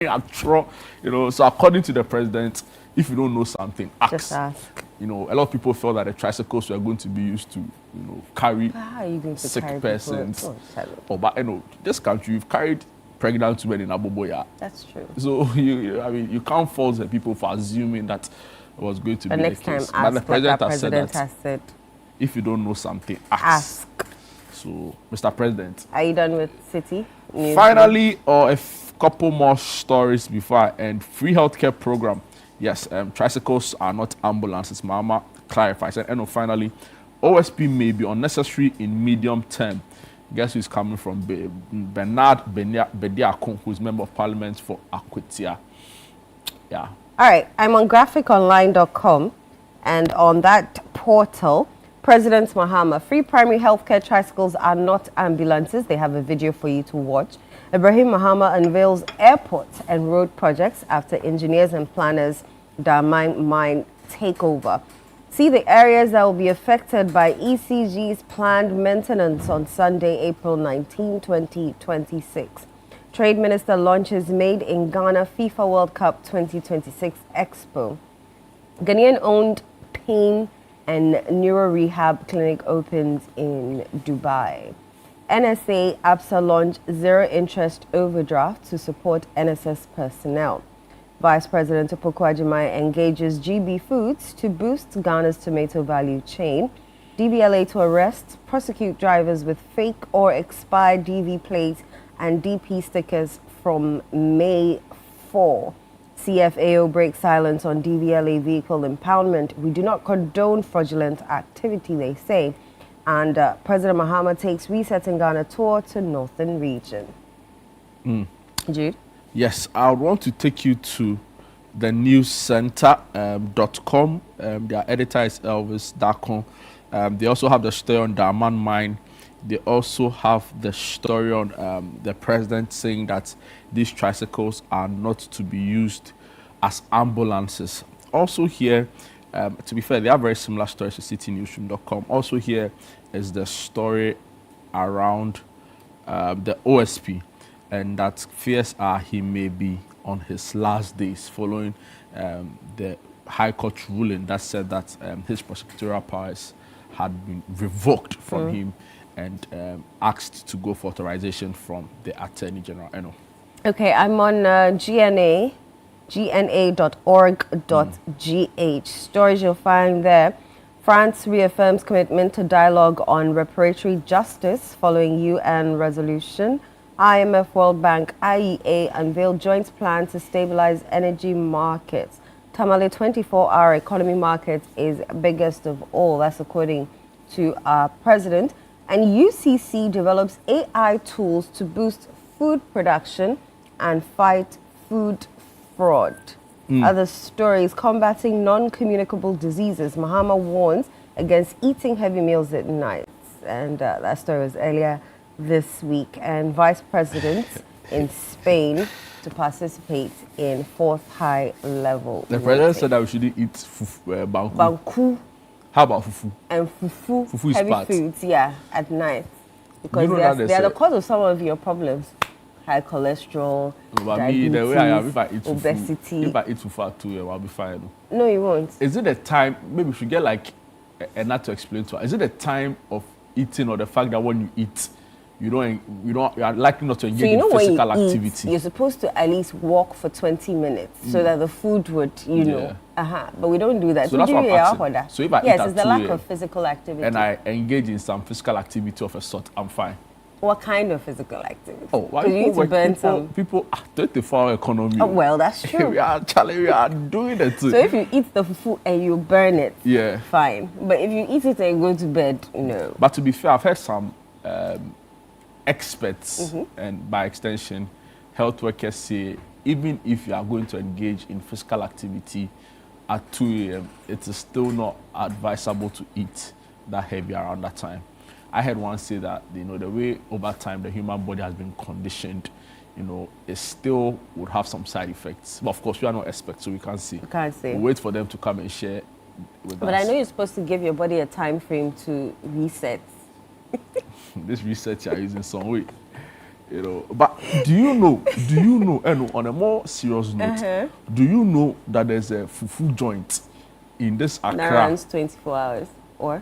So according to the president, if you don't know something, ask. Just ask. A lot of people felt that the tricycles were going to be used to, carry How are you going to sick carry persons. But This country, you've carried pregnant women in Aboboya. that's true. So you can't fault the people for assuming that it was going to be the next time, case. ask. But the president like has said that if you don't know something, ask. So, Mr. President, Are you done with City? Finally, a couple more stories before I end. Free healthcare program. Yes, tricycles are not ambulances. Mama clarifies. And finally, OSP may be unnecessary in medium term. Guess who's coming from? Bernard Bediakon, who's member of parliament for Akwatia. Yeah. All right, I'm on graphiconline.com, and on that portal, President Mahama, free primary healthcare tricycles are not ambulances. They have a video for you to watch. Ibrahim Mahama unveils airport and road projects after engineers and planners mine takeover. See the areas that will be affected by ECG's planned maintenance on Sunday, April 19, 2026. Trade Minister launches Made in Ghana FIFA World Cup 2026 Expo. Ghanaian-owned pain and neuro rehab clinic opens in Dubai. NSA APSA launch zero interest overdraft to support NSS personnel. Vice President Opoku Ajimai engages GB Foods to boost Ghana's tomato value chain. DVLA to arrest, prosecute drivers with fake or expired DV plates and DP stickers from May 4. CFAO breaks silence on DVLA vehicle impoundment. We do not condone fraudulent activity, they say. And President Mahama takes Resetting Ghana tour to Northern Region. Jude? Yes, I want to take you to the newscenter.com. Their editor is Elvis Dakon. They also have the story on Daman Mine. They also have the story on the president saying that these tricycles are not to be used as ambulances. Also here, to be fair, they have very similar stories to citynewsroom.com. Also here is the story around the OSP, and that fears are he may be on his last days following the High Court ruling that said that his prosecutorial powers had been revoked from him and asked to go for authorization from the Attorney General. Okay, I'm on gna.org.gh. Stories you'll find there. France reaffirms commitment to dialogue on reparatory justice following UN resolution. IMF, World Bank, IEA unveil joint plan to stabilize energy markets. Tamale 24-hour economy market is biggest of all. That's according to our president. And UCC develops AI tools to boost food production and fight food fraud. Other stories, combating non-communicable diseases. Mahama warns against eating heavy meals at night. And that story was earlier this week. And vice president in Spain to participate in fourth high-level The president said that we shouldn't eat banku. Banku. How about fufu? And fufu, Fufu is heavy part. foods, yeah, at night. Because You know that they are the said- cause of some of your problems. High cholesterol, But me, the way I am, if I eat obesity. fufu, if I eat fufu at 2 a.m., I'll be fine. No, you won't. Is it the time, maybe we should get like a not to explain to her, is it the time of eating or the fact that when you eat, you are likely not to engage So you know in when physical you activity? eat, you're supposed to at least walk for 20 minutes so that the food would, know. But we don't do that. So that's what I'm asking. Yes, So if I eat it's at the 2 lack a.m. of physical activity. and I engage in some physical activity of a sort, I'm fine. What kind of physical activity? Oh, why Because you need to burn some. people 24-hour economy. Oh, well, that's true. we are doing it too. So if you eat the fufu and you burn it, Yeah. fine. But if you eat it and you go to bed, no. But to be fair, I've heard some experts and by extension, health workers say even if you are going to engage in physical activity at 2 a.m., it is still not advisable to eat that heavy around that time. I heard one say that, the way over time the human body has been conditioned, it still would have some side effects. But of course, we are not experts, so we can't see. You can't say. We'll wait for them to come and share with us. But I know you're supposed to give your body a time frame to reset. This research you are using some way. You know, but do you know, and on a more serious note, do you know that there's a fufu joint in this That Accra? runs 24 hours, or?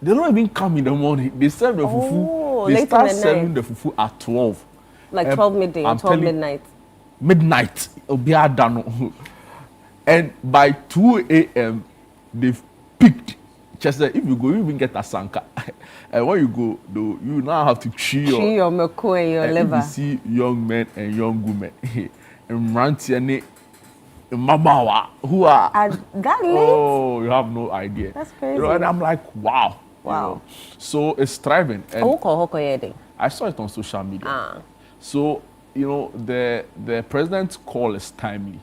They don't even come in the morning. They serve the fufu. They late in start the serving night. the fufu at 12. Like 12 midday or I'm 12 telling- midnight. Midnight. Obiadano. And by 2 a.m., they've picked. Just that if you go, you even get a sanka. And when you go, though, you now have to chew Chew your mako and your and liver. If you see young men and young women, and Rantiane, Mabawa, who are At that late? oh, you have no idea. That's crazy. You know, and I'm like, wow. you Wow. know. So it's thriving. And Hoko yede. I saw it on social media. Ah. So, you know, the president's call is timely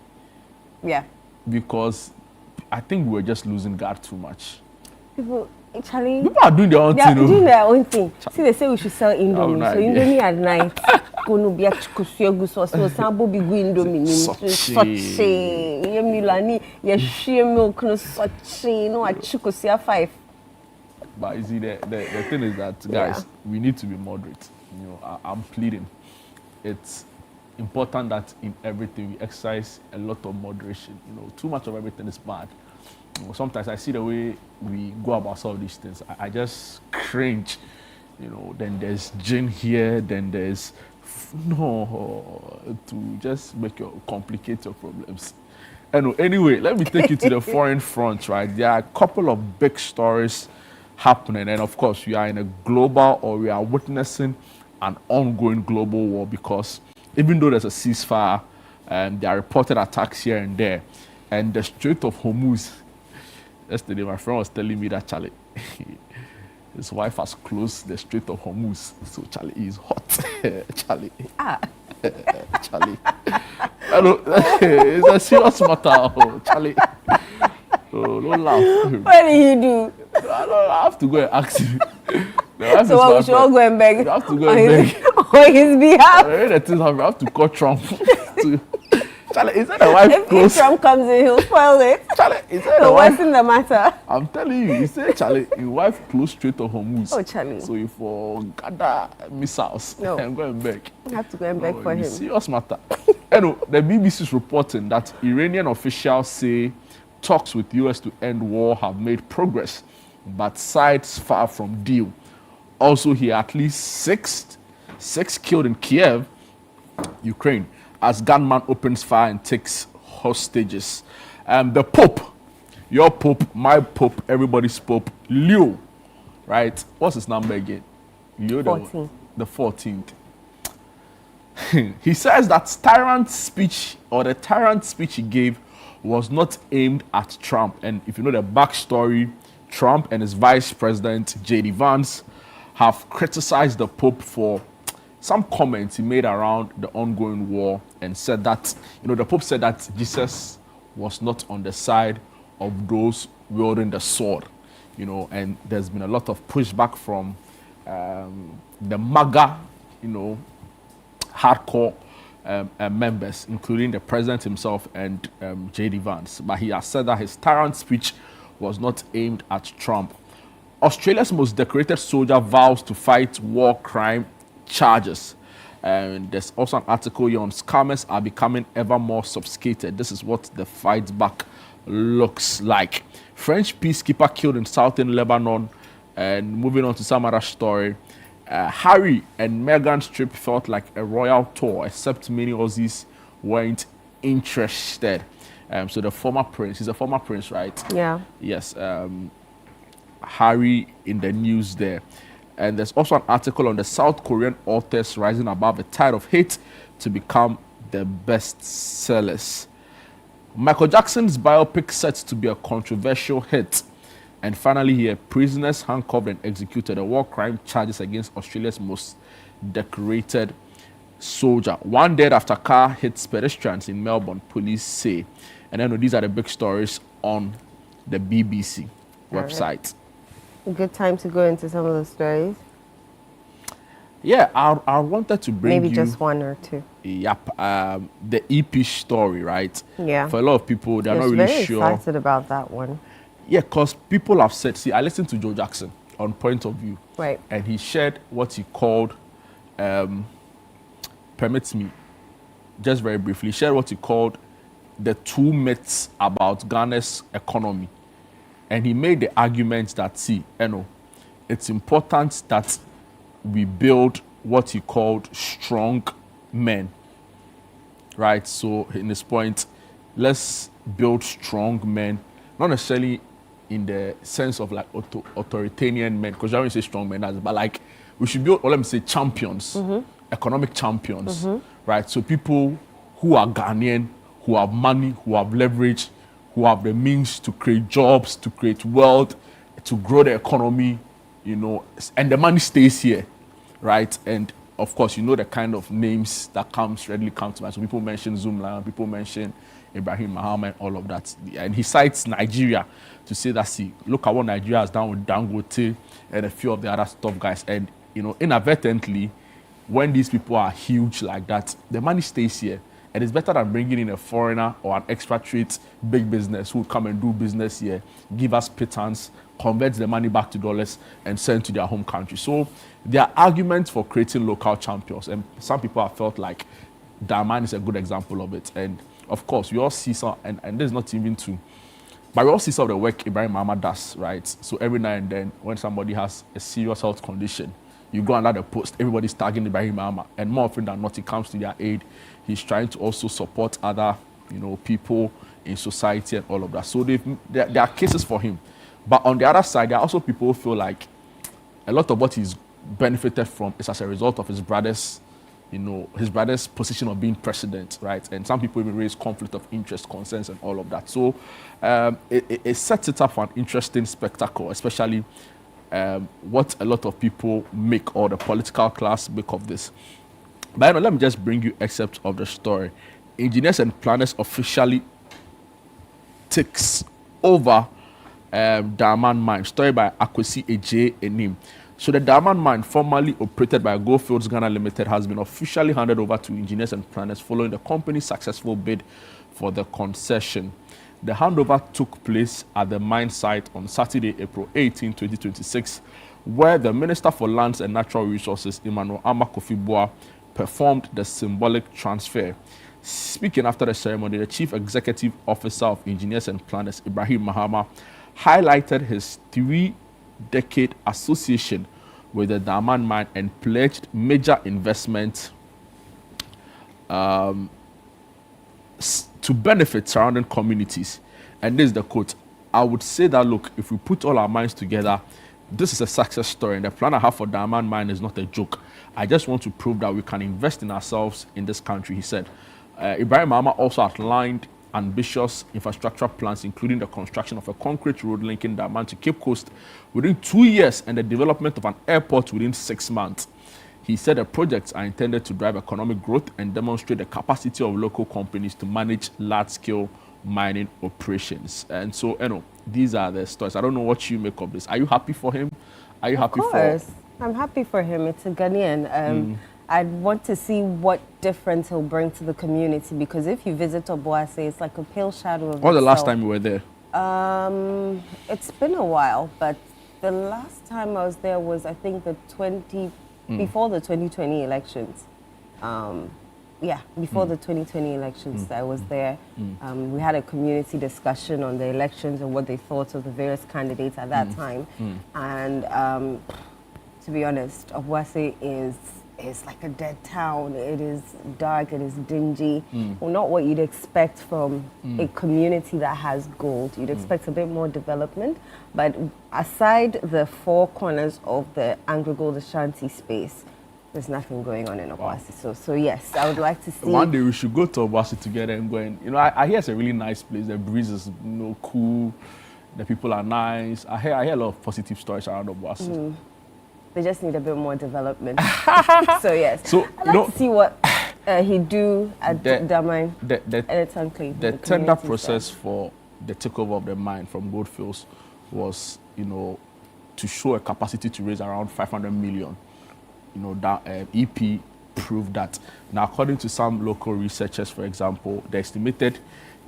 Yeah. because I think we're just losing guard too much. People, Charlie, People are doing their own they are thing. you doing know. their own thing. See, they say we should sell Indomie. no So idea. Indomie at night. Kono biya chikusuyogu so sambo bigu Indomie ni Soche. Ye milani ye share milk no soche no a chikusuya 5. But you see, the thing is that, guys, we need to be moderate. You know, I'm pleading. It's important that in everything we exercise a lot of moderation. You know, too much of everything is bad. You know, sometimes I see the way we go about some of these things. I just cringe. You know, then there's gin here, then there's to just complicate your problems. Anyway, let me take you to the foreign front, right? There are a couple of big stories happening, and of course, we are in a global, or we are witnessing an ongoing global war, because even though there's a ceasefire, there are reported attacks here and there, and the Strait of Hormuz. Yesterday, my friend was telling me that Charlie, his wife has closed the Strait of Hormuz, so Charlie is hot. Charlie. Charlie. Hello, it's a serious matter, oh, Charlie. Oh, don't laugh. What did he do? I have to go and ask him. So what, we should all go and beg You have to go on and his, beg. on his behalf. The things happen, I have to call Trump. Charlie, is that the wife If close? Trump comes in, he'll spoil it. Charlie, is that the So wife? what's in the matter? I'm telling you, he said, Charlie, your wife close Strait of Hormuz. Oh, Charlie. So you for gather missiles No. and go and beg. I have to go and beg Oh, for it's him. serious matter. The BBC is reporting that Iranian officials say talks with US to end war have made progress, but sides far from deal. Also here, at least six killed in Kiev, Ukraine, as gunman opens fire and takes hostages. The Pope, your Pope, my Pope, everybody's Pope, Leo, right? What's his number again? Leo 14. The 14th. He says that the tyrant speech he gave was not aimed at Trump. And if you know the backstory, Trump and his vice president, J.D. Vance, have criticized the Pope for some comments he made around the ongoing war, and said that, the Pope said that Jesus was not on the side of those wielding the sword, and there's been a lot of pushback from the MAGA, hardcore members, including the president himself and J.D. Vance. But he has said that his tyrant speech was not aimed at Trump. Australia's most decorated soldier vows to fight war crime charges. And there's also an article here on scammers are becoming ever more sophisticated. This is what the fight back looks like. French peacekeeper killed in southern Lebanon. And moving on to some other story. Harry and Meghan's trip felt like a royal tour, except many Aussies weren't interested. So the former prince, he's a former prince, right? Yeah. Yes. Harry in the news there. And there's also an article on the South Korean authors rising above the tide of hate to become the best sellers. Michael Jackson's biopic set to be a controversial hit. And finally here, prisoners handcuffed and executed. The war crime charges against Australia's most decorated soldier. One dead after car hits pedestrians in Melbourne, police say. And then these are the big stories on the BBC website. A good time to go into some of the stories. Yeah, I wanted to bring Maybe you just one or two. Yep, the EP story, right? Yeah. For a lot of people, they're I not was really very sure. excited about that one. Yeah, because people have said, see, I listened to Joe Jackson on Point of View. Right. And he shared what he called permits me, just very briefly, share what he called the two myths about Ghana's economy. And he made the argument that, see, it's important that we build what he called strong men, right? So in this point, let's build strong men, not necessarily in the sense of like authoritarian men, because I don't say strong men, but like we should build, or let me say champions, economic champions, right? So people who are Ghanaian, who have money, who have leverage, who have the means to create jobs, to create wealth, to grow the economy, and the money stays here, right? And of course, the kind of names that readily come to mind. So people mention Zoomlion, people mention Ibrahim Mahama, all of that. And he cites Nigeria to say that, see, look at what Nigeria has done with Dangote and a few of the other top guys. And, inadvertently, when these people are huge like that, the money stays here. And it's better than bringing in a foreigner or an expatriate big business who would come and do business here, give us pittance, convert the money back to dollars, and send to their home country. So there are arguments for creating local champions. And some people have felt like Dramani is a good example of it. And of course, we all see some, and there's not even two, but we all see some of the work Ibrahim Mahama does, right? So every now and then, when somebody has a serious health condition, you go under the post, everybody's tagging Ibrahim Mahama, and more often than not, he comes to their aid. He's trying to also support other, people in society and all of that. So there are cases for him. But on the other side, there are also people who feel like a lot of what he's benefited from is as a result of his brother's position of being president, right? And some people even raise conflict of interest concerns and all of that. So it sets it up for an interesting spectacle, especially what a lot of people make, or the political class make of this. But let me just bring you excerpts of the story. Engineers and Planners officially takes over Daman Mine. Story by Akwesi Eje Enim. So the Daman Mine, formerly operated by Goldfields Ghana Limited, has been officially handed over to Engineers and Planners following the company's successful bid for the concession. The handover took place at the mine site on Saturday, April 18, 2026, where the Minister for Lands and Natural Resources, Emmanuel Ama Kofi-Boa, performed the symbolic transfer. Speaking after the ceremony, the Chief Executive Officer of Engineers and Planners, Ibrahim Mahama, highlighted his 3-decade association with the Daman Mine and pledged major investment to benefit surrounding communities. And this is the quote: I would say that, look, if we put all our minds together, this is a success story, and the plan I have for Daman Mine is not a joke. I just want to prove that we can invest in ourselves in this country, he said. Ibrahim Mahama also outlined ambitious infrastructure plans, including the construction of a concrete road linking Daman to Cape Coast within 2 years and the development of an airport within 6 months. He said the projects are intended to drive economic growth and demonstrate the capacity of local companies to manage large-scale mining operations. And so, these are the stories. I don't know what you make of this. Are you happy for him? Are you happy for... Of course. I'm happy for him. It's a Ghanaian. I'd want to see what difference he'll bring to the community, because if you visit Obuasi, it's like a pale shadow of When was the last time you were there? It's been a while, but the last time I was there was, I think, before the 2020 elections. Before the 2020 elections, I was there. We had a community discussion on the elections and what they thought of the various candidates at that time. And to be honest, Obuasi is like a dead town. It is dark, it is dingy. Well, not what you'd expect from a community that has gold. You'd expect a bit more development. But aside the four corners of the Anglo Gold Ashanti space, there's nothing going on in Obuasi. Wow. So yes, I would like to see... One day we should go to Obuasi together and go and... I hear it's a really nice place. The breeze is cool. The people are nice. I hear a lot of positive stories around Obuasi. They just need a bit more development. So yes, so, I'd like to see what he do at Daman. The tender process for the takeover of the mine from Goldfields was, to show a capacity to raise around 500 million. That EP proved that. Now, according to some local researchers, for example, they estimated,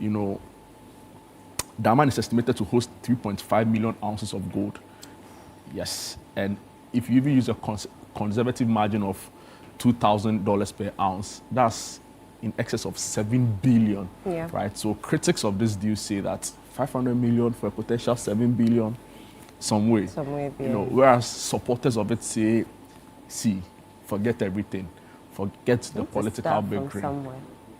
Daman is estimated to host 3.5 million ounces of gold. Yes, and if you even use a conservative margin of $2,000 per ounce. That's in excess of 7 billion, right? So critics of this deal say that 500 million for a potential 7 billion, some way, you know, whereas supporters of it say, see, forget everything, forget the political background.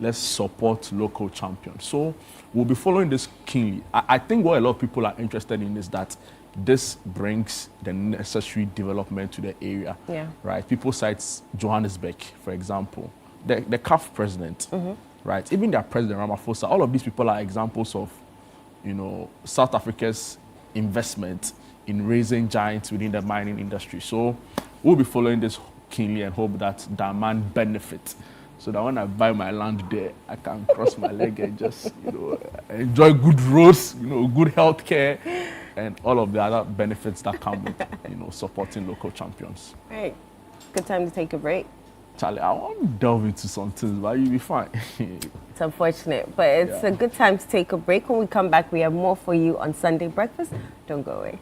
Let's support local champions. So we'll be following this keenly. I think what a lot of people are interested in is that this brings the necessary development to the area, right? People cite Johannesburg, for example, the CAF president, right? Even their president, Ramaphosa, all of these people are examples of, you know, South Africa's investment in raising giants within the mining industry. So we'll be following this keenly and hope that Daman benefits, so that when I buy my land there, I can cross my leg and just, you know, enjoy good roads, you know, good healthcare, and all of the other benefits that come with, you know, supporting local champions. Right. Good time to take a break. Charlie, I want to delve into some things, but you'll be fine. It's unfortunate, but it's a good time to take a break. When we come back, we have more for you on Sunday Breakfast. Don't go away.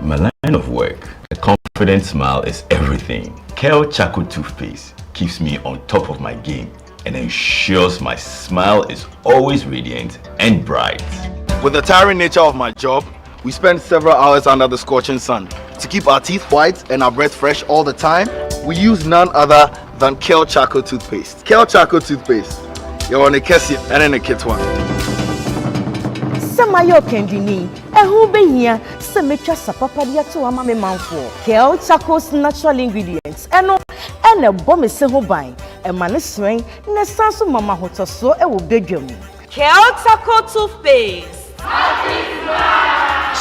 My line of work, a confident smile is everything. Kel Charcoal Toothpaste keeps me on top of my game and ensures my smile is always radiant and bright. With the tiring nature of my job, we spend several hours under the scorching sun. To keep our teeth white and our breath fresh all the time, we use none other than Kel Charcoal Toothpaste. Kel Charcoal Toothpaste. You're on a Kessie and in a kit one. Samayo Kendini, who be here, Semetra Sapapadia to Amame Manfo, Kel Charcoal's natural ingredients, and a bomb is several buying, a man is swing, Nesasu Mama Hotoso, a will beg you. Kel Charcoal Toothpaste.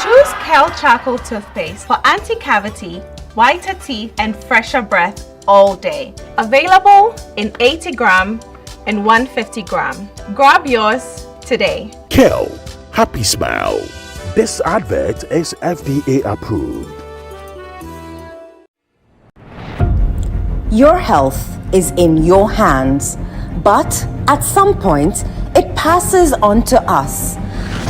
Choose Kel Charcoal Toothpaste for anti-cavity, whiter teeth, and fresher breath all day. Available in 80 gram and 150 gram. Grab yours today. Kel, happy smile. This advert is FDA approved. Your health is in your hands, but at some point, it passes on to us.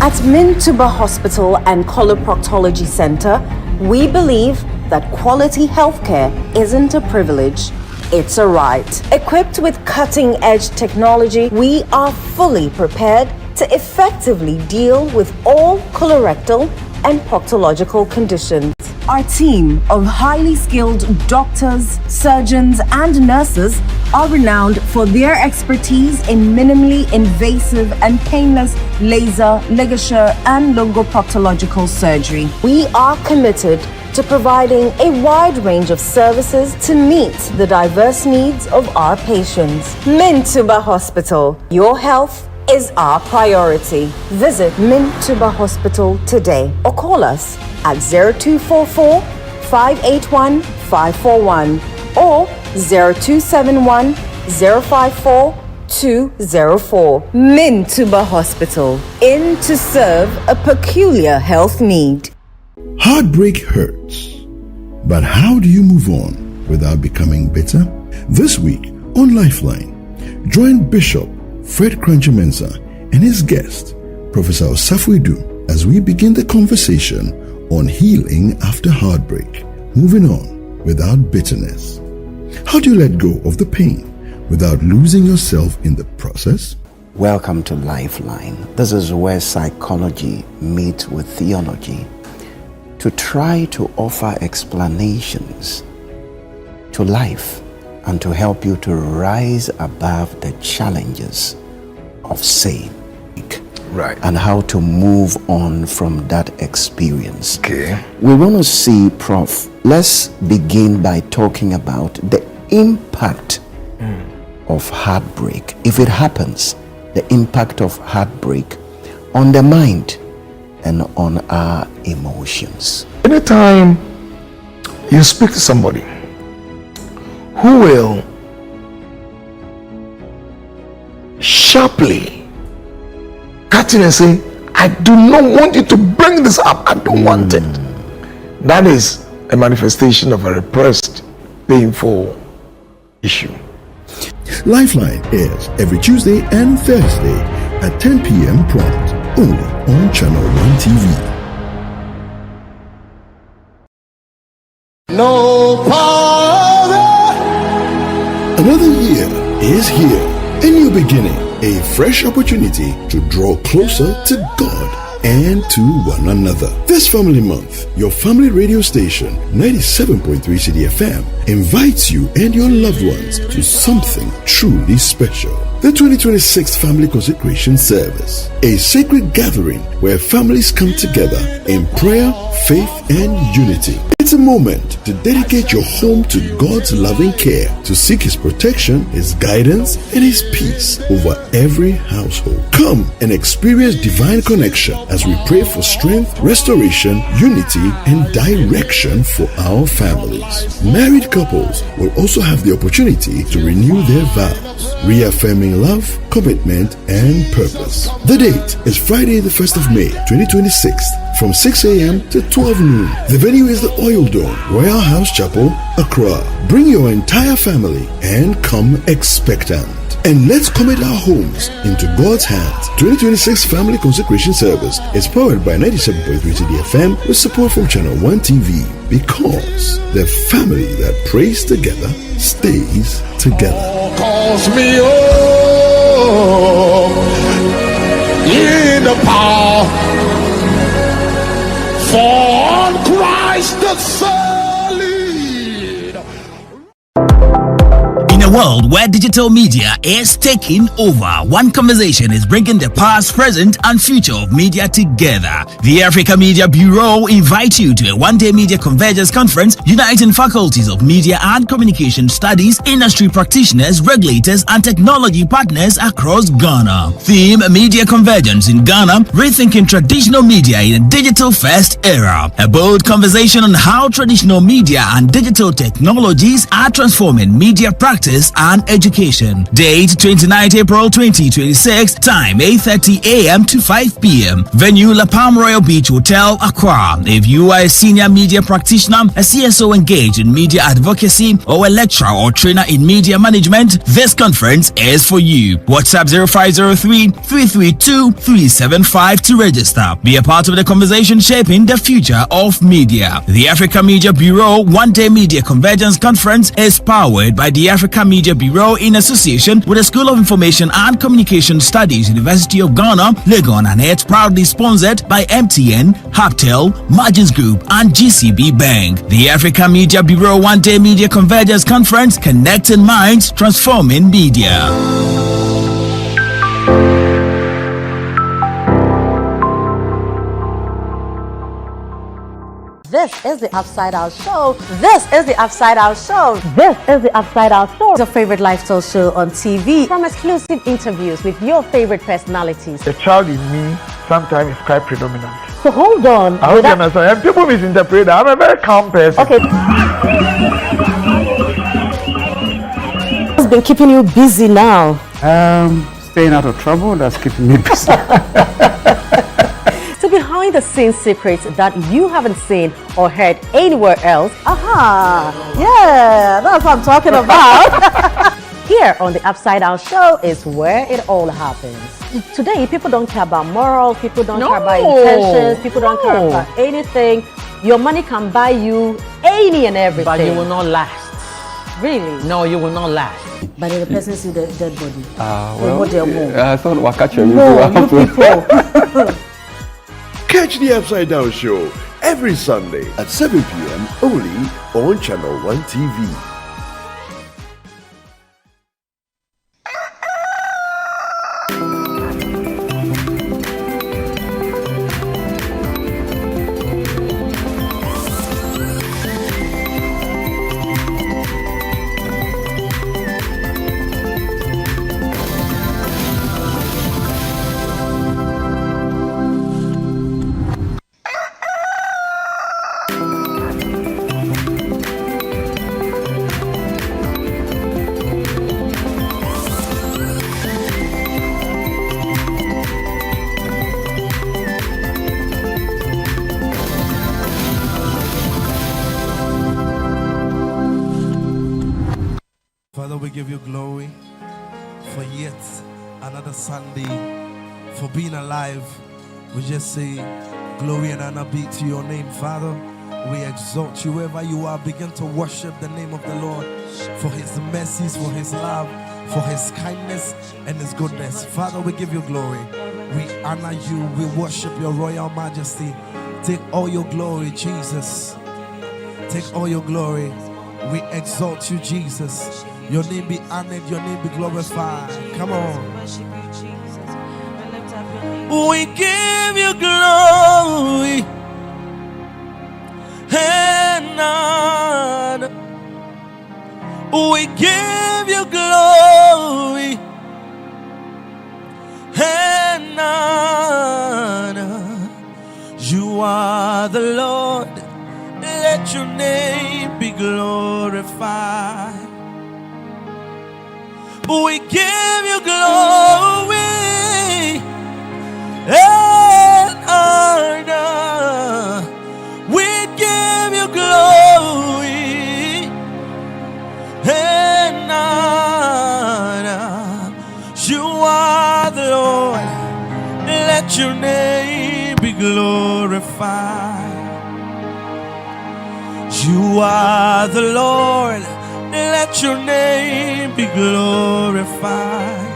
At Mintuba Hospital and Coloproctology Center, we believe that quality healthcare isn't a privilege, it's a right. Equipped with cutting-edge technology, we are fully prepared to effectively deal with all colorectal and proctological conditions. Our team of highly skilled doctors, surgeons, and nurses are renowned for their expertise in minimally invasive and painless laser, ligature, and longoproctological surgery. We are committed to providing a wide range of services to meet the diverse needs of our patients. Mintuba Hospital, your health is our priority. Visit Mintuba Hospital today or call us at 0244 581 541 or 0271 054 204. Mintuba Hospital, in to serve a peculiar health need. Heartbreak hurts, but how do you move on without becoming bitter? This week on Lifeline, join Bishop Fred Kranchi-Mensah and his guest, Professor Osafo Edu, as we begin the conversation on healing after heartbreak, moving on without bitterness. How do you let go of the pain without losing yourself in the process? Welcome to Lifeline. This is where psychology meets with theology to try to offer explanations to life and to help you to rise above the challenges of sin. Right. And how to move on from that experience. Okay. We want to see, Prof, let's begin by talking about the impact of heartbreak. If it happens, the impact of heartbreak on the mind and on our emotions. Anytime you speak to somebody who will sharply cut in and say, I do not want you to bring this up. I don't want it. That is a manifestation of a repressed, painful issue. Lifeline airs every Tuesday and Thursday at 10 p.m. prompt, only on Channel 1 TV. No power. Another year is here, a new beginning, a fresh opportunity to draw closer to God and to one another. This family month, your family radio station, 97.3 CDFM, invites you and your loved ones to something truly special. The 2026 Family Consecration Service, a sacred gathering where families come together in prayer, faith, and unity. It's a moment to dedicate your home to God's loving care, to seek His protection, His guidance, and His peace over every household. Come and experience divine connection as we pray for strength, restoration, unity, and direction for our families. Married couples will also have the opportunity to renew their vows, reaffirming love, commitment, and purpose. The date is Friday, the 1st of May, 2026, from 6 a.m. to 12 noon. The venue is the Oil Dome, Royal House Chapel, Accra. Bring your entire family and come expectant. And let's commit our homes into God's hands. 2026 Family Consecration Service is powered by 97.3 CDFM with support from Channel 1 TV, because the family that prays together stays together. Calls me home in the power for Christ the solid. In a world where digital media is taking over, one conversation is bringing the past, present, and future of media together. The Africa Media Bureau invites you to a one-day media convergence conference uniting faculties of media and communication studies, industry practitioners, regulators, and technology partners across Ghana. Theme: Media Convergence in Ghana, rethinking traditional media in a digital-first era. A bold conversation on how traditional media and digital technologies are transforming media practice and education. Date: 29 April 2026. Time: 8:30 a.m. to 5 p.m. Venue: La Palm Royal Beach Hotel, Accra. If you are a senior media practitioner, a CSO engaged in media advocacy, or a lecturer or trainer in media management, this conference is for you. WhatsApp 0503-332-375 to register. Be a part of the conversation shaping the future of media. The Africa Media Bureau One-Day Media Convergence Conference is powered by the Africa Media Bureau in association with the School of Information and Communication Studies, University of Ghana, Legon, and it's proudly sponsored by MTN, Haptel, Margins Group, and GCB Bank. The Africa Media Bureau One-Day Media Convergence Conference, connecting minds, transforming media. This is the Upside Out Show. This is the Upside Out Show. This is the Upside Out Show. Your favorite lifestyle show on TV. From exclusive interviews with your favorite personalities. The child in me sometimes is quite predominant. So hold on. I hope you understand. And people misinterpret that. I'm a very calm person. Okay. What's been keeping you busy now? Staying out of trouble. That's keeping me busy. So behind the scenes secrets that you haven't seen or heard anywhere else. Aha! Yeah, that's what I'm talking about. Here on the Upside Down Show is where it all happens. Today, people don't care about morals, people don't care about intentions, people don't care about anything. Your money can buy you any and everything. But you will not last. Really? No, you will not last. But then the person see the dead body. I thought we'll catch you. No, you people. Catch the Upside Down Show every Sunday at 7 p.m. only on Channel 1 TV. Father, we give you glory for yet another Sunday, for being alive. We just say glory and honor be to your name, Father. We exalt you wherever you are. Begin to worship the name of the Lord for his mercies, for his love, for his kindness and his goodness. Father, we give you glory. We honor you. We worship your royal majesty. Take all your glory, Jesus. Take all your glory. We exalt you, Jesus. Your name be honored. Your name be glorified. Come on. We give you glory and honor. We give you glory and honor. You are the Lord. Let your name be glorified. We give you glory and honor. We give you glory and honor. You are the Lord. Let your name be glorified. You are the Lord. Let your name be glorified.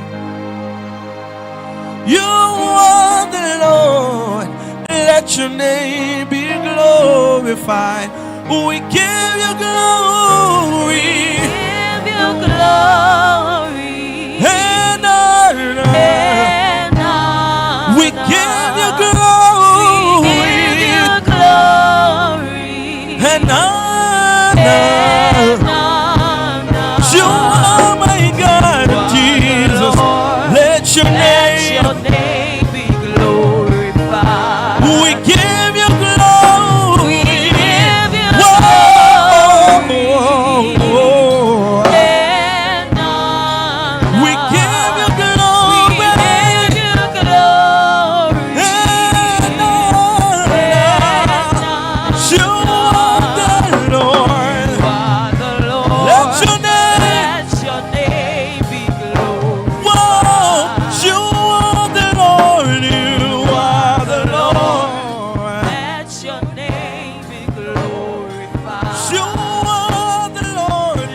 You are the Lord. Let your name be glorified. We give you glory. Give you glory. And honor. We give you glory. We give you glory. And honor. You are my God, Jesus. Let your name be glorified. We give you glory. We give you glory. And honor. We give you glory. We give you glory. And honor. You are the Lord. Let your name be glorified. Whoa, you are the Lord. You are the Lord. Let your name be glorified. You are the Lord.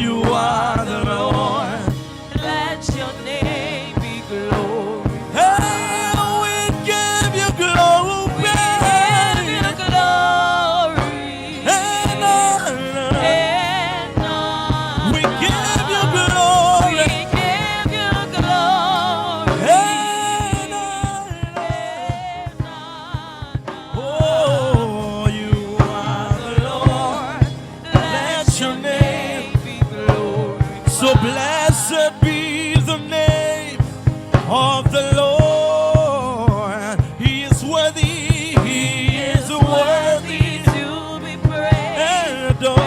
You are the Lord. Let your name be glorified. Hey, we give you glory. We give you glory. And honor. We give you glory. We give you glory. And oh, you are the Lord. Let your name be glorified. So blessed be the name of the Lord. He is worthy. He is worthy to be praised and adored.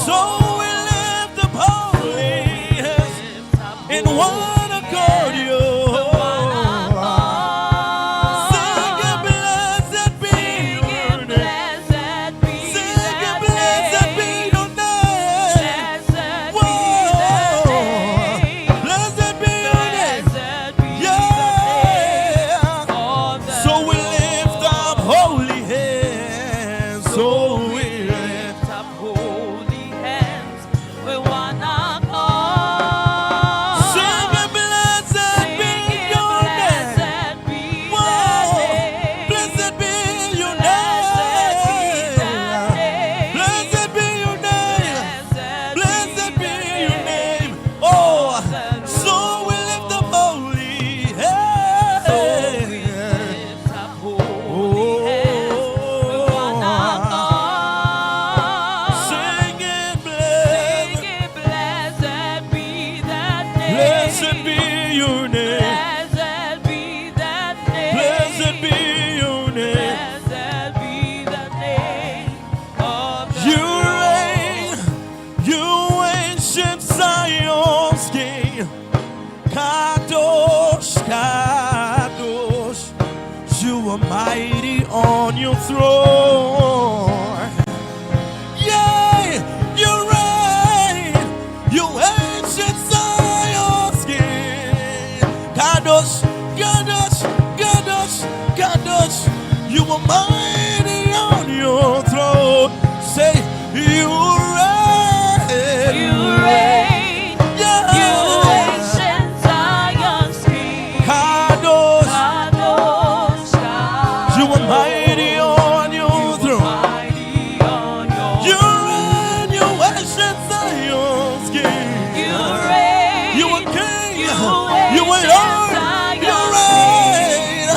So we lift up holy hands in one accord, you. Sing it, blessed be your name. Sing it, blessed be your name. Whoa, blessed be your name. Yeah. So we lift up holy hands. So we lift up holy hands with one accord. Sing it, blessed be your name. Whoa, blessed be your name. Blessed be your name. Blessed be your name. Oh, so we lift up holy hands. So we lift up holy hands with one accord. Sing it, blessed be that name. Blessed be your name. Blessed be that name. Blessed be your name. Blessed be the name of the You reign, you ancient Zion's King. Kadosh, Kadosh, you are mighty on your throne. Yeah, you reign. Kadosh, Kadosh, Kadosh, Kadosh. You are mighty on your throne. Say, you reign. You reign. Yeah. You ancient Zion's King. Kadosh, Kadosh, Kadosh. You are mighty on your throne. You reign. You ancient Zion's King. You reign. You are King. You are Lord. You reign.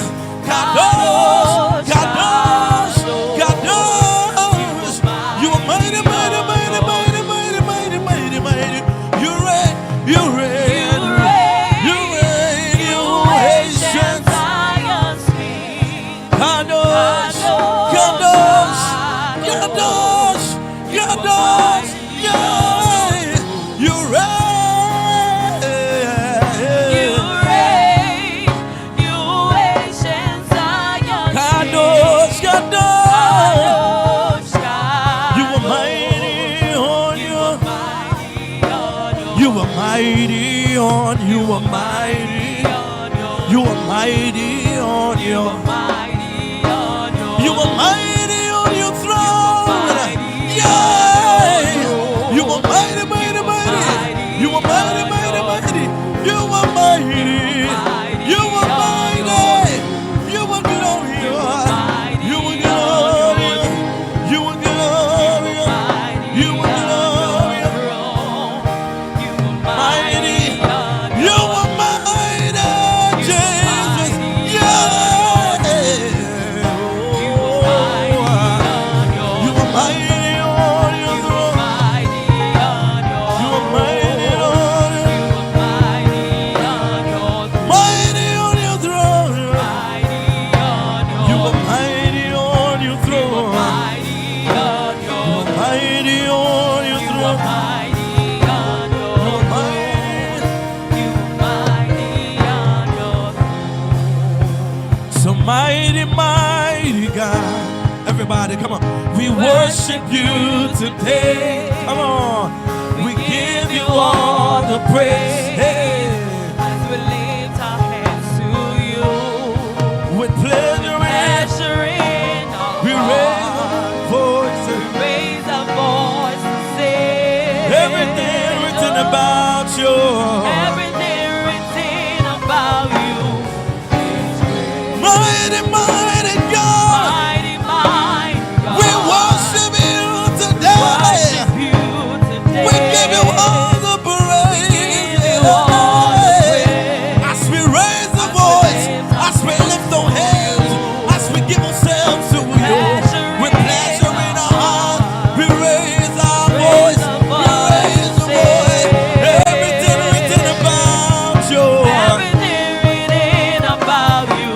Kadosh, Kadosh, Kadosh. You are mighty, mighty, mighty, mighty, mighty, mighty, mighty, mighty. You reign, you reign, you reign, you ancient Zion's King. Kadosh, Kadosh, Kadosh, Kadosh, yeah. You reign, you reign, you ancient Zion's Kadosh, Kadosh, you are mighty on your, you are mighty on, you are mighty, you are mighty on your, you are mighty on your throne, yeah. You are mighty, mighty, mighty, you are mighty, mighty, mighty, you are mighty, you are mighty, you are glorious, you are glorious, you are glorious, you are glorious, mighty, you are mighty, Jesus, yeah. You are mighty on your throne. You are mighty on your throne. You are mighty on your throne. You are mighty on your throne. So mighty, mighty God. Everybody, come on. We worship you today. Come on. We give you all the praise. Hey. As we lift our hands to you. With pleasure in our we raise our voices. We raise our voice to say everything written about you. Everything written about you. Mighty, mighty God. Mighty, mighty God. We worship you today. We give you all the praise. As we raise the voice, as we lift our hands, as we give ourselves to you, with pleasure in our heart, we raise our voice. We raise the voice. Everything written about you. Everything written about you.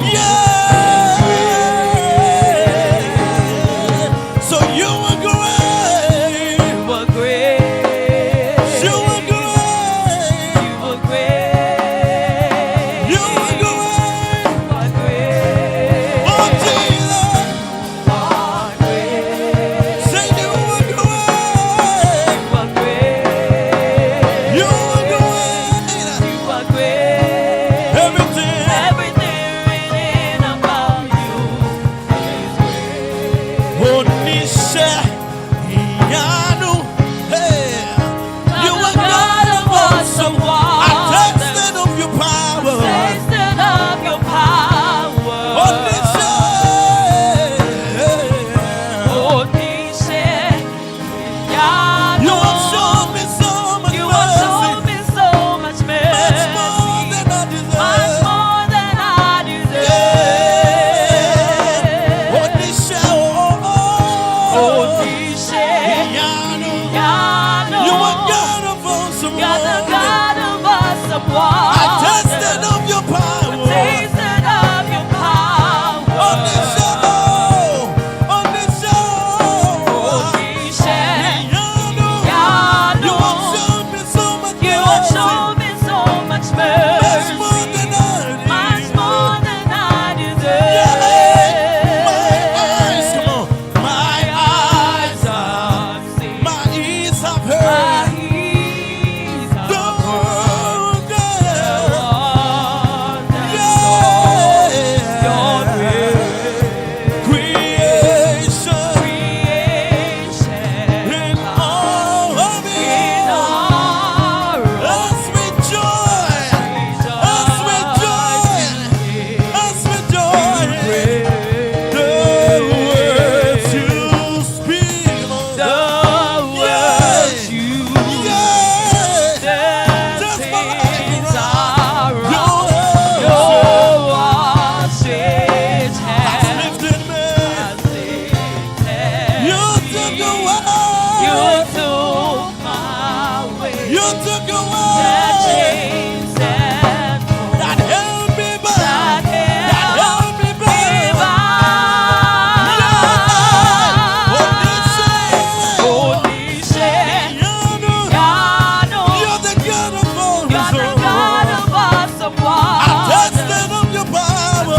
So you are great. You are great. You are great. You are great. You are great. You are great. Oh Jesus. You are great. Say you are great. You are great. You are great. You are great. Everything written about you is great. Onisha, Iyanu, hey. You are God of awesome wonders. I tasted of your power. Tasted of your power. Onisha, Onisha, Iyanu. You have shown me so much mercy. You have shown me so much mercy. Much more than I deserve. Much more than I deserve. Onisha, Onisha, Iyanu. You are God of awesome wonders. God of awesome wonders. I tasted of your power. Tasted of your power. Onisha, Onisha, Onisha, Iyanu. You have shown me so much mercy. You have shown me so much mercy. Much more than I deserve. Much more than I deserve. My eyes, come on. My eyes have seen. My ears have heard. My ears have heard. took away the chains that held me back. That held me back. You're the God of all. I tasted of your power.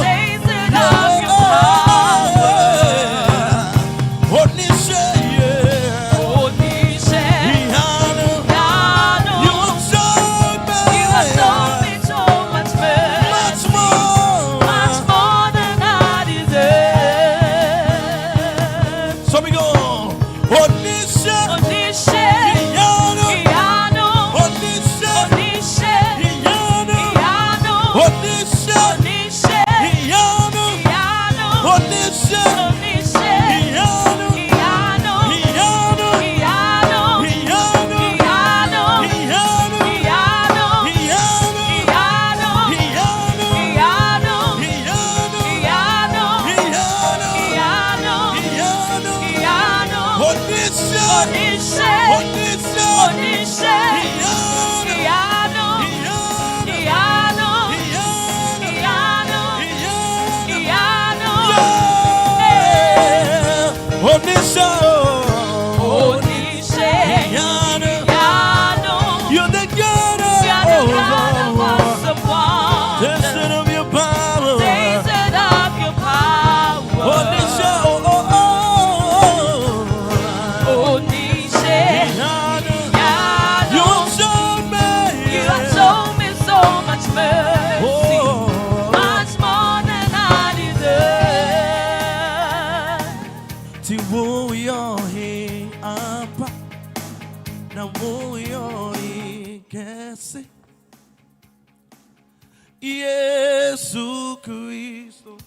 Yesu Cristo,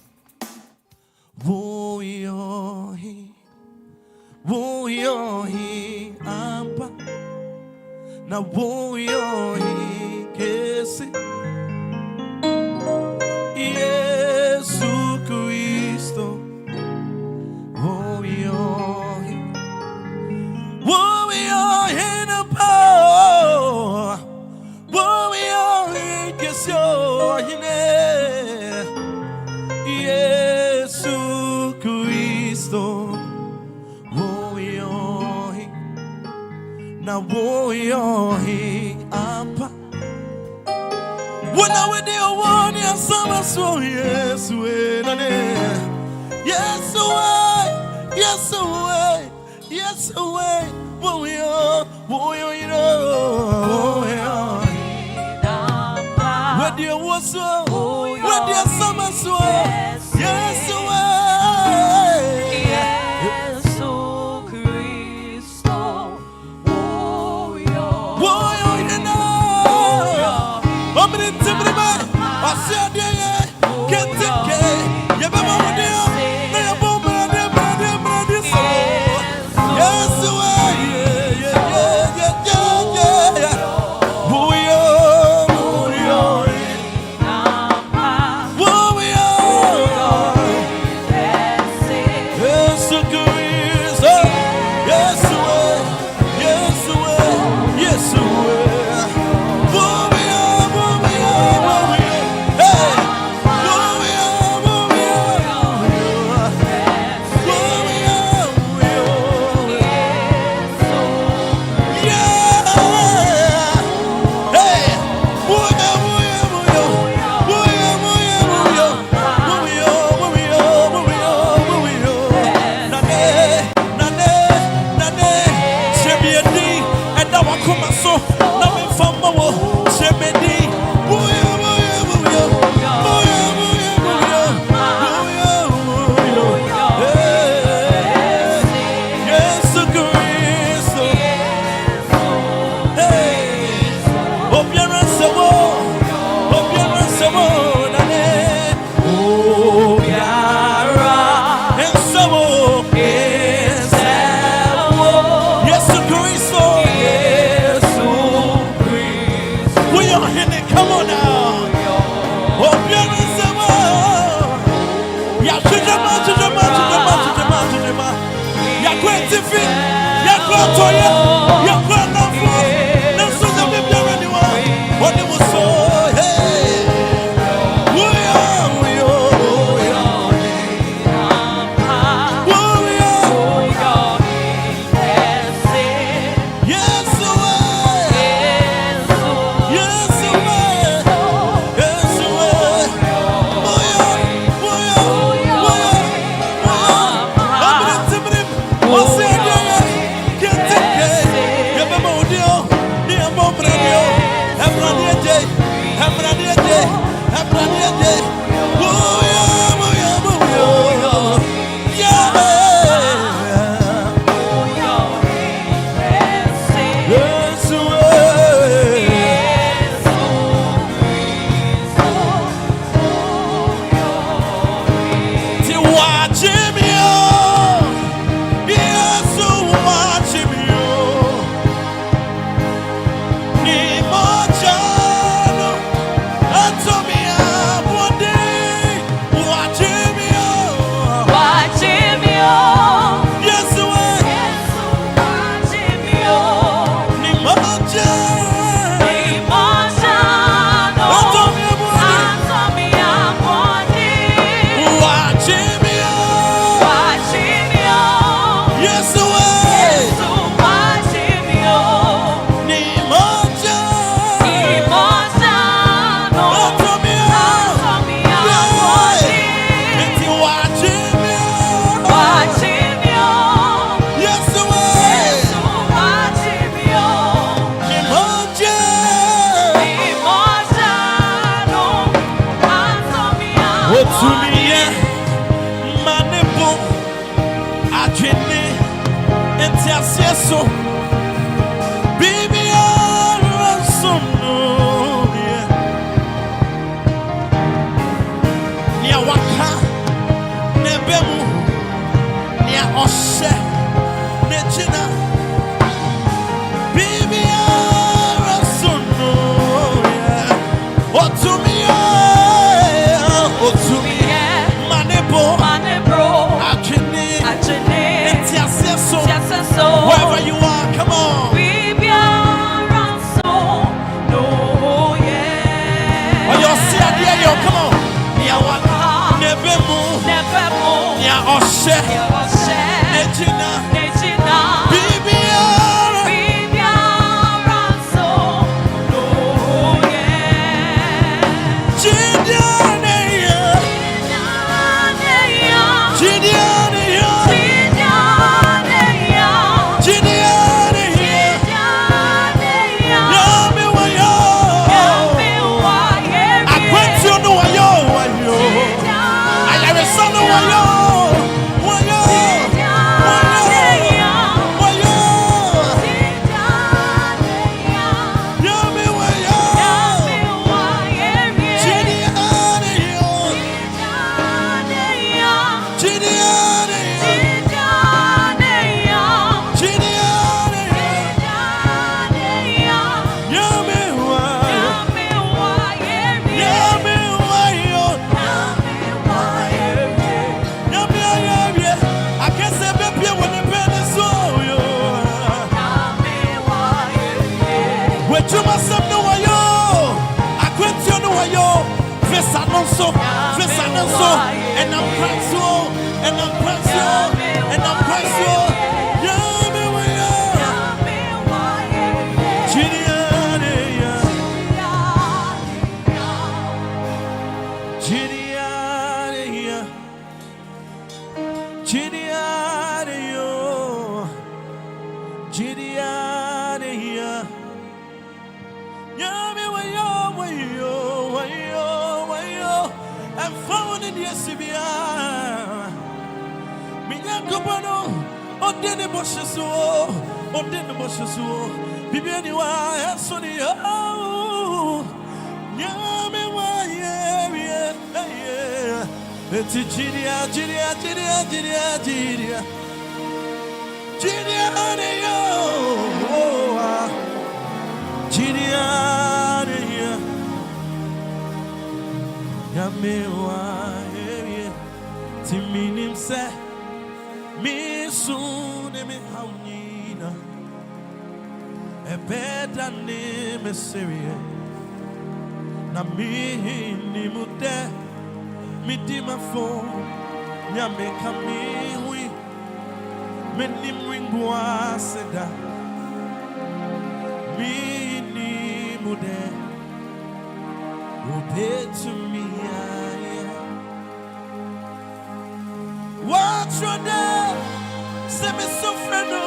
woyohi apa na woyohi kesi. Yesu Cristo, woyohi na power, woyohi kesi ohine. Yesu Cristo, woyohi na woyohi apa. When I went there, one year, summer, so yes, we nane. Yes, away, yes, away, yes, away. Woyo, you know, where there was so, where there summer, so yes, away. You're so. Baby, I'm so no. Nia waka nebemu nia oshe nejina. Baby, I'm so no. Wherever you are, come on. Oh, you're seeing the air, come on. Nia waka nebemu nia oshe nejina. Baby, and I'm crying so, and I'm crying so, and I'm crying so. Na mi ni mude mi di ma fo nya me kami hui me ni mwingwa seda mi ni mude ube to me watch your day se me sofreno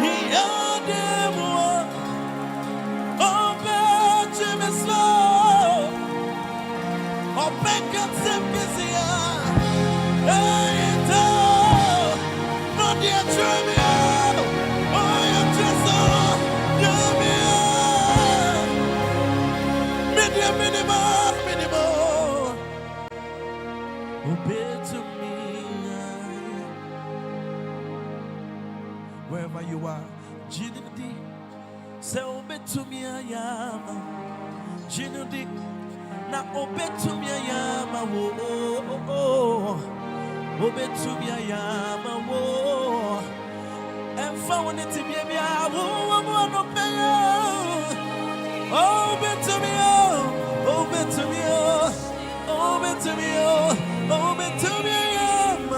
hi ademo Wherever you are, Jinudi, say obey to me, I am Jinudi. Now obey to me, I am obey to me, I am and found it to be a woman of obey to me, obey to me, obey to me, obey to me, I am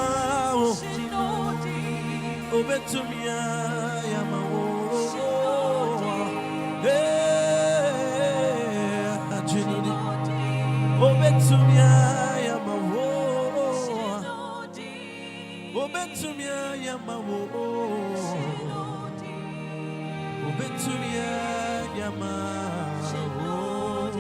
obey to me, I am obey to me, I am a war. Obey to me, I am a war. Obey to me, I am a war.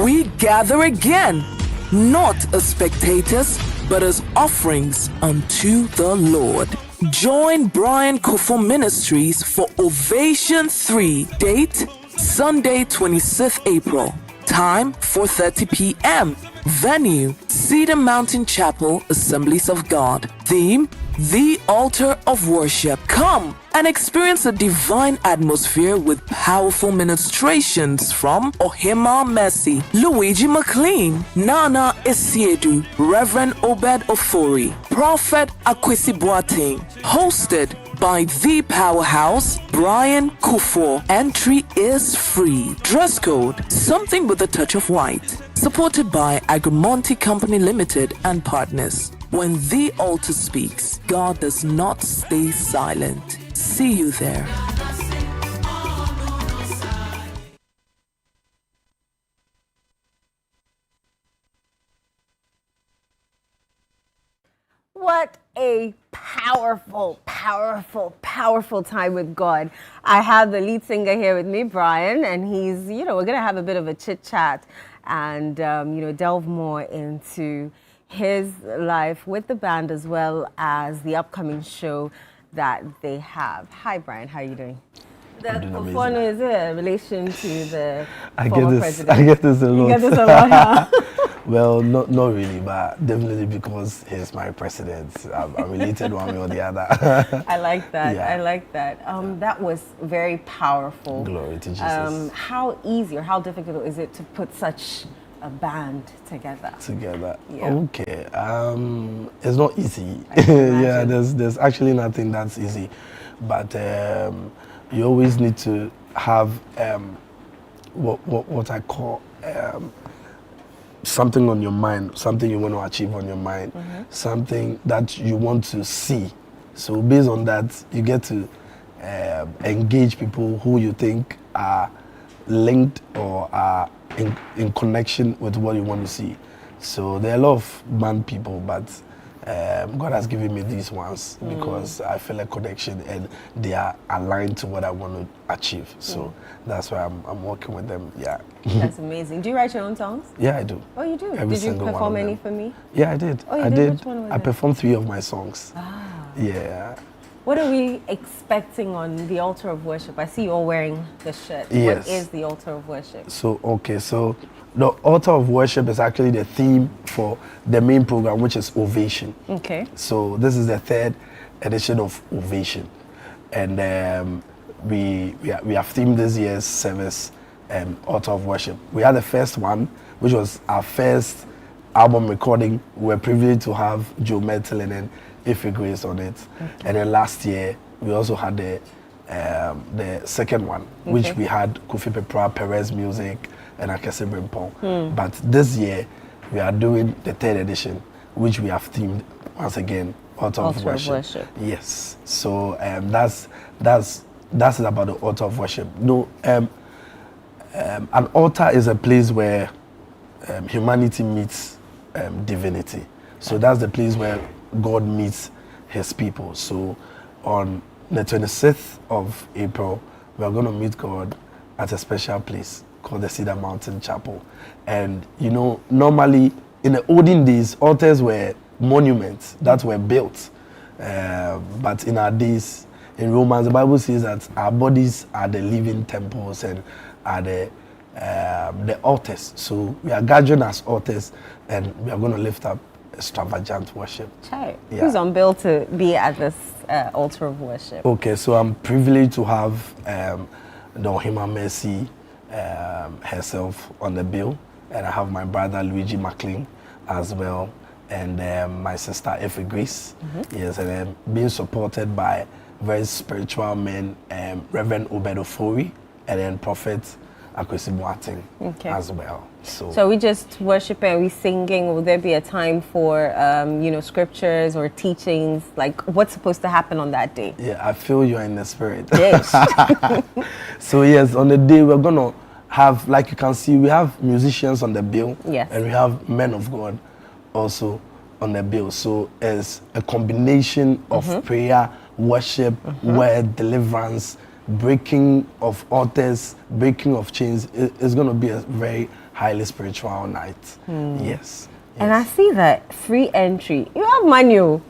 we gather again, not as spectators, but as offerings unto the Lord. Join Brian Kufo Ministries for Ovation 3. Date, Sunday, 26th April. Time, 4:30 p.m. Venue, Cedar Mountain Chapel, Assemblies of God. Theme, The Altar of Worship. Come and experience a divine atmosphere with powerful ministrations from Ohima Messi, Luigi McLean, Nana Isiedu, Reverend Obed Ofori, Prophet Akwesi Boateng. Hosted by The Powerhouse, Brian Kufo. Entry is free. Dress code, something with a touch of white. Supported by Agrimonte Company Limited and partners. When the altar speaks, God does not stay silent. See you there. What a powerful, powerful, powerful time with God. I have the lead singer here with me, Brian, and he's, we're going to have a bit of a chit chat and, delve more into his life with the band as well as the upcoming show that they have. Hi, Brian. How are you doing? The Kufo is a relation to the former president. I get this a lot. You get this a lot, huh? Well, not really, but definitely because he's my president. I'm related one way or the other. I like that. Yeah. I like that. That was very powerful. Glory to Jesus. How easy or how difficult is it to put such a band together? Yeah. Okay. It's not easy. Yeah, there's actually nothing that's easy, but you always need to have what I call something on your mind, something you want to achieve on your mind, something that you want to see. So based on that, you get to engage people who you think are linked or are in connection with what you want to see. So there are a lot of band people, but God has given me these ones because I feel a connection and they are aligned to what I want to achieve. So that's why I'm working with them. Yeah. That's amazing. Do you write your own songs? Yeah, I do. Oh, you do? Every Did you single one perform of them. any for me? Yeah, I did. Oh, you I did? did. Which one was I it? performed 3 of my songs. Ah. Yeah. What are we expecting on the altar of worship? I see you all wearing the shirt. Yes. What is the altar of worship? So the altar of worship is actually the theme for the main program, which is Ovation. Okay. So this is the 3rd edition of Ovation, and we have themed this year's service altar of worship. We had the first one, which was our first album recording. We were privileged to have Joe Mertilin and Ife Grace on it, and then last year we also had the second one, which we had Kofi Pepra, Perez Music, and Akese Brimpong. But this year we are doing the 3rd edition, which we have themed once again altar of worship. Yes. So that's it about the altar of worship. No, an altar is a place where humanity meets divinity. So that's the place where God meets his people. So on the 26th of April, we are going to meet God at a special place called the Cedar Mountain Chapel. And normally in the olden days, altars were monuments that were built. But in our days, in Romans, the Bible says that our bodies are the living temples and are the altars. So we are gathering as altars, and we are going to lift up extravagant worship. Chai. Yeah. Who's on bill to be at this altar of worship? Okay, so I'm privileged to have the Ohima Mercy herself on the bill, and I have my brother Luigi McLean as well, and my sister Ife Grace. Yes, and then being supported by very spiritual men, Reverend Obed Ofori, and then Prophet Akwesi Boateng as well. So we just worshiping, are we singing? Will there be a time for scriptures or teachings? Like what's supposed to happen on that day? Yeah, I feel you are in the spirit. Yes. So yes, on the day we're gonna have, like you can see, we have musicians on the bill. Yes. And we have men of God also on the bill. So it's a combination of prayer, worship, word, deliverance, breaking of altars, breaking of chains. It's going to be a very highly spiritual night. Yes. And I see that free entry. You have money. You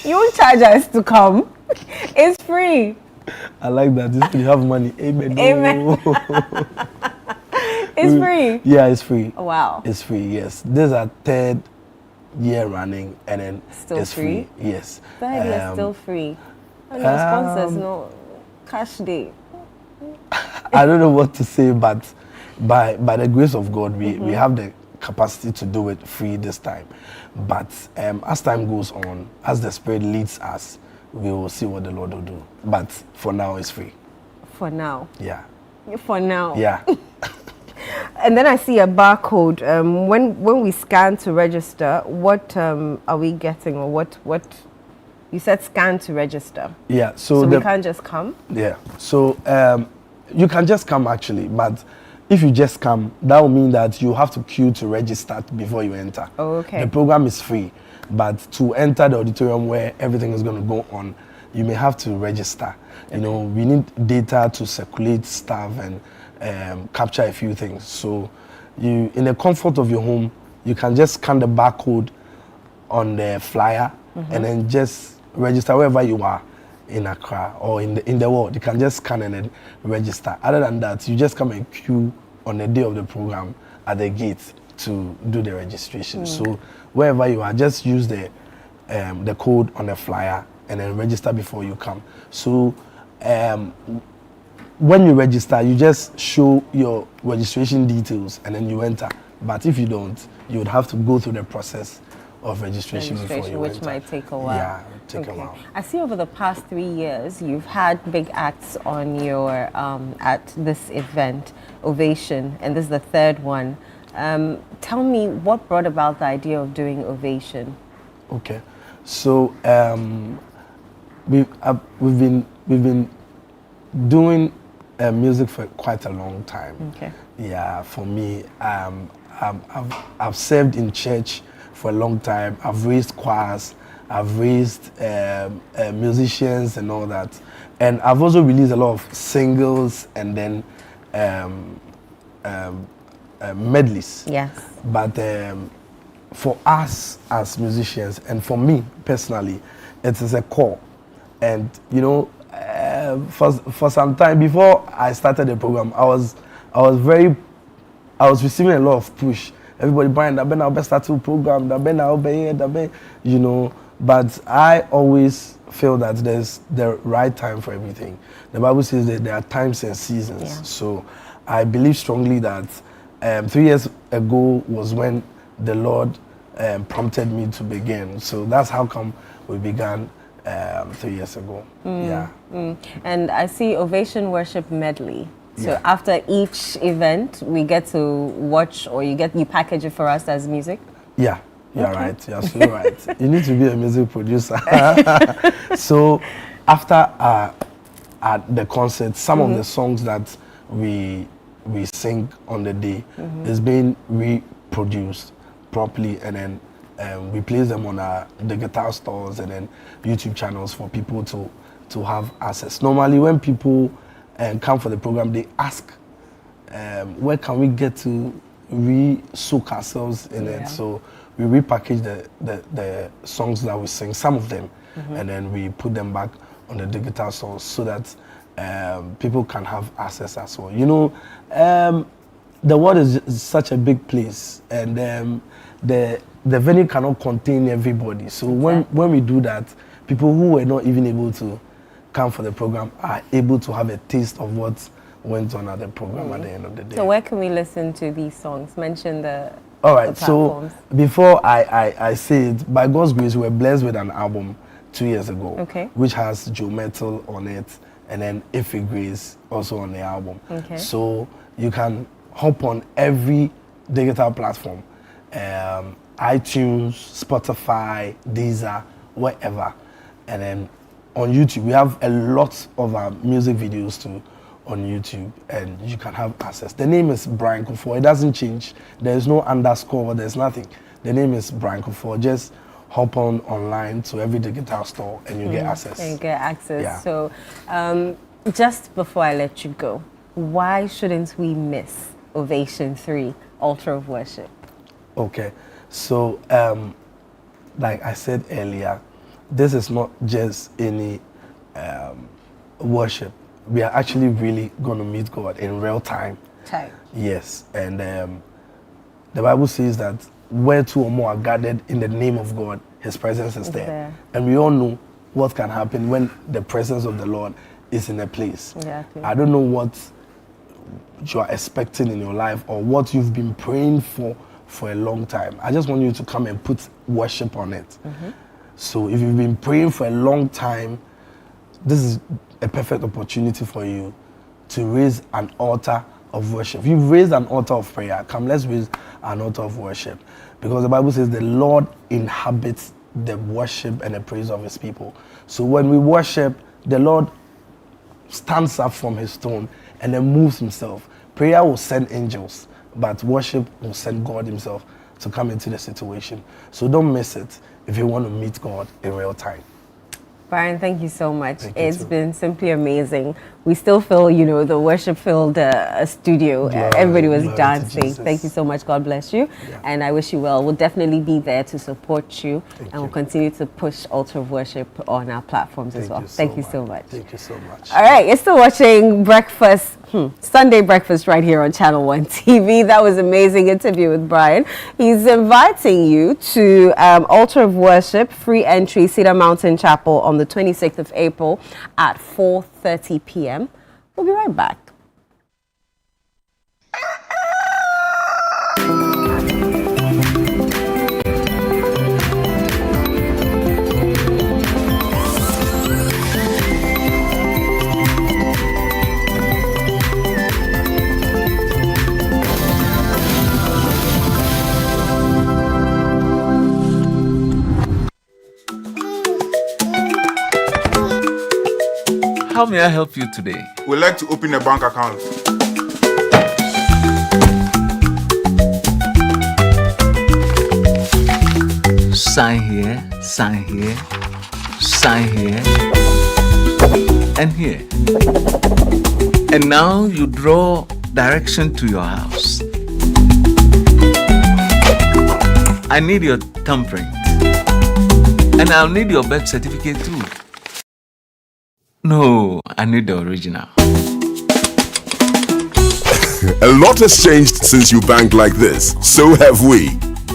won't charge us to come. It's free. I like that. You have money. Amen. Amen. It's free. Yeah, it's free. Wow. It's free. Yes. This is our 3rd year running, and then still it's free. Yes. 3rd year still free. And your sponsors, no cash day. I don't know what to say, but by the grace of God, we have the capacity to do it free this time. But as time goes on, as the Spirit leads us, we will see what the Lord will do. But for now, it's free. For now. Yeah. For now. Yeah. And then I see a barcode. When we scan to register, what are we getting, or what? You said scan to register. Yeah. So we can't just come. Yeah. So you can just come actually, but if you just come, that will mean that you have to queue to register before you enter. Oh, okay. The program is free, but to enter the auditorium where everything is going to go on, you may have to register. Okay. You know, we need data to circulate stuff and capture a few things. So you, in the comfort of your home, you can just scan the barcode on the flyer and then just register wherever you are in Accra or in the world. You can just scan and then register. Other than that, you just come and queue on the day of the program at the gate to do the registration. So wherever you are, just use the code on the flyer and then register before you come. So when you register, you just show your registration details and then you enter. But if you don't, you would have to go through the process of registration before you which enter. might take a while. Yeah, take a while. I see over the past 3 years, you've had big acts on your at this event, Ovation, and this is the 3rd one. Tell me what brought about the idea of doing Ovation. Okay, so we've been doing music for quite a long time. Okay. Yeah, for me, I've served in church for a long time. I've raised choirs, I've raised musicians and all that, and I've also released a lot of singles and then medleys. Yes. But for us as musicians and for me personally, it is a call. And you know, for some time before I started the program, I was receiving a lot of push. Everybody buying that Ben, I'll best start to program, that Ben, I'll be here, that Ben, you know. But I always feel that there's the right time for everything. The Bible says that there are times and seasons. Yeah. So I believe strongly that 3 years ago was when the Lord prompted me to begin. So that's how come we began 3 years ago. Yeah. And I see Ovation Worship Medley. So Yeah. after each event, we get to watch, or you package it for us as music? Yeah, you're right. You're so right. You need to be a music producer. So after at the concert, some of the songs that we sing on the day is being reproduced properly, and then we place them on the guitar stores and then YouTube channels for people to have access. Normally, when people come for the program, they ask, where can we get to soak ourselves in it? So we repackage the songs that we sing, some of them, and then we put them back on the digital songs so that people can have access as well. You know, the world is such a big place, and the venue cannot contain everybody. So when we do that, people who were not even able to come for the program are able to have a taste of what went on at the program at the end of the day. So where can we listen to these songs? Mention the All right, the so platforms. before I say it, by God's grace, we were blessed with an album 2 years ago, which has Joe Metal on it, and then Ife Grace also on the album. Okay. So you can hop on every digital platform, iTunes, Spotify, Deezer, wherever, and then on YouTube, we have a lot of our music videos too on YouTube, and you can have access. The name is Brian Kufuor. It doesn't change. There is no underscore. There's nothing. The name is Brian Kufuor. Just hop online to every digital store, and you get access. And you get access. Yeah. So, just before I let you go, why shouldn't we miss Ovation 3 altar of worship? Okay, so like I said earlier, this is not just any worship. We are actually really going to meet God in real time. Yes, and the Bible says that where two or more are gathered in the name of God, His presence is there. And we all know what can happen when the presence of the Lord is in a place. Exactly. I don't know what you are expecting in your life or what you've been praying for a long time. I just want you to come and put worship on it. So if you've been praying for a long time, this is a perfect opportunity for you to raise an altar of worship. If you've raised an altar of prayer, come, let's raise an altar of worship. Because the Bible says the Lord inhabits the worship and the praise of His people. So when we worship, the Lord stands up from His throne and then moves Himself. Prayer will send angels, but worship will send God Himself to come into the situation. So don't miss it if you want to meet God in real time. Brian, thank you so much. It's been simply amazing. We still feel, the worship-filled studio. Everybody was dancing. Thank you so much. God bless you. And I wish you well. We'll definitely be there to support you. We'll continue to push Altar of Worship on our platforms as well. Thank you so much. Thank you so much. All right, you're still watching Breakfast, Sunday Breakfast right here on Channel 1 TV. That was an amazing interview with Brian. He's inviting you to Altar of Worship, free entry, Cedar Mountain Chapel on the 26th of April at 4:30 p.m. We'll be right back. How may I help you today? We'd like to open a bank account. Sign here, sign here, sign here, and here. And now you draw direction to your house. I need your thumbprint. And I'll need your birth certificate too. No, I need the original. A lot has changed since you bank like this. So have we.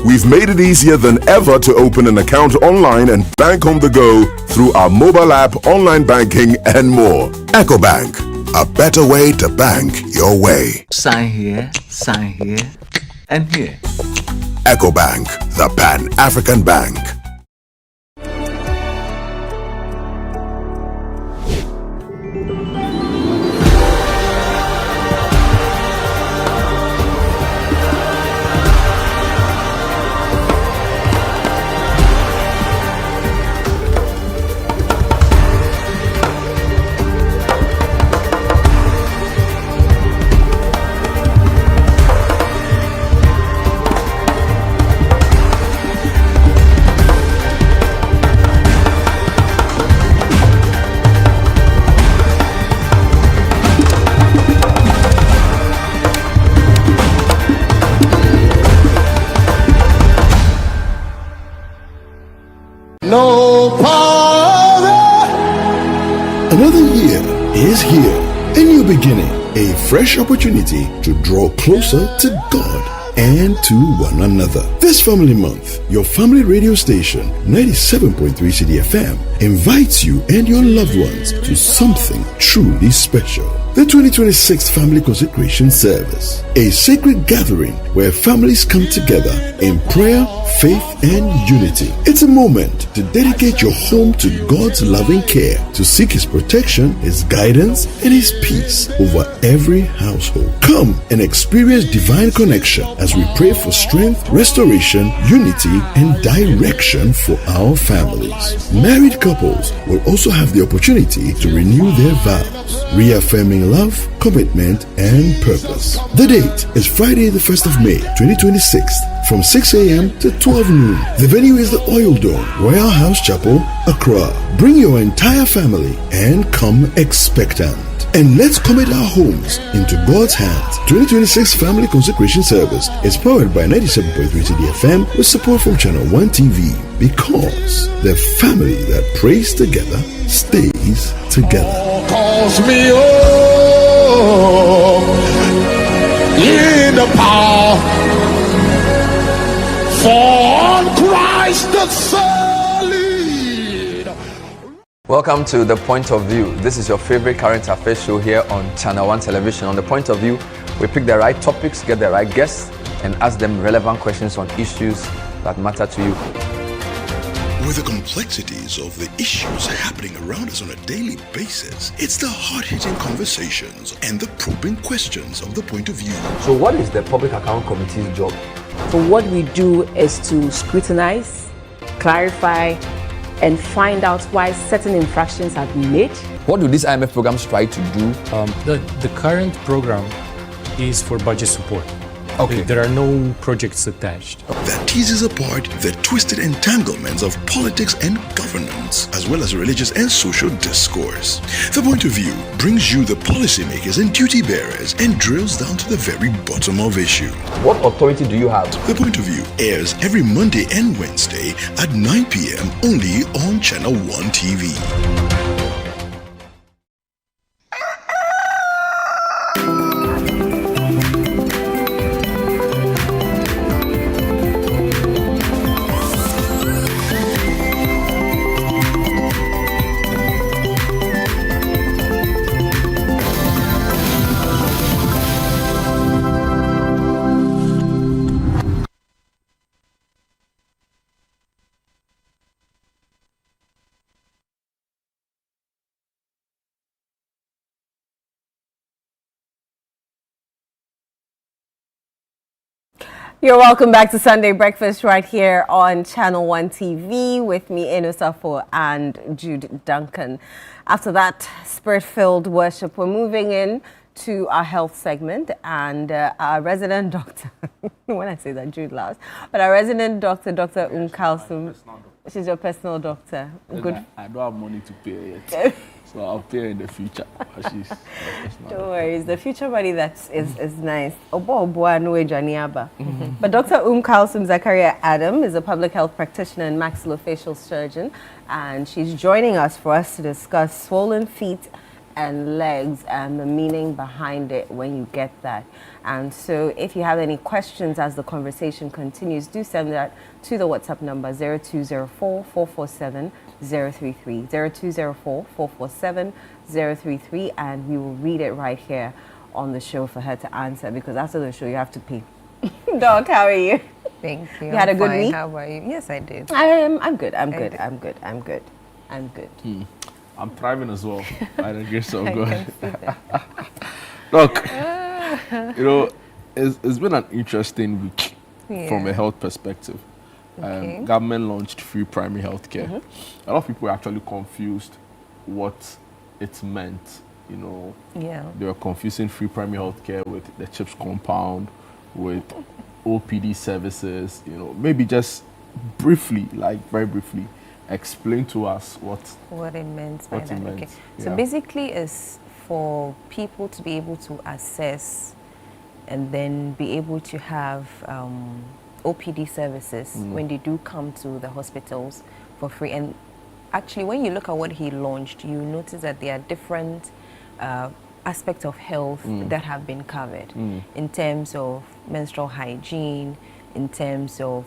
We've made it easier than ever to open an account online and bank on the go through our mobile app, online banking, and more. EcoBank, a better way to bank your way. Sign here, and here. EcoBank, the Pan-African Bank. No power. Another year is here. A new beginning. A fresh opportunity to draw closer to God and to one another. This family month, your family radio station, 97.3 CDFM, invites you and your loved ones to something truly special. The 2026 Family Consecration Service, a sacred gathering where families come together in prayer, faith, and unity. It's a moment to dedicate your home to God's loving care, to seek His protection, His guidance, and His peace over every household. Come and experience divine connection as we pray for strength, restoration, unity, and direction for our families. Married couples will also have the opportunity to renew their vows, reaffirming love, commitment, and purpose. The date is Friday, the 1st of May, 2026, from 6 a.m. to 12 noon. The venue is the Oil Dome, Royal House Chapel, Accra. Bring your entire family and come expectant. And let's commit our homes into God's hands. 2026 Family Consecration Service is powered by 97.3 CDFM with support from Channel 1 TV, because the family that prays together stays together. Calls me home in the power for Christ the solid. Welcome to The Point of View. This is your favorite current affairs show here on Channel 1 Television. On The Point of View, we pick the right topics, get the right guests, and ask them relevant questions on issues that matter to you. With the complexities of the issues happening around us on a daily basis, it's the hard-hitting conversations and the probing questions of The Point of View. So what is the Public Account Committee's job? So what we do is to scrutinize, clarify, and find out why certain infractions have been made. What do these IMF programs try to do? The current program is for budget support. Okay. There are no projects attached. That teases apart the twisted entanglements of politics and governance, as well as religious and social discourse. The Point of View brings you the policymakers and duty bearers and drills down to the very bottom of issue. What authority do you have? The Point of View airs every Monday and Wednesday at 9 p.m. only on Channel 1 TV. You're welcome back to Sunday Breakfast right here on Channel 1 TV with me, Eno Safo, and Jude Duncan. After that spirit-filled worship, we're moving in to our health segment, and our resident doctor, when I say that, Jude laughs, but our resident doctor, Dr. Kalsum, she's your personal doctor. Good. I don't have money to pay yet. So I'll pay in the future. Don't worry, it's the future money that is nice. But Dr. Kalsum Zakaria Adam is a public health practitioner and maxillofacial surgeon, and she's joining us for us to discuss swollen feet and legs and the meaning behind it when you get that. And so if you have any questions as the conversation continues, do send that to the WhatsApp number 0204-447-033, 0204-447-033, and we will read it right here on the show for her to answer, because after the show you have to pay. Doc, how are you? Thank you. You had a good Fine. week? How about you? Yes, I did. I'm good. I'm good. I'm thriving as well, by the grace of I God. can see that. Look, you know, it's been an interesting week from a health perspective. Okay. Government launched free primary health care. A lot of people were actually confused what it meant. You know, they were confusing free primary health care with the CHIPS compound, with OPD services. You know, maybe just briefly, very briefly, explain to us what it meant by that. Okay. So Yeah. basically, it's for people to be able to assess and then be able to have OPD services when they do come to the hospitals for free. And actually, when you look at what he launched, you notice that there are different aspects of health that have been covered in terms of menstrual hygiene, in terms of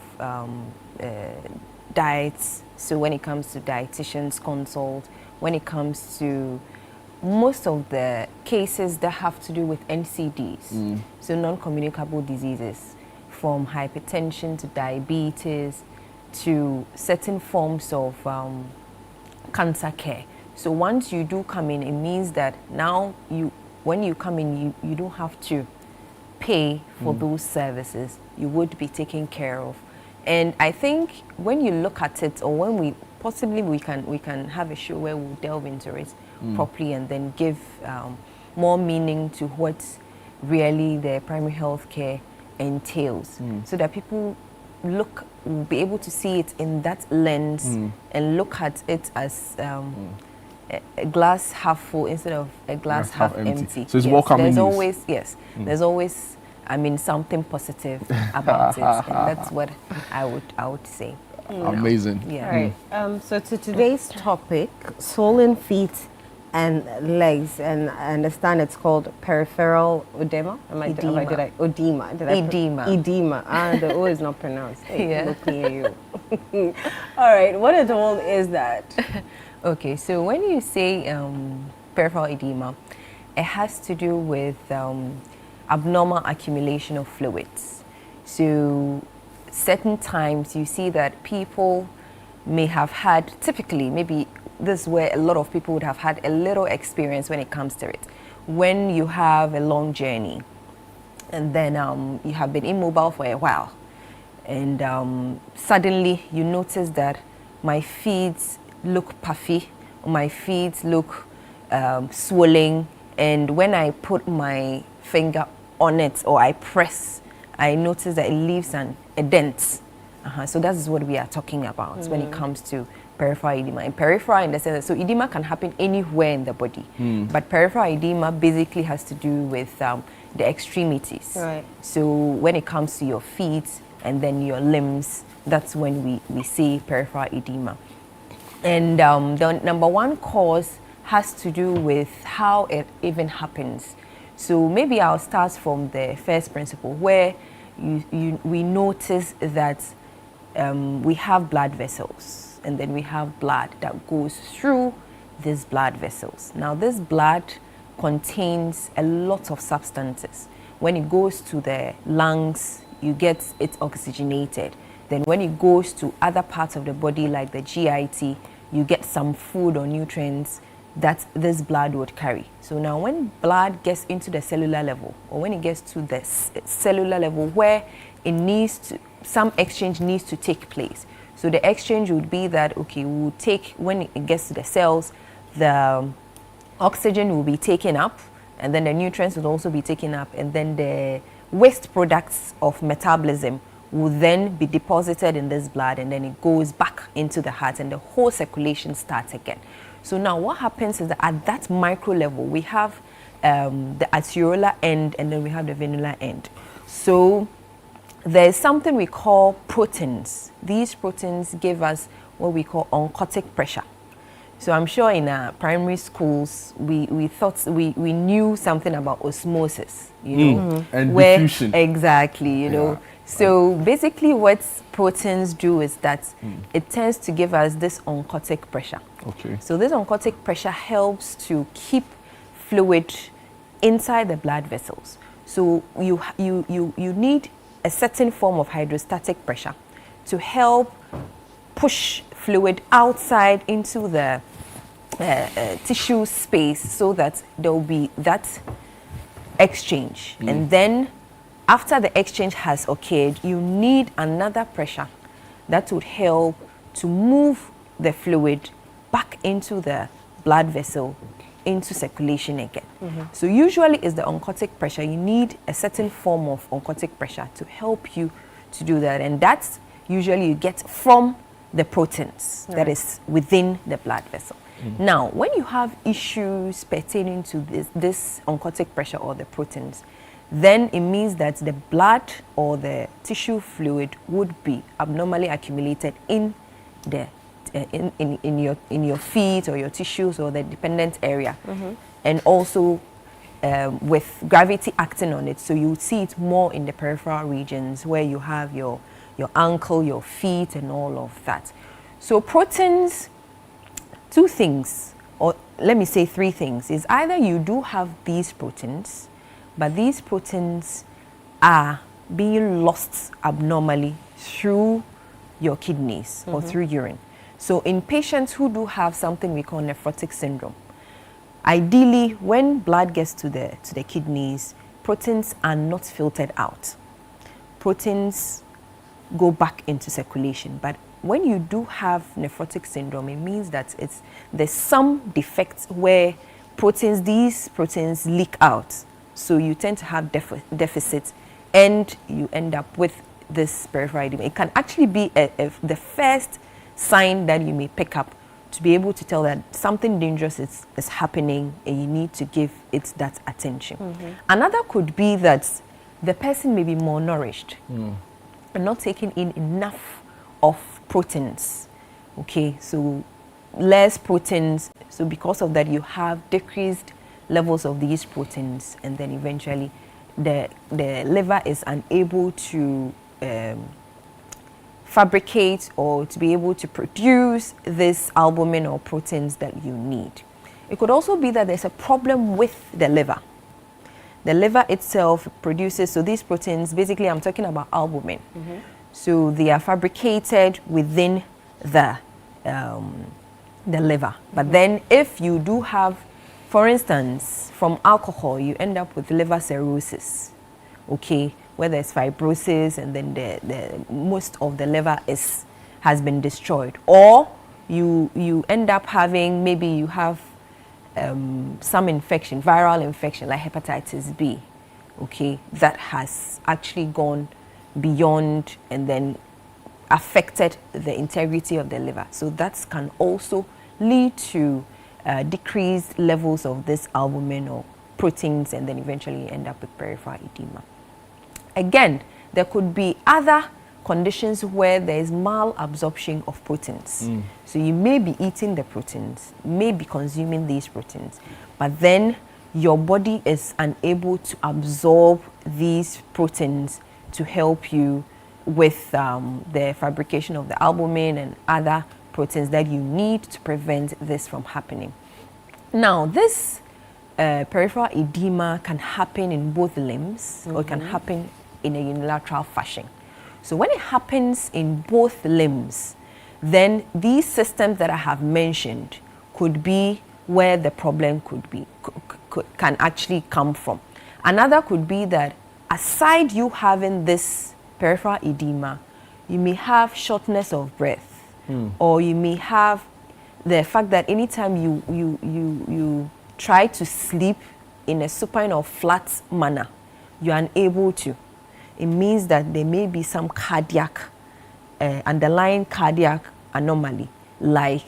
diets. So when it comes to dietitians consult, when it comes to most of the cases that have to do with NCDs, so non-communicable diseases, from hypertension to diabetes to certain forms of cancer care. So once you do come in, it means that now when you come in, you don't have to pay for those services. You would be taken care of. And I think when you look at it, or when we can have a show where we'll delve into it properly and then give more meaning to what really the primary health care entails, so that people will be able to see it in that lens and look at it as a glass half full instead of a glass half empty. So it's welcoming There's news. always, there's always, something positive about it. And that's what I would say. Amazing. Yeah. All right. So to today's topic, swollen feet and legs, and I understand it's called peripheral edema. Edema. Edema. The O is not pronounced. Looking at you. All right. What at all is that? Okay. So when you say peripheral edema, it has to do with abnormal accumulation of fluids. So certain times you see that people may have had, typically maybe this is where a lot of people would have had a little experience when it comes to it. When you have a long journey and then you have been immobile for a while and suddenly you notice that my feet look puffy, my feet look swollen, and when I put my finger on it or I press, I notice that it leaves a dent. So that is what we are talking about when it comes to peripheral edema. And peripheral in the sense that, so edema can happen anywhere in the body, but peripheral edema basically has to do with the extremities. Right. So when it comes to your feet and then your limbs, that's when we see peripheral edema. And the number one cause has to do with how it even happens. So maybe I'll start from the first principle where we notice that we have blood vessels, and then we have blood that goes through these blood vessels. Now this blood contains a lot of substances. When it goes to the lungs, you get it oxygenated. Then when it goes to other parts of the body like the GIT, you get some food or nutrients that this blood would carry. So now when blood gets into the cellular level, or when it gets to the cellular level where it needs to, some exchange needs to take place. So the exchange would be that, okay, we will take, when it gets to the cells, the oxygen will be taken up, and then the nutrients will also be taken up, and then the waste products of metabolism will then be deposited in this blood, and then it goes back into the heart, and the whole circulation starts again. So now what happens is that at that micro level, we have the arteriolar end, and then we have the venular end. So there's something we call proteins. These proteins give us what we call oncotic pressure. So I'm sure in our primary schools, we thought we knew something about osmosis, you know, and diffusion. Exactly, you know. So basically what proteins do is that it tends to give us this oncotic pressure. Okay. So this oncotic pressure helps to keep fluid inside the blood vessels. So you need a certain form of hydrostatic pressure to help push fluid outside into the tissue space so that there will be that exchange. And then after the exchange has occurred, you need another pressure that would help to move the fluid back into the blood vessel, into circulation again. So usually it's the oncotic pressure. You need a certain form of oncotic pressure to help you to do that. And that's usually you get from the proteins that is within the blood vessel. Now, when you have issues pertaining to this oncotic pressure or the proteins, then it means that the blood or the tissue fluid would be abnormally accumulated in the in your feet or your tissues or the dependent area, and also with gravity acting on it. So you see it more in the peripheral regions where you have your ankle, your feet, and all of that. So proteins, two things, or let me say three things, is either you do have these proteins, but these proteins are being lost abnormally through your kidneys or through urine. So in patients who do have something we call nephrotic syndrome, ideally when blood gets to the kidneys, proteins are not filtered out. Proteins go back into circulation. But when you do have nephrotic syndrome, it means that there's some defects where these proteins leak out. So you tend to have deficits, and you end up with this peripheral edema. It can actually be the first sign that you may pick up to be able to tell that something dangerous is happening and you need to give it that attention. Another could be that the person may be malnourished and not taking in enough of proteins. Okay, so less proteins. So because of that, you have decreased levels of these proteins, and then eventually the liver is unable to fabricate or to be able to produce this albumin or proteins that you need. It could also be that there's a problem with the liver. The liver itself produces, so these proteins, basically I'm talking about albumin. So they are fabricated within the liver. But then if you do have, for instance, from alcohol, you end up with liver cirrhosis, okay, where there's fibrosis and then the most of the liver has been destroyed. Or you end up having, maybe you have some infection, viral infection like hepatitis B, okay, that has actually gone beyond and then affected the integrity of the liver. So that can also lead to decreased levels of this albumin or proteins, and then eventually end up with peripheral edema. Again, there could be other conditions where there is malabsorption of proteins. So you may be eating the proteins, may be consuming these proteins, but then your body is unable to absorb these proteins to help you with the fabrication of the albumin and other proteins that you need to prevent this from happening. Now, this peripheral edema can happen in both limbs or it can happen in a unilateral fashion. So when it happens in both limbs, then these systems that I have mentioned could be where the problem can actually come from. Another could be that aside you having this peripheral edema, you may have shortness of breath, or you may have the fact that anytime you try to sleep in a supine or flat manner, you are unable to. It means that there may be some cardiac, underlying cardiac anomaly, like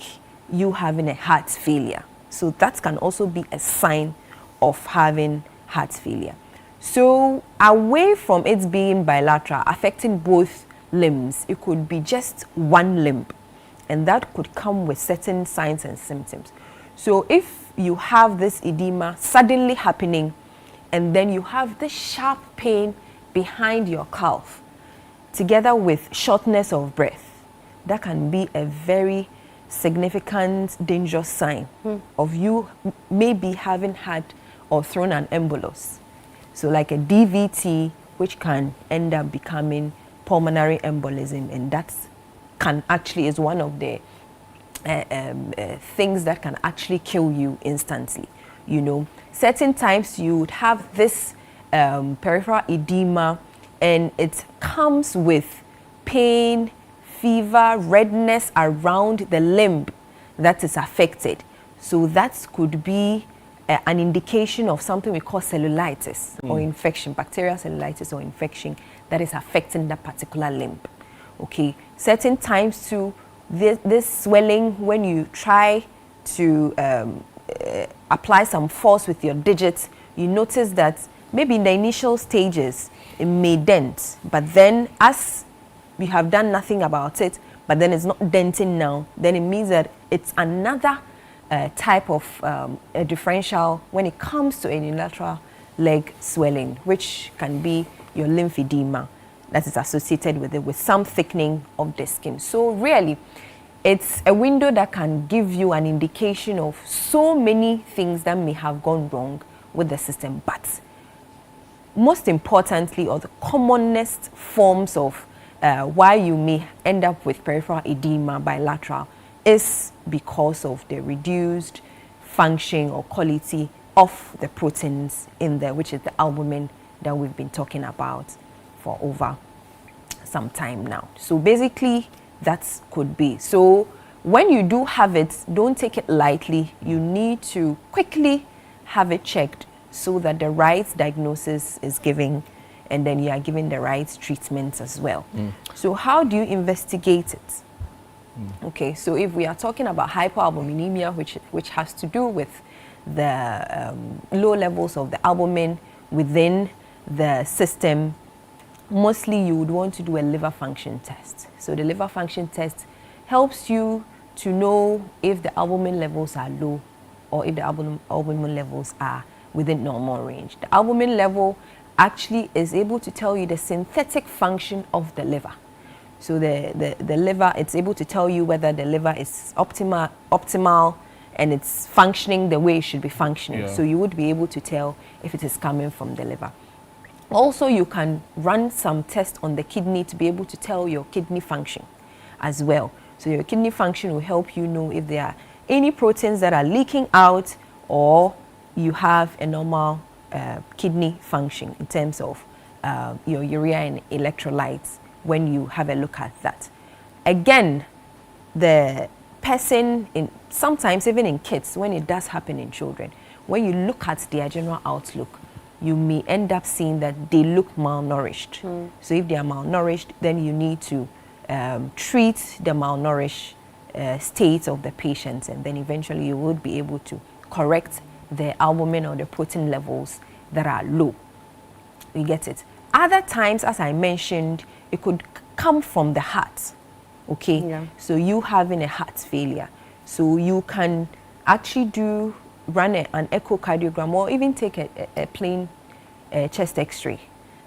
you having a heart failure. So that can also be a sign of having heart failure. So away from it being bilateral, affecting both limbs, it could be just one limb, and that could come with certain signs and symptoms. So if you have this edema suddenly happening, and then you have this sharp pain behind your calf, together with shortness of breath, that can be a very significant, dangerous sign of you maybe having had or thrown an embolus. So like a DVT, which can end up becoming pulmonary embolism, and that can actually is one of the things that can actually kill you instantly. You know, certain times you would have this peripheral edema, and it comes with pain, fever, redness around the limb that is affected. So that could be an indication of something we call cellulitis or infection, bacterial cellulitis or infection that is affecting that particular limb. Okay, certain times too, this swelling, when you try to apply some force with your digits, you notice that maybe in the initial stages it may dent, but then as we have done nothing about it, but then it's not denting now, then it means that it's another type of a differential when it comes to a unilateral leg swelling, which can be your lymphedema that is associated with it, with some thickening of the skin. So really, it's a window that can give you an indication of so many things that may have gone wrong with the system. But most importantly, or the commonest forms of why you may end up with peripheral edema bilateral is because of the reduced function or quality of the proteins in there, which is the albumin that we've been talking about for over some time now. So basically, that could be. So when you do have it, don't take it lightly. You need to quickly have it checked so that the right diagnosis is given, and then you are given the right treatment as well. So how do you investigate it? Okay, so if we are talking about hypoalbuminemia, which has to do with the low levels of the albumin within the system, mostly you would want to do a liver function test. So the liver function test helps you to know if the albumin levels are low or if the albumin levels are within normal range. The albumin level actually is able to tell you the synthetic function of the liver. So the liver, it's able to tell you whether the liver is optimal and it's functioning the way it should be functioning. Yeah. So you would be able to tell if it is coming from the liver. Also, you can run some tests on the kidney to be able to tell your kidney function as well. So your kidney function will help you know if there are any proteins that are leaking out or you have a normal kidney function in terms of your urea and electrolytes when you have a look at that. Again, the person, sometimes even in kids, when it does happen in children, when you look at their general outlook, you may end up seeing that they look malnourished. So if they are malnourished, then you need to treat the malnourished state of the patient, and then eventually you would be able to correct the albumin or the protein levels that are low. You get it? Other times, as I mentioned, it could come from the heart. Okay? Yeah. So you having a heart failure. So you can actually run an echocardiogram or even take a plain chest x-ray.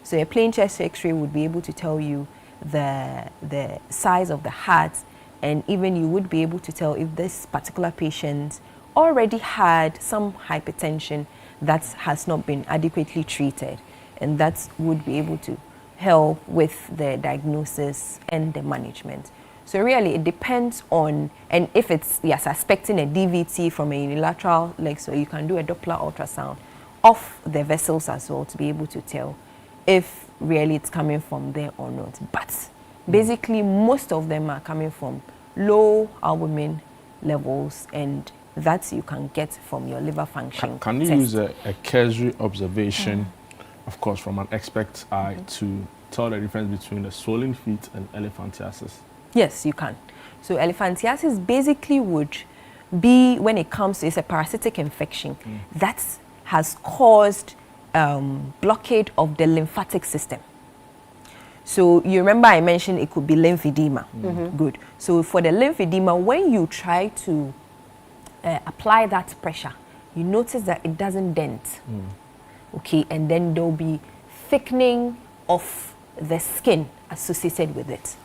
So a plain chest x-ray would be able to tell you the size of the heart, and even you would be able to tell if this particular patient already had some hypertension that has not been adequately treated, and that would be able to help with the diagnosis and the management. So really it depends on, and if you're suspecting a DVT from a unilateral leg, so you can do a Doppler ultrasound of the vessels as well to be able to tell if really it's coming from there or not. But basically most of them are coming from low albumin levels, and that you can get from your liver function Can you test. use a cursory observation, of course, from an expert's eye to tell the difference between the swollen feet and elephantiasis? Yes, you can. So elephantiasis basically would be when it comes to, it's a parasitic infection that has caused blockade of the lymphatic system. So you remember I mentioned it could be lymphedema. Good. So for the lymphedema, when you try to apply that pressure, you notice that it doesn't dent. Okay, and then there'll be thickening of the skin associated with it.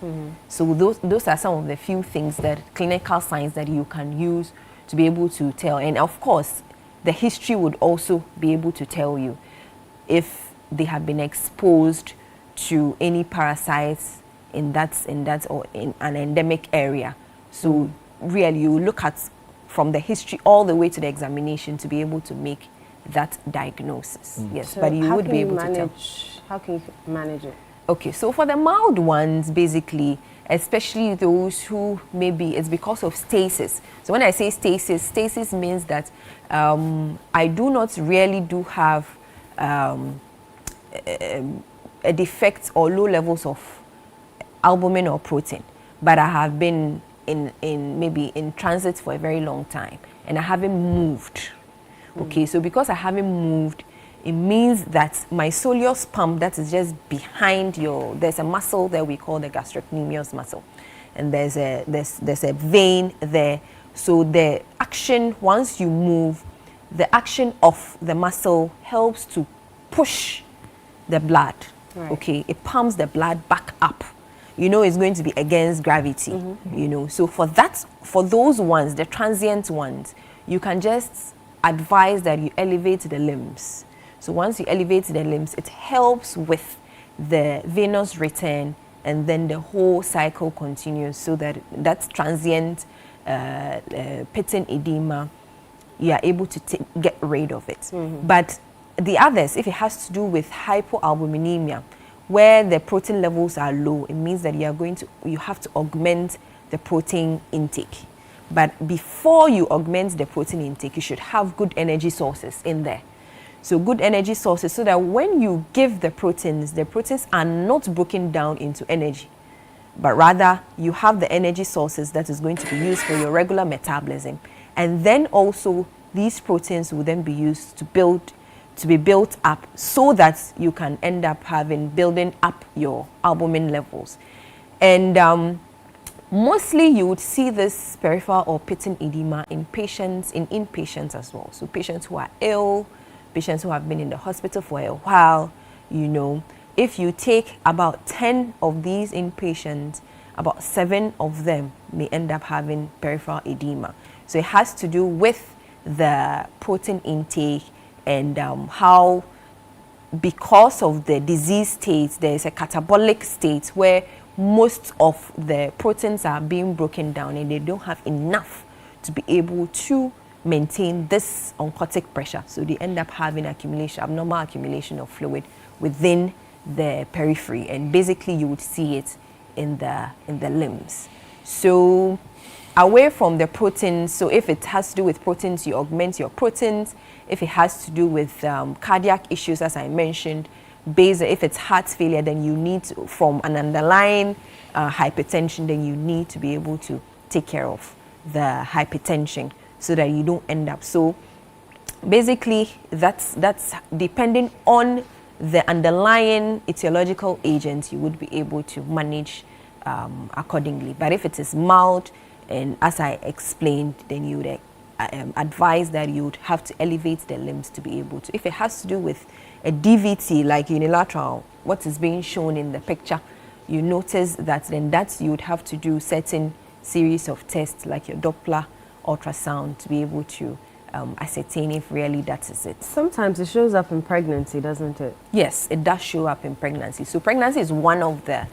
So those are some of the few things, that clinical signs that you can use to be able to tell. And of course, the history would also be able to tell you if they have been exposed to any parasites in that or in an endemic area. So really you look at from the history all the way to the examination to be able to make that diagnosis. Yes, So but you how would can be able to tell. How can you manage it? Okay, so for the mild ones, basically, especially those who maybe it's because of stasis. So when I say stasis means that I do not really do have a defect or low levels of albumin or protein, but I have been maybe in transit for a very long time and I haven't moved. Okay, so because I haven't moved, it means that my soleus pump, that is just behind there's a muscle that we call the gastrocnemius muscle, and there's a vein there. So the action, once you move, the action of the muscle helps to push the blood. Right. Okay, it pumps the blood back up. You know, it's going to be against gravity. You know, so for those ones, the transient ones, you can just advise that you elevate the limbs. So once you elevate the limbs, it helps with the venous return, and then the whole cycle continues, so that that's transient pitting edema, you are able to get rid of it. But the others, if it has to do with hypoalbuminemia, where the protein levels are low, it means that you have to augment the protein intake. But before you augment the protein intake, you should have good energy sources in there. So good energy sources, so that when you give the proteins are not broken down into energy. but rather you have the energy sources that is going to be used for your regular metabolism. And then also these proteins will then be used to be built up so that you can end up building up your albumin levels. And mostly you would see this peripheral or pitting edema in inpatients as well. So patients who are ill, patients who have been in the hospital for a while, you know, if you take about 10 of these inpatients, about 7 of them may end up having peripheral edema. So it has to do with the protein intake and how, because of the disease state, there is a catabolic state where most of the proteins are being broken down and they don't have enough to be able to maintain this oncotic pressure. So they end up having abnormal accumulation of fluid within the periphery, and basically you would see it in the limbs. So away from the proteins, so if it has to do with proteins, you augment your proteins. If it has to do with cardiac issues, as I mentioned, if it's heart failure, then you need to, from an underlying hypertension, then you need to be able to take care of the hypertension so that you don't end up. So basically that's depending on the underlying etiological agent, you would be able to manage accordingly. But if it is mild, and as I explained, then you would advise that you would have to elevate the limbs to be able to. If it has to do with a DVT, like unilateral, what is being shown in the picture, you notice that then you would have to do certain series of tests like your Doppler ultrasound to be able to ascertain if really that is it. Sometimes it shows up in pregnancy, doesn't it? Yes, it does show up in pregnancy. So pregnancy is one of the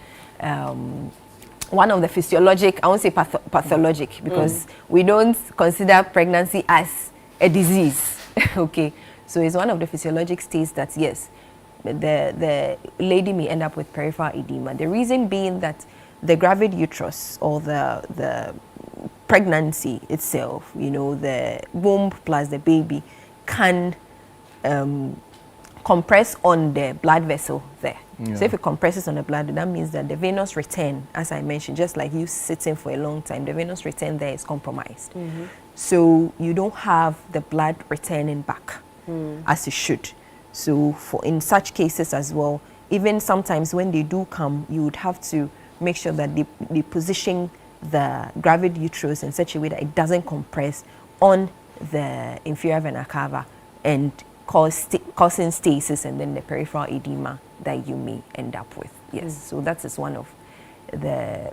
physiologic, I won't say pathologic, because we don't consider pregnancy as a disease. Okay, so it's one of the physiologic states that, yes, the lady may end up with peripheral edema. The reason being that the gravid uterus, or the pregnancy itself, you know, the womb plus the baby, can compress on the blood vessel there. Yeah. So if it compresses on the blood, that means that the venous return, as I mentioned, just like you sitting for a long time, the venous return there is compromised. Mm-hmm. So you don't have the blood returning back as it should. So in such cases as well, even sometimes when they do come, you would have to make sure that they position the gravid uterus in such a way that it doesn't compress on the inferior vena cava and causing stasis and then the peripheral edema that you may end up with. Yes, so that is one of the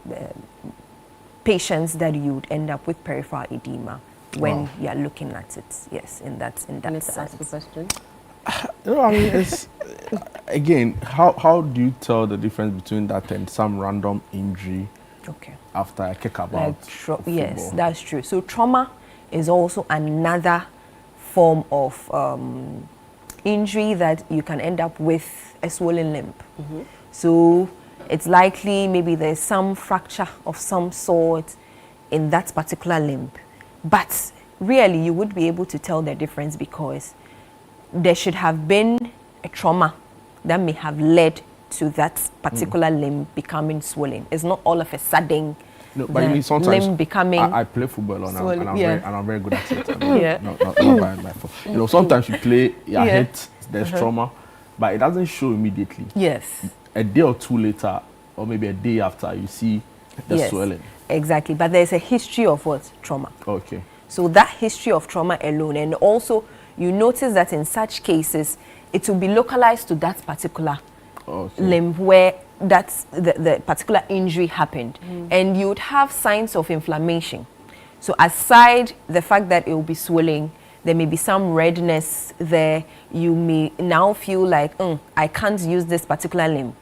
patients that you would end up with peripheral edema when you are looking at it. Yes, in that sense. Ask the question. You know, I mean, it's again, how do you tell the difference between that and some random injury? Okay. After a kickabout. Yes, that's true. So trauma is also another form of injury that you can end up with a swollen limb. Mm-hmm. So it's likely maybe there's some fracture of some sort in that particular limb. But really you would be able to tell the difference because there should have been a trauma that may have led to that particular limb becoming swollen. It's not all of a sudden but you mean sometimes limb becoming I play football and I'm very good at it. I mean, not by fault. You know, sometimes you play, you're hit, there's trauma, but it doesn't show immediately. Yes. A day or two later, or maybe a day after, you see the swelling. Exactly, but there's a history of what? Trauma. Okay. So that history of trauma alone, and also you notice that in such cases, it will be localized to that particular limb where that's the particular injury happened. And you would have signs of inflammation. So aside the fact that it will be swelling, there may be some redness there. You may now feel like, I can't use this particular limb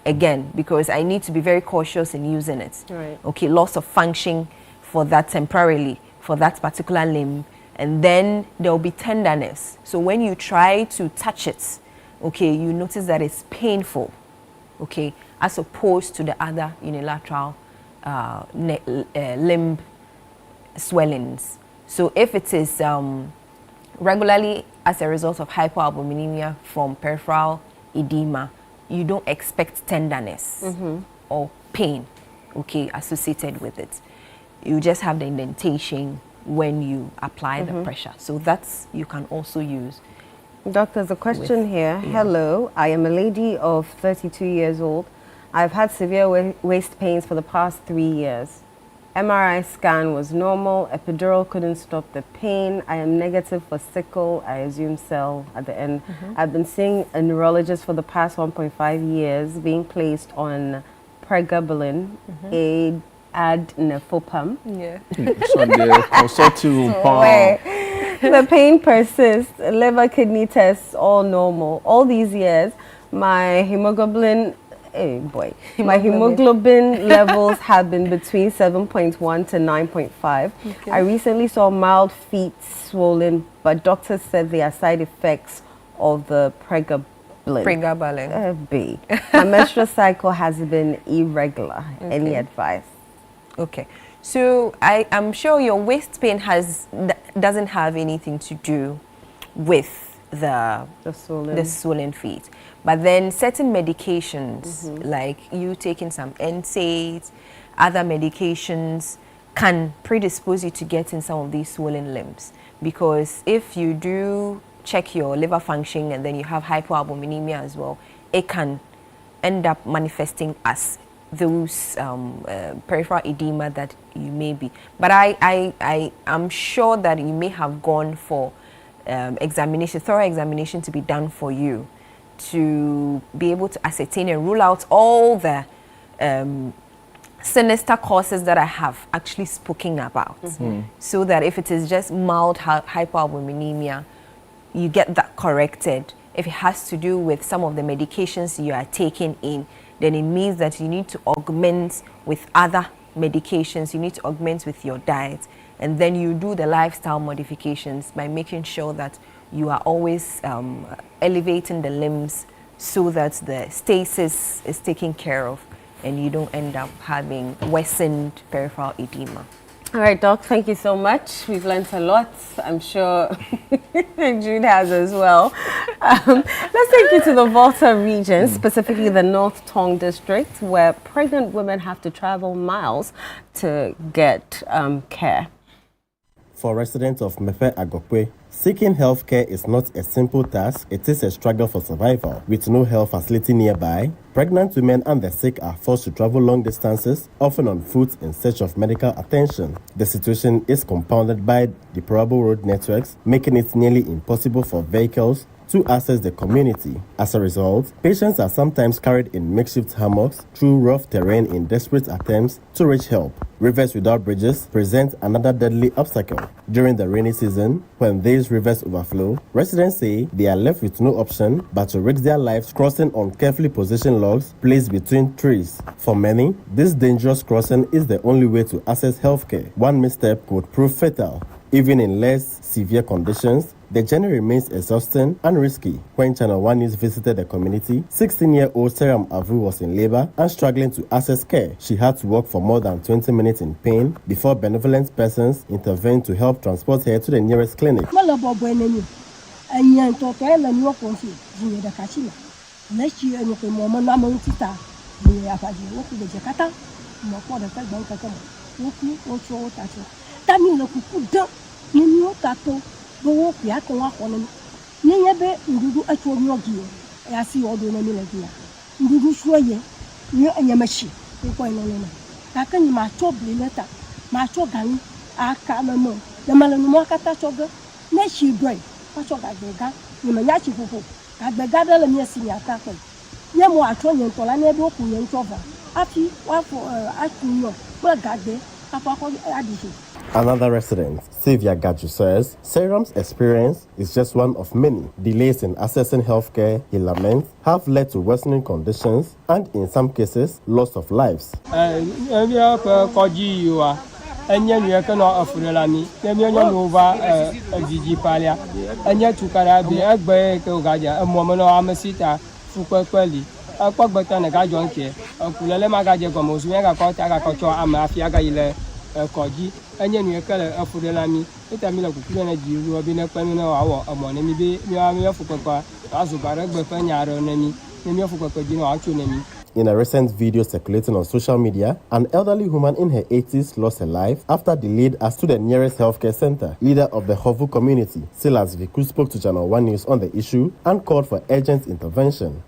again because I need to be very cautious in using it. Right. Okay, loss of function for that temporarily, for that particular limb. And then there will be tenderness. So when you try to touch it, okay, you notice that it's painful, okay, as opposed to the other unilateral limb swellings. So if it is regularly as a result of hypoalbuminemia from peripheral edema, you don't expect tenderness or pain. okay, associated with it. You just have the indentation when you apply the pressure. So that's, you can also use. Doctor, there's a question here. Hello, I am a lady of 32 years old. I've had severe waist pains for the past 3 years. MRI scan was normal. Epidural couldn't stop the pain. I am negative for sickle, I assume cell at the end. I've been seeing a neurologist for the past 1.5 years, being placed on pregabalin, adnefopam. Yeah. So the consulting room. The pain persists. Liver, kidney tests, all normal. All these years, my hemoglobin, my hemoglobin levels have been between 7.1 to 9.5. I recently saw mild feet swollen, but doctors said they are side effects of the pregabalin. My menstrual cycle has been irregular. Any advice? Okay. So I'm sure your waist pain doesn't have anything to do with the swollen feet. But then certain medications, like you taking some NSAIDs, other medications, can predispose you to getting some of these swollen limbs. Because if you do check your liver function and then you have hypoalbuminemia as well, it can end up manifesting as those peripheral edema that you may be. But I'm sure that you may have gone for thorough examination to be done for you, to be able to ascertain and rule out all the sinister causes that I have actually spoken about. So that if it is just mild hypoalbuminemia, you get that corrected. If it has to do with some of the medications you are taking in, then it means that you need to augment with other medications, you need to augment with your diet, and then you do the lifestyle modifications by making sure that you are always elevating the limbs so that the stasis is taken care of and you don't end up having worsened peripheral edema. All right, Doc, thank you so much. We've learned a lot. I'm sure Jude has as well. Let's take you to the Volta region, specifically the North Tong district, where pregnant women have to travel miles to get care. For residents of Mefe Agokwe, seeking health care is not a simple task, it is a struggle for survival. With no health facility nearby, pregnant women and the sick are forced to travel long distances, often on foot in search of medical attention. The situation is compounded by deplorable road networks, making it nearly impossible for vehicles to access the community. As a result, patients are sometimes carried in makeshift hammocks through rough terrain in desperate attempts to reach help. Rivers without bridges present another deadly obstacle. During the rainy season, when these rivers overflow, residents say they are left with no option but to risk their lives crossing on carefully positioned logs placed between trees. For many, this dangerous crossing is the only way to access healthcare. One misstep could prove fatal. Even in less severe conditions, the journey remains exhausting and risky. When Channel 1 News visited the community, 16-year-old Seram Avu was in labor and struggling to access care. She had to walk for more than 20 minutes in pain before benevolent persons intervened to help transport her to the nearest clinic. Bowo ya ko wa ko ni nye be ndudu atwo mi ogie ya si odo na mi legia ndudu suoye ni anyamachi ko ino no ta kan ma cho blineta ma cho gan aka memo na mala no akata choga na shi doi pa cho ga ga ni ma nya chi fufu ga ga da la mi asi nya ta ko ye mo atwo nye ntola na ebe oku nye ntova afi wa fo akunyo ba ga de apa ko adisi. Another resident, Sylvia Gaju, says Seram's experience is just one of many. Delays in accessing healthcare, he laments, have led to worsening conditions and, in some cases, loss of lives. Koji anya nu ekele afudela mi etami la kukule na jiru obi na kpanu na awo omo na mi be mi afu papa azubara gbe fa nyaaro na mi mi afu papa ji na achu na mi. In a recent video circulating on social media, an elderly woman in her 80s lost her life after delayed as to the nearest healthcare center. Leader of the Hovu community, Silas Viku, spoke to Channel 1 News on the issue and called for urgent intervention.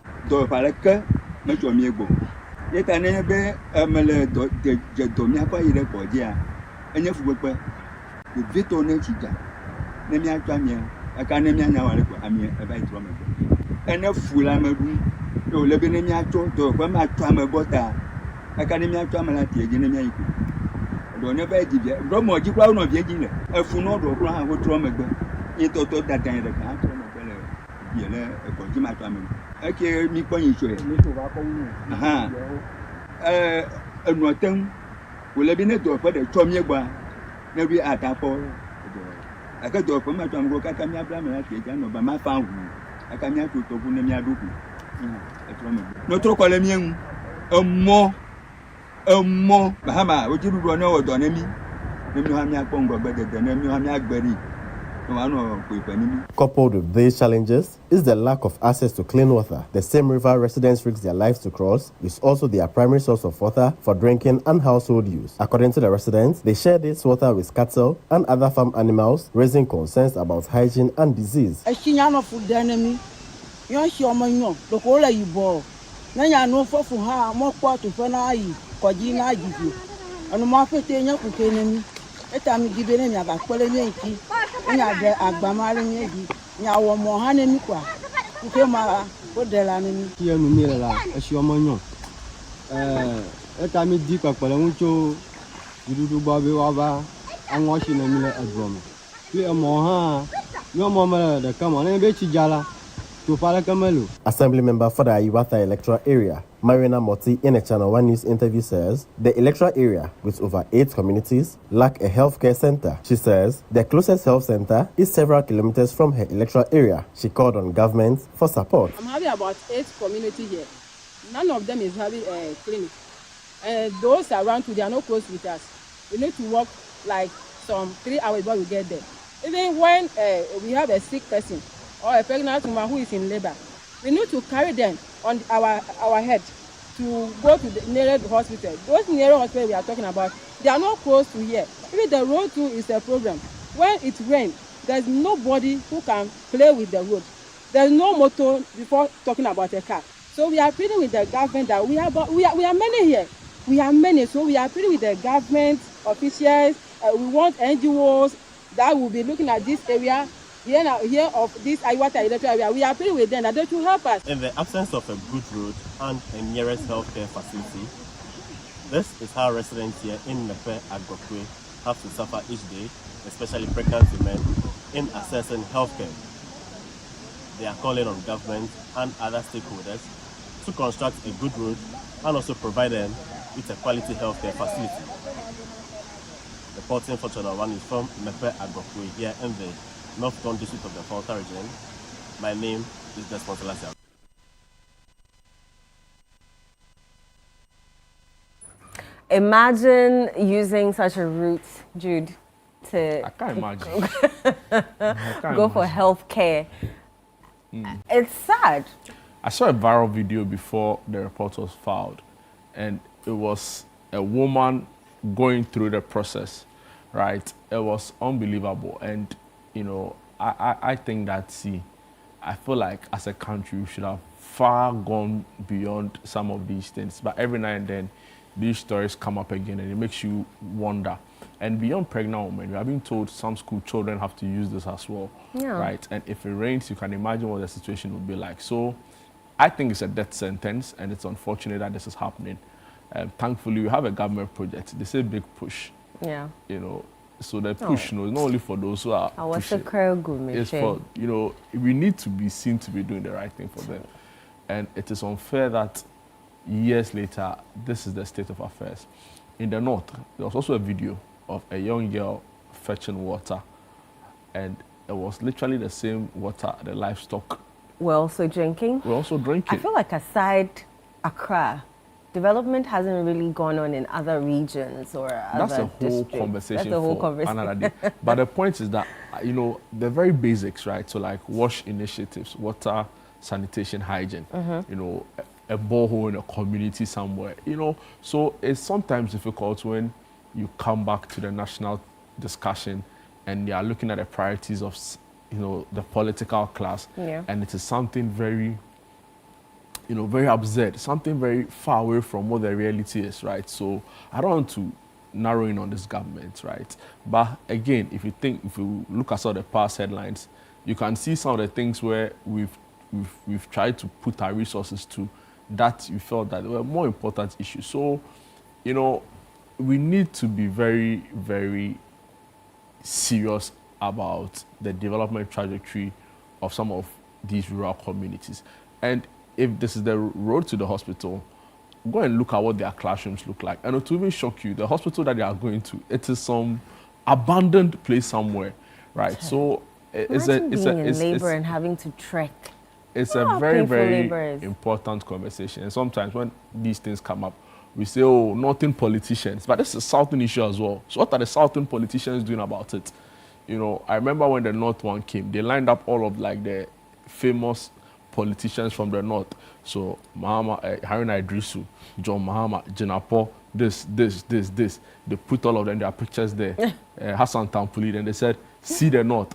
Coupled with these challenges is the lack of access to clean water. The same river residents risk their lives to cross is also their primary source of water for drinking and household use. According to the residents, they share this water with cattle and other farm animals, raising concerns about hygiene and disease. Assembly member for the Ayuwata electoral area, Marina Moti, in a Channel 1 News interview says the electoral area, with over 8 communities, lack a healthcare center. She says the closest health center is several kilometers from her electoral area. She called on government for support. I'm having about 8 communities here. None of them is having a clinic. Those around, they are not close with us. We need to walk like some 3 hours before we get there. Even when we have a sick person or a pregnant woman who is in labor, we need to carry them on our head to go to the nearest hospital. Those nearest hospitals we are talking about, they are not close to here. Even the road too is a problem. When it rains, there's nobody who can play with the road. There's no motor before talking about a car. So we are pleading with the government that we are many here. We are many, so we are pleading with the government officials. We want NGOs that will be looking at this area. Here of this Ayuwata electoral area, we are pleading with them that they should help us. In the absence of a good road and a nearest healthcare facility, this is how residents here in Mepe Agokwe have to suffer each day, especially pregnant women, in accessing healthcare. They are calling on government and other stakeholders to construct a good road and also provide them with a quality healthcare facility. Reporting for Channel 1 is from Mepe Agokwe here in the Northern District of the Volta region. My name is Desmond Selassie. Imagine using such a route, Jude, to I can't imagine. go for health care. It's sad. I saw a viral video before the report was filed, and it was a woman going through the process, right? It was unbelievable. And you know, I think that, I feel like as a country we should have far gone beyond some of these things. But every now and then, these stories come up again and it makes you wonder. And beyond pregnant women, we have been told some school children have to use this as well, right? And if it rains, you can imagine what the situation would be like. So I think it's a death sentence, and it's unfortunate that this is happening. Thankfully, we have a government project. They say big push. Yeah. You know, so the push, you know, is not only for those who are pushing. It's for, you know, we need to be seen to be doing the right thing for them. And it is unfair that years later, this is the state of affairs. In the north, there was also a video of a young girl fetching water, and it was literally the same water the livestock were also drinking. I feel like aside Accra, development hasn't really gone on in other regions or other districts. That's a whole conversation another day. But the point is that, you know, the very basics, right? So like wash initiatives, water, sanitation, hygiene. You know, a borehole in a community somewhere, you know. So it's sometimes difficult when you come back to the national discussion and you are looking at the priorities of, you know, the political class, and it is something very, you know, very absurd, something very far away from what the reality is, right? So I don't want to narrow in on this government, right? But again, if you look at some of the past headlines, you can see some of the things where we've tried to put our resources to that you felt that were more important issues. So, you know, we need to be very, very serious about the development trajectory of some of these rural communities. And if this is the road to the hospital, go and look at what their classrooms look like. And it will even shock you, the hospital that they are going to, it is some abandoned place somewhere, right? So it's labor and having to trek. It's a very, very important conversation. And sometimes when these things come up, we say, oh, northern politicians, but this is a southern issue as well. So what are the southern politicians doing about it? You know, I remember when the north one came, they lined up all of like the famous politicians from the north. So Mahama, Haruna Idrisu, John Mahama, Jenapo, this. They put all of them, their pictures there. Hassan Tampuli, and they said, see the north.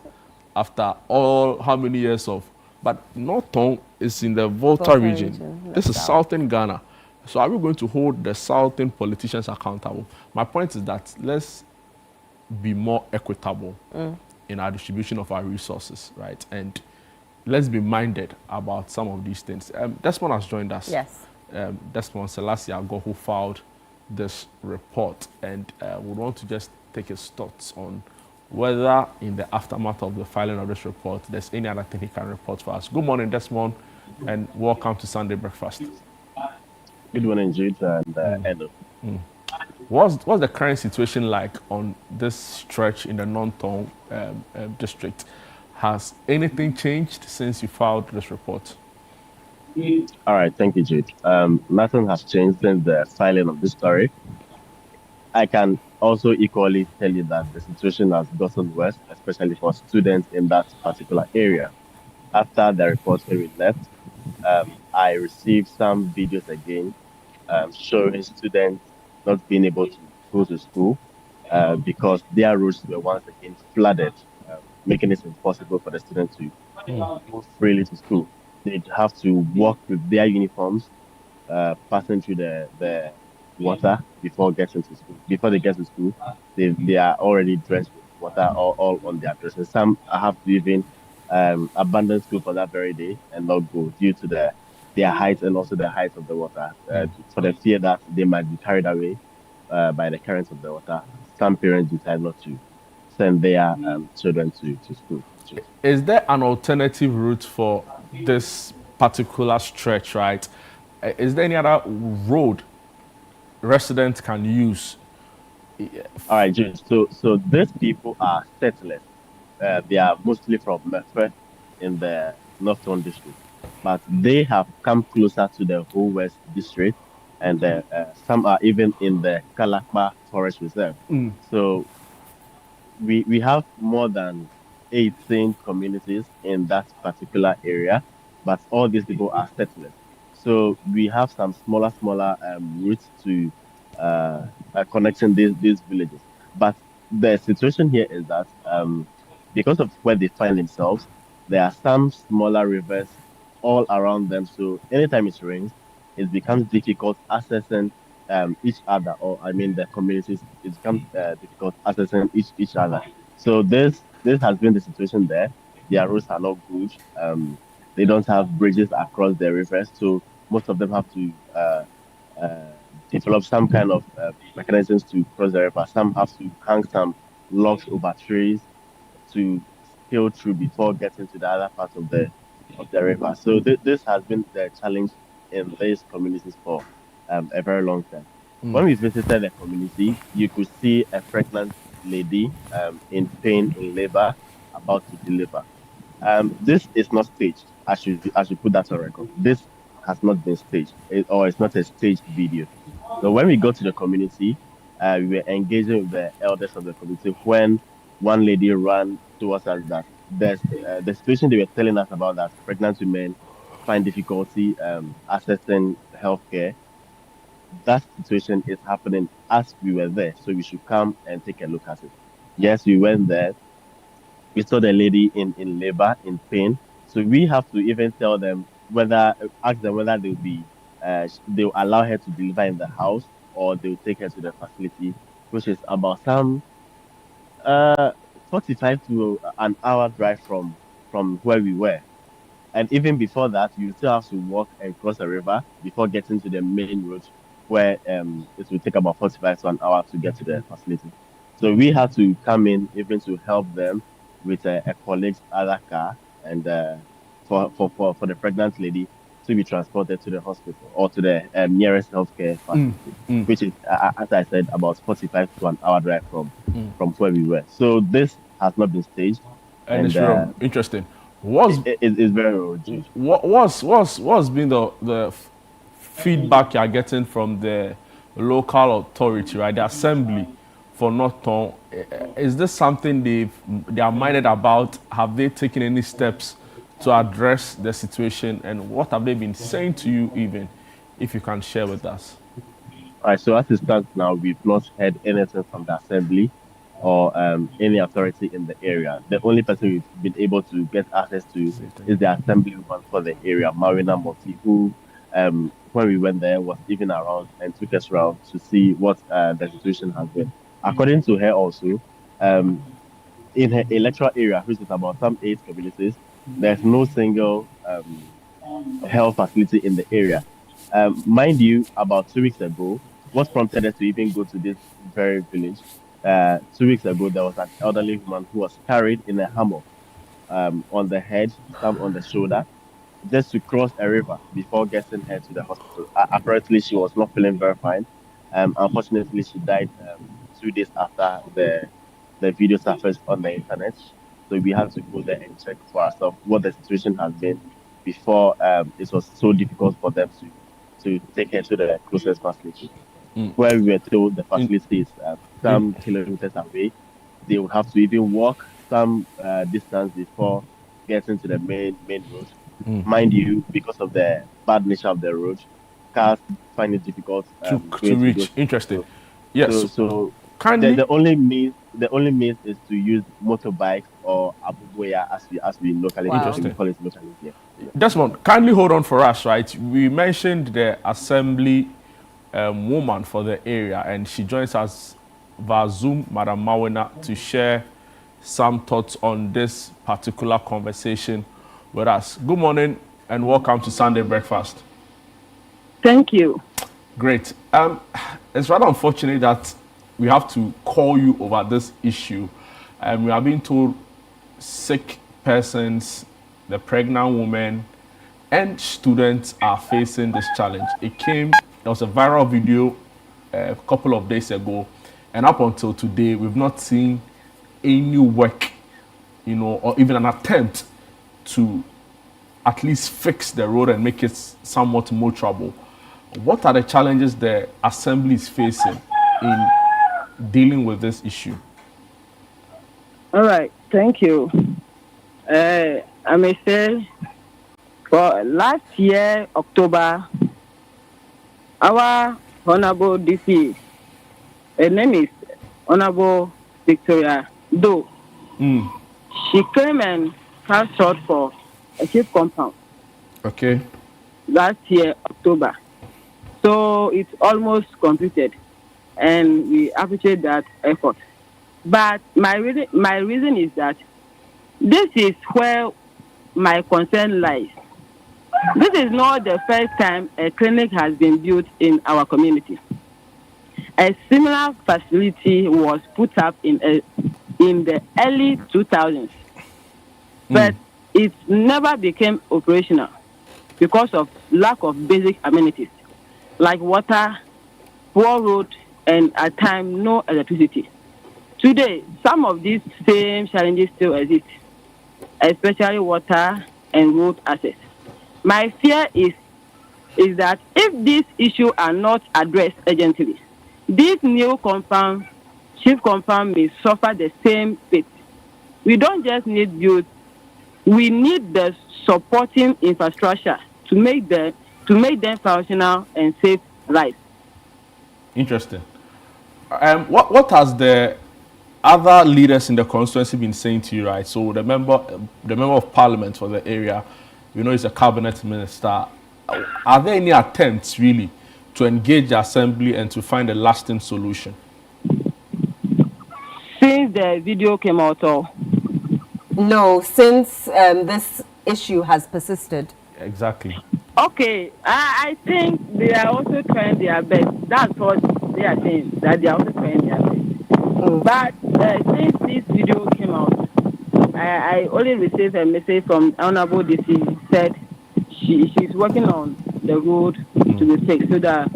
After all, how many years of, but Northern is in the Volta region. This is southern Ghana. So are we going to hold the southern politicians accountable? My point is that let's be more equitable in our distribution of our resources, right? And let's be minded about some of these things. Desmond has joined us. Yes. Desmond Selassie Ago, who filed this report, and we want to just take his thoughts on whether in the aftermath of the filing of this report, there's any other thing he can report for us. Good morning, Desmond, and welcome to Sunday Breakfast. Good morning, Jude and Edo. What's the current situation like on this stretch in the non-town district? Has anything changed since you filed this report? All right, thank you, Jude. Nothing has changed since the filing of this story. I can also equally tell you that the situation has gotten worse, especially for students in that particular area. After the report we left, I received some videos again showing students not being able to go to school because their roads were once again flooded, making it impossible for the students to move freely to school. They'd have to walk with their uniforms, passing through the water before getting to school. Before they get to school, they are already drenched with water all on their dresses. Some have to even abandon school for that very day and not go due to their height and also the height of the water, for the fear that they might be carried away by the currents of the water. Some parents decide not to send their children to school. Is there an alternative route for this particular stretch, right? Is there any other road residents can use? All right, James. So these people are settlers. They are mostly from Mefe in the Northern District, but they have come closer to the whole West District, and some are even in the Kalakpa Forest Reserve. So we have more than 18 communities in that particular area, but all these people are settlers. So we have some smaller routes to connecting these villages. But the situation here is that because of where they find themselves, there are some smaller rivers all around them. So anytime it rains, it becomes difficult accessing each other, or I mean the communities. It becomes difficult accessing each other. So this has been the situation there. Their roads are not good. They don't have bridges across the rivers, so most of them have to develop some kind of mechanisms to cross the river. Some have to hang some logs over trees to sail through before getting to the other part of the river. So this has been the challenge in these communities for a very long time. When we visited the community, you could see a pregnant lady in pain, in labor, about to deliver. This is not staged. I should put that on record. This has not been staged, or it's not a staged video. So when we go to the community, we were engaging with the elders of the community when one lady ran towards us that there's the situation they were telling us about, that pregnant women find difficulty accessing healthcare. That situation is happening as we were there, so we should come and take a look at it. Yes, we went there. We saw the lady in labor, in pain. So we have to even tell them ask them whether they'll allow her to deliver in the house or they'll take her to the facility, which is about some 45 to an hour drive from where we were. And even before that, you still have to walk and cross a river before getting to the main road, where it will take about 45 to an hour to get to the facility. So we had to come in even to help them with a colleague's other car and for the pregnant lady to be transported to the hospital or to the nearest healthcare facility, which is, as I said, about 45 to an hour drive from where we were. So this has not been staged. And it's real interesting. It's very urgent. What's been the feedback you're getting from the local authority, right? The assembly for Norton? Is this something they are minded about? Have they taken any steps to address the situation? And what have they been saying to you, even if you can share with us? All right, so as it stands now, we've not heard anything from the assembly or any authority in the area. The only person we've been able to get access to is the assemblywoman for the area, Marina Moti, who, when we went there, was even around and took us around to see what the situation has been. According to her also, in her electoral area, which is about some 8 communities, there's no single health facility in the area. Mind you, about 2 weeks ago, what prompted us to even go to this very village? 2 weeks ago, there was an elderly woman who was carried in a hammock on the head, some on the shoulder, just to cross a river before getting her to the hospital. Apparently, she was not feeling very fine. Unfortunately, she died 2 days after the video surfaced on the internet. So we had to go there and check for ourselves what the situation has been before it was so difficult for them to take her to the closest facility. Where we were told the facility is some kilometers away. They would have to even walk some distance before getting to the main road. Mind you, because of the bad nature of the road, cars find it difficult to reach. Interesting. Yes. So the only means is to use motorbikes or abuboya as we locally call it locally. Yeah. Desmond, kindly hold on for us, right? We mentioned the assembly woman for the area, and she joins us via Zoom, Madam Mawena, to share some thoughts on this particular conversation with us. Good morning and welcome to Sunday Breakfast. Thank you. Great. It's rather unfortunate that we have to call you over this issue. We are being told sick persons, the pregnant women, and students are facing this challenge. There was a viral video a couple of days ago, and up until today, we've not seen any work, or even an attempt to at least fix the road and make it somewhat more trouble. What are the challenges the assembly is facing in dealing with this issue? All right, thank you. I may say, for last year, October, our Honorable DC, her name is Honorable Victoria Doe. She came and cast short for a chief compound. Okay. Last year, October. So it's almost completed, and we appreciate that effort. But my reason is that this is where my concern lies. This is not the first time a clinic has been built in our community. A similar facility was put up in the early 2000s, but it never became operational because of lack of basic amenities like water, poor road, and at times no electricity. Today, some of these same challenges still exist, especially water and road access. My fear is that if these issues are not addressed urgently, this new chief compound may suffer the same fate. We don't just need build, we need the supporting infrastructure to make them functional and safe lives. Interesting. What has the other leaders in the constituency been saying to you, right? So the member of parliament for the area, you know, is a cabinet minister. Are there any attempts really to engage the assembly and to find a lasting solution? Since the video came out, or no, since this issue has persisted. Exactly. Okay, I think they are also trying their best. That's what they are saying, that they are also trying their best. But since this video came out, I only received a message from Honorable DC, said she's working on the road to be fixed so that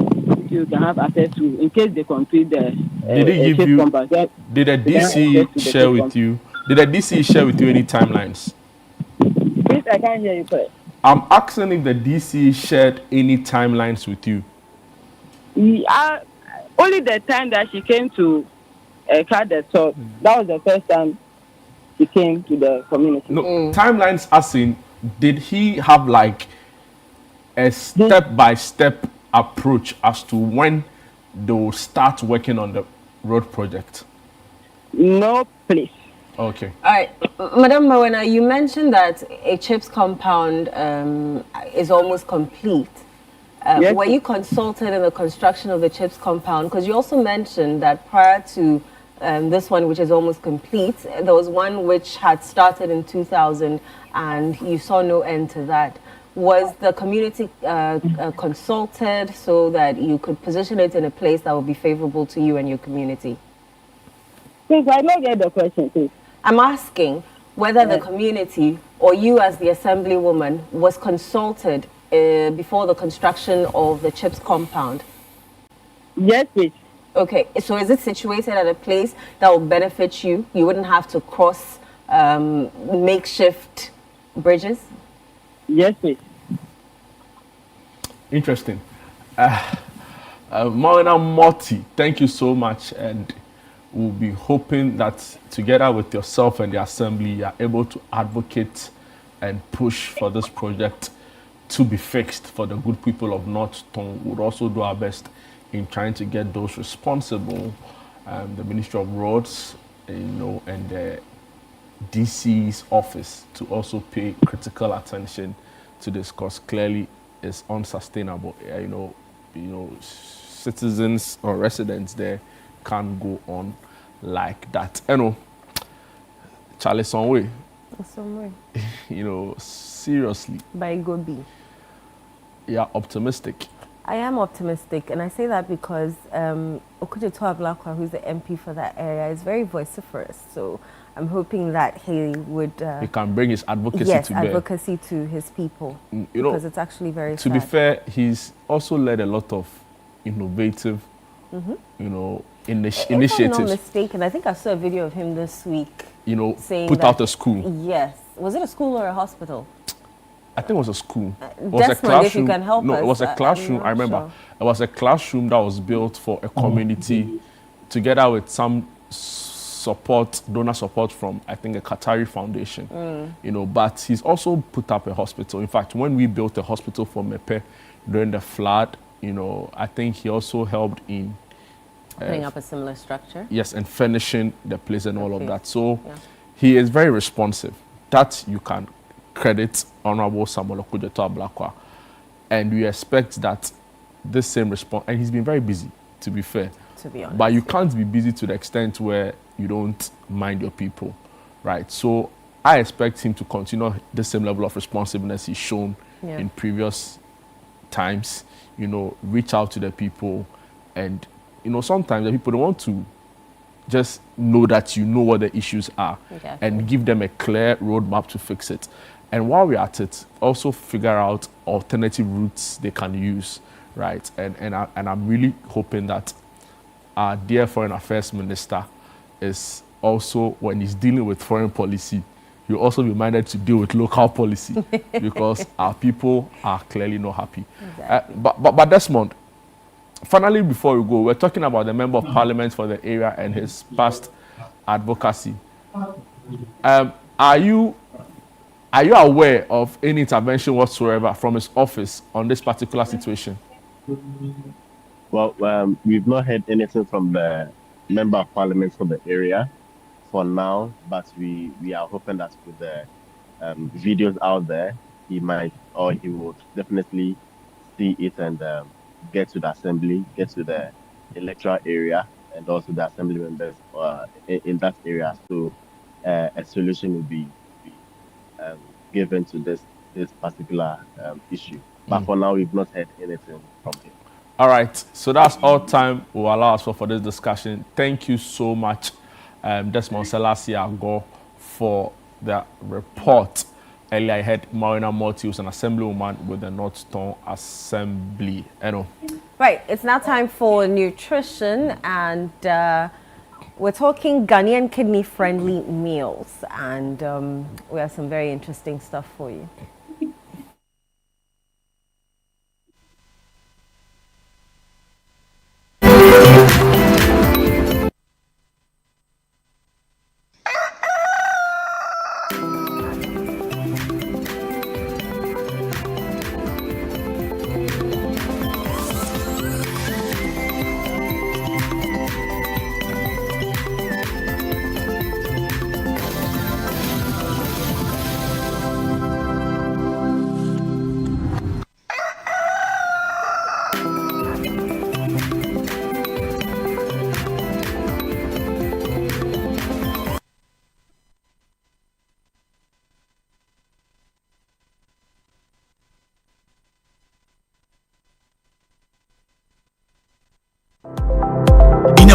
you can have access to, in case they complete the Did he give you? Did the DC share with you? Did the DC share with you any timelines? Please, I can't hear you, sir. I'm asking if the DC shared any timelines with you. Only the time that she came to cut the talk, that was the first time she came to the community. No, timelines as in, did he have like a step-by-step approach as to when they'll start working on the road project? No, please. Okay. All right, Madam Mawena, you mentioned that a CHIPS compound is almost complete. Yes. Were you consulted in the construction of the CHIPS compound? Because you also mentioned that prior to this one, which is almost complete, there was one which had started in 2000 and you saw no end to that. Was the community consulted so that you could position it in a place that would be favorable to you and your community? Please, I don't get the question, please. I'm asking whether the community or you as the assemblywoman was consulted before the construction of the CHIPS compound. Yes, please. Okay, so is it situated at a place that will benefit you? You wouldn't have to cross makeshift bridges? Yes, please. Interesting. Mawena Moti, thank you so much, and we'll be hoping that together with yourself and the assembly, you are able to advocate and push for this project to be fixed for the good people of North Tongue. We'll also do our best in trying to get those responsible, the Ministry of Roads, and the DC's office to also pay critical attention to this, because clearly it's unsustainable. Citizens or residents there can't go on like that. Charlie, some way. Seriously. By Gobi. Yeah, optimistic. I am optimistic, and I say that because Okudzeto Ablakwa, who's the MP for that area, is very vociferous. So I'm hoping that he would... he can bring his advocacy to bear. Yes, advocacy to his people, because it's actually very sad. To be fair, he's also led a lot of innovative, initiatives. If I'm not mistaken, I think I saw a video of him this week. Saying put out a school. Yes. Was it a school or a hospital? I think it was a school. It was a classroom. If you can help us, it was a classroom. I remember. Sure. It was a classroom that was built for a community, together with some donor support from, I think, a Qatari foundation. But he's also put up a hospital. In fact, when we built a hospital for Mepe during the flood, I think he also helped in putting up a similar structure. Yes, and furnishing the place and all of that. So he is very responsive. That you can credit Honorable Samuel Okudzeto Ablakwa, and we expect that this same response. And he's been very busy, to be fair. To be honest, but you can't be busy to the extent where you don't mind your people, right? So I expect him to continue the same level of responsiveness he's shown in previous times. Reach out to the people, and sometimes the people don't want to just know that you know what the issues are, and give them a clear roadmap to fix it. And while we're at it, also figure out alternative routes they can use, right? And I'm really hoping that our dear Foreign Affairs Minister is also, when he's dealing with foreign policy, he'll also be minded to deal with local policy, because our people are clearly not happy. Exactly. But Desmond, finally, before we go, we're talking about the Member of Parliament for the area and his past advocacy. Are you Are you aware of any intervention whatsoever from his office on this particular situation? Well, we've not heard anything from the member of parliament from the area for now, but we are hoping that with the videos out there, he would definitely see it and get to the assembly, get to the electoral area, and also the assembly members in that area. So a solution will be given to this particular issue. But for now, we've not heard anything from him. All right, so that's all time will allow us for this discussion. Thank you so much, Desmond Selassie Ago, for the report. Earlier, I had Marina Morty, who's an assemblywoman with the Northstone Assembly. Right, it's now time for nutrition, and we're talking Ghanaian kidney-friendly meals, and we have some very interesting stuff for you.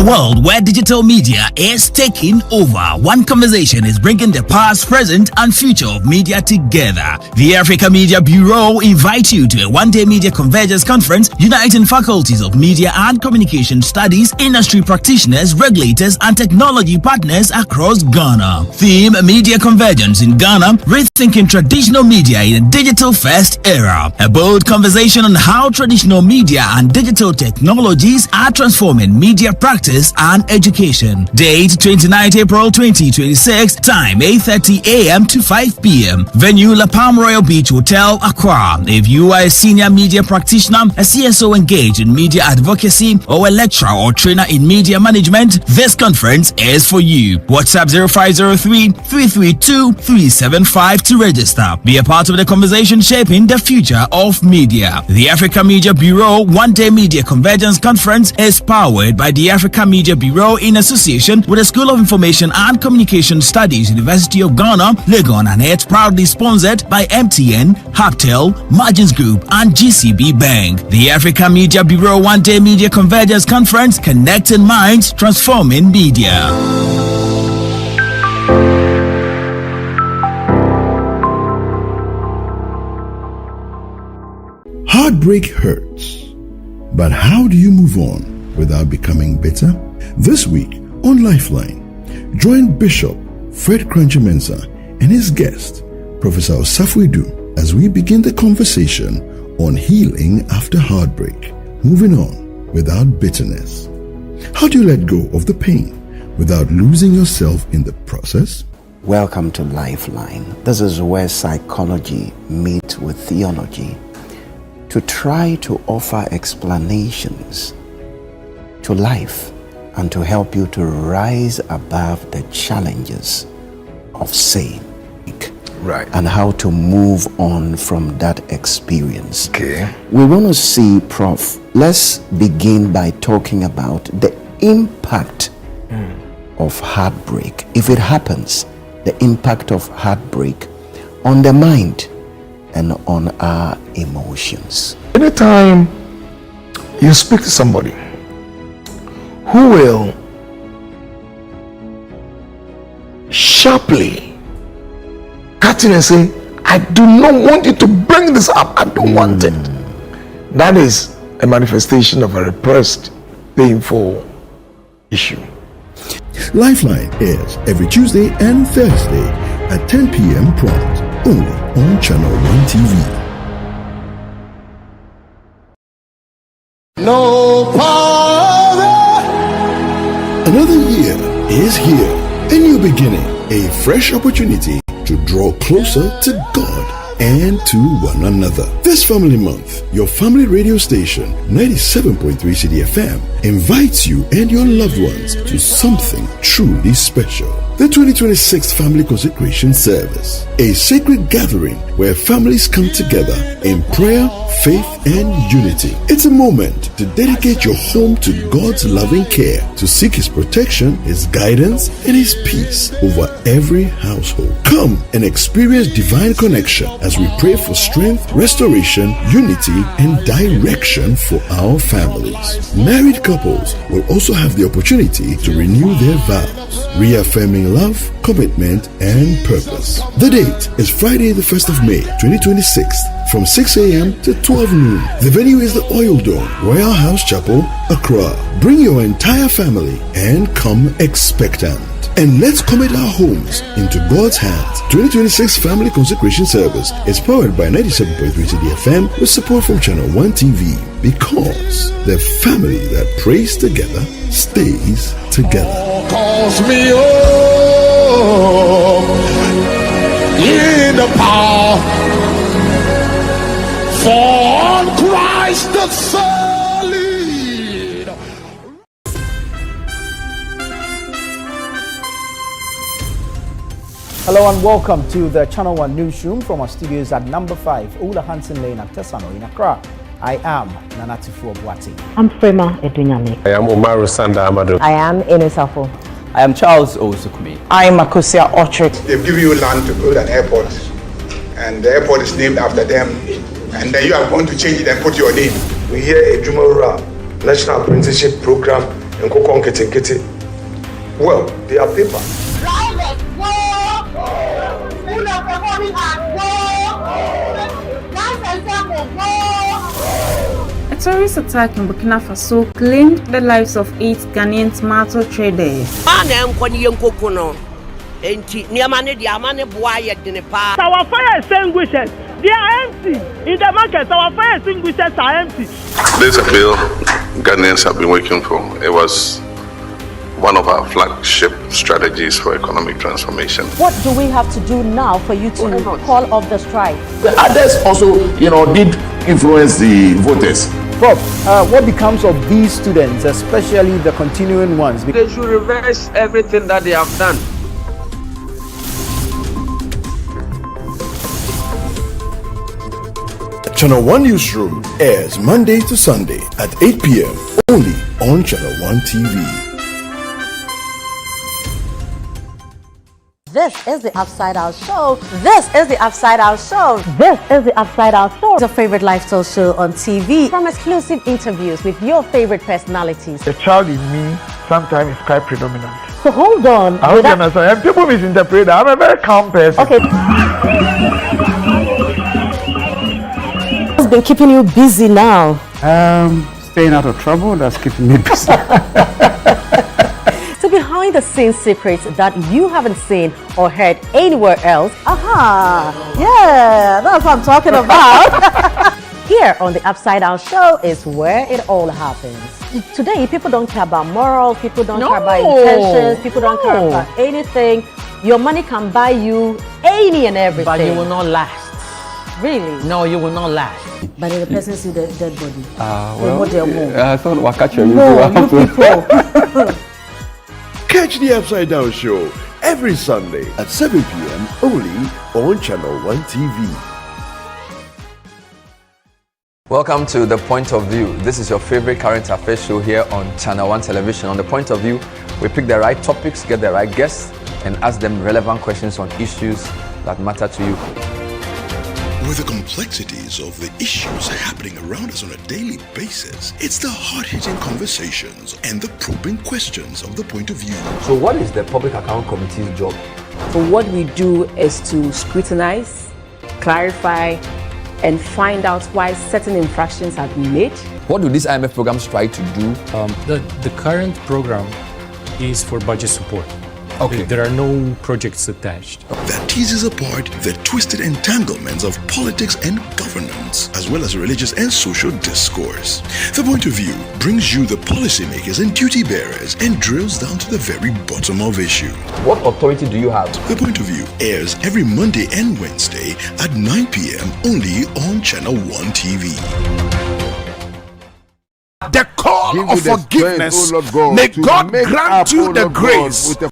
World where digital media is taking over, one conversation is bringing the past, present, and future of media together. The Africa Media Bureau invites you to a one-day media convergence conference uniting faculties of media and communication studies, industry practitioners, regulators, and technology partners across Ghana. Theme: Media Convergence in Ghana, rethinking traditional media in a digital-first era. A bold conversation on how traditional media and digital technologies are transforming media practice and education. Date: 29th April 2026. Time: 8:30 a.m. to 5 p.m. Venue: La Palm Royal Beach Hotel, Accra. If you are a senior media practitioner, a CSO engaged in media advocacy, or a lecturer or trainer in media management, this conference is for you. WhatsApp 0503-332-375 to register. Be a part of the conversation shaping the future of media. The Africa Media Bureau One-Day Media Convergence Conference is powered by the Africa Media Bureau in association with the School of Information and Communication Studies, University of Ghana, Legon, and it's proudly sponsored by MTN, Haptel, Margins Group, and GCB Bank. The Africa Media Bureau One-Day Media Convergence Conference, connecting minds, transforming media. Heartbreak hurts. But how do you move on without becoming bitter? This week on Lifeline, join Bishop Fred Kranchi-Mensah and his guest, Professor Osafo-Edu, as we begin the conversation on healing after heartbreak, moving on without bitterness. How do you let go of the pain without losing yourself in the process? Welcome to Lifeline. This is where psychology meets with theology to try to offer explanations to life and to help you to rise above the challenges of sin. Right. And how to move on from that experience. Okay. We want to see, Prof, let's begin by talking about the impact of heartbreak. If it happens, the impact of heartbreak on the mind and on our emotions. Anytime you speak to somebody who will sharply cut in and say, I do not want you to bring this up, I don't want it. That is a manifestation of a repressed, painful issue. Lifeline airs every Tuesday and Thursday at 10 p.m. prompt, only on Channel 1 TV. No power. Another year is here, a new beginning, a fresh opportunity to draw closer to God and to one another. This Family Month, your family radio station, 97.3 CDFM, invites you and your loved ones to something truly special. The 2026 Family Consecration Service, a sacred gathering where families come together in prayer, faith, and unity. It's a moment to dedicate your home to God's loving care, to seek His protection, His guidance, and His peace over every household. Come and experience divine connection as we pray for strength, restoration, unity, and direction for our families. Married couples will also have the opportunity to renew their vows, reaffirming love, commitment, and purpose. The date is Friday, the 1st of May, 2026, from 6 a.m. to 12 noon. The venue is the Oil Dome, Royal House Chapel, Accra. Bring your entire family and come expectant. And let's commit our homes into God's hands. 2026 Family Consecration Service is powered by 97.3 CDFM with support from Channel 1 TV, because the family that prays together stays together. Calls me home in the power for Christ the solid. Hello and welcome to the Channel 1 newsroom from our studios at number 5 Ola Hansen Lane at Tesano in Accra. I am Nanatifu Obwati. I'm Frema Edunyame. I am Umaru Sanda Amadu. I am Inesafo. I am Charles Owusukumi. I am Akosia Orchard. They've given you land to build an airport, and the airport is named after them, and then you are going to change it and put your name. We hear a Jumara National Apprenticeship Program in Kokon Kete. Well, they are paper. A terrorist attack in Burkina Faso claimed the lives of 8 Ghanaian tomato traders. Our fire extinguishers, they are empty. In the market, our fire extinguishers are empty. There's a bill Ghanaians have been working for. It was one of our flagship strategies for economic transformation. What do we have to do now for you to call off the strike? The others also, did influence the voters. Bob, what becomes of these students, especially the continuing ones? They should reverse everything that they have done. Channel 1 Newsroom airs Monday to Sunday at 8 p.m. only on Channel 1 TV. This is the Upside Out Show. This is the Upside Out Show. This is the Upside Out Show. Your favorite lifestyle show on TV. From exclusive interviews with your favorite personalities. The child in me sometimes is quite predominant. So hold on. I hope you understand. People misinterpret. I'm a very calm person. Okay. What's been keeping you busy now? Staying out of trouble. That's keeping me busy. So behind the scenes secrets that you haven't seen or heard anywhere else. Aha! Yeah, that's what I'm talking about. Here on the Upside Down Show is where it all happens. Today, people don't care about morals, people don't care about intentions, people don't care about anything. Your money can buy you any and everything. But you will not last. Really? No, you will not last. But then the person see the dead body. I thought we'll catch you. No, you people. Catch the Upside Down Show every Sunday at 7 p.m. only on Channel 1 TV. Welcome to The Point of View. This is your favorite current affairs show here on Channel 1 Television. On The Point of View, we pick the right topics, get the right guests, and ask them relevant questions on issues that matter to you. With the complexities of the issues happening around us on a daily basis, it's the hard-hitting conversations and the probing questions of The Point of View. So what is the Public Account Committee's job? So what we do is to scrutinize, clarify, and find out why certain infractions have been made. What do these IMF programs try to do? The current program is for budget support. Okay. There are no projects attached. That teases apart the twisted entanglements of politics and governance, as well as religious and social discourse. The Point of View brings you the policymakers and duty bearers and drills down to the very bottom of issue. What authority do you have? The Point of View airs every Monday and Wednesday at 9 p.m. only on Channel 1 TV. The call Give of you the forgiveness. strength, O Lord God, May to God make grant up, you O the Lord God, grace. with the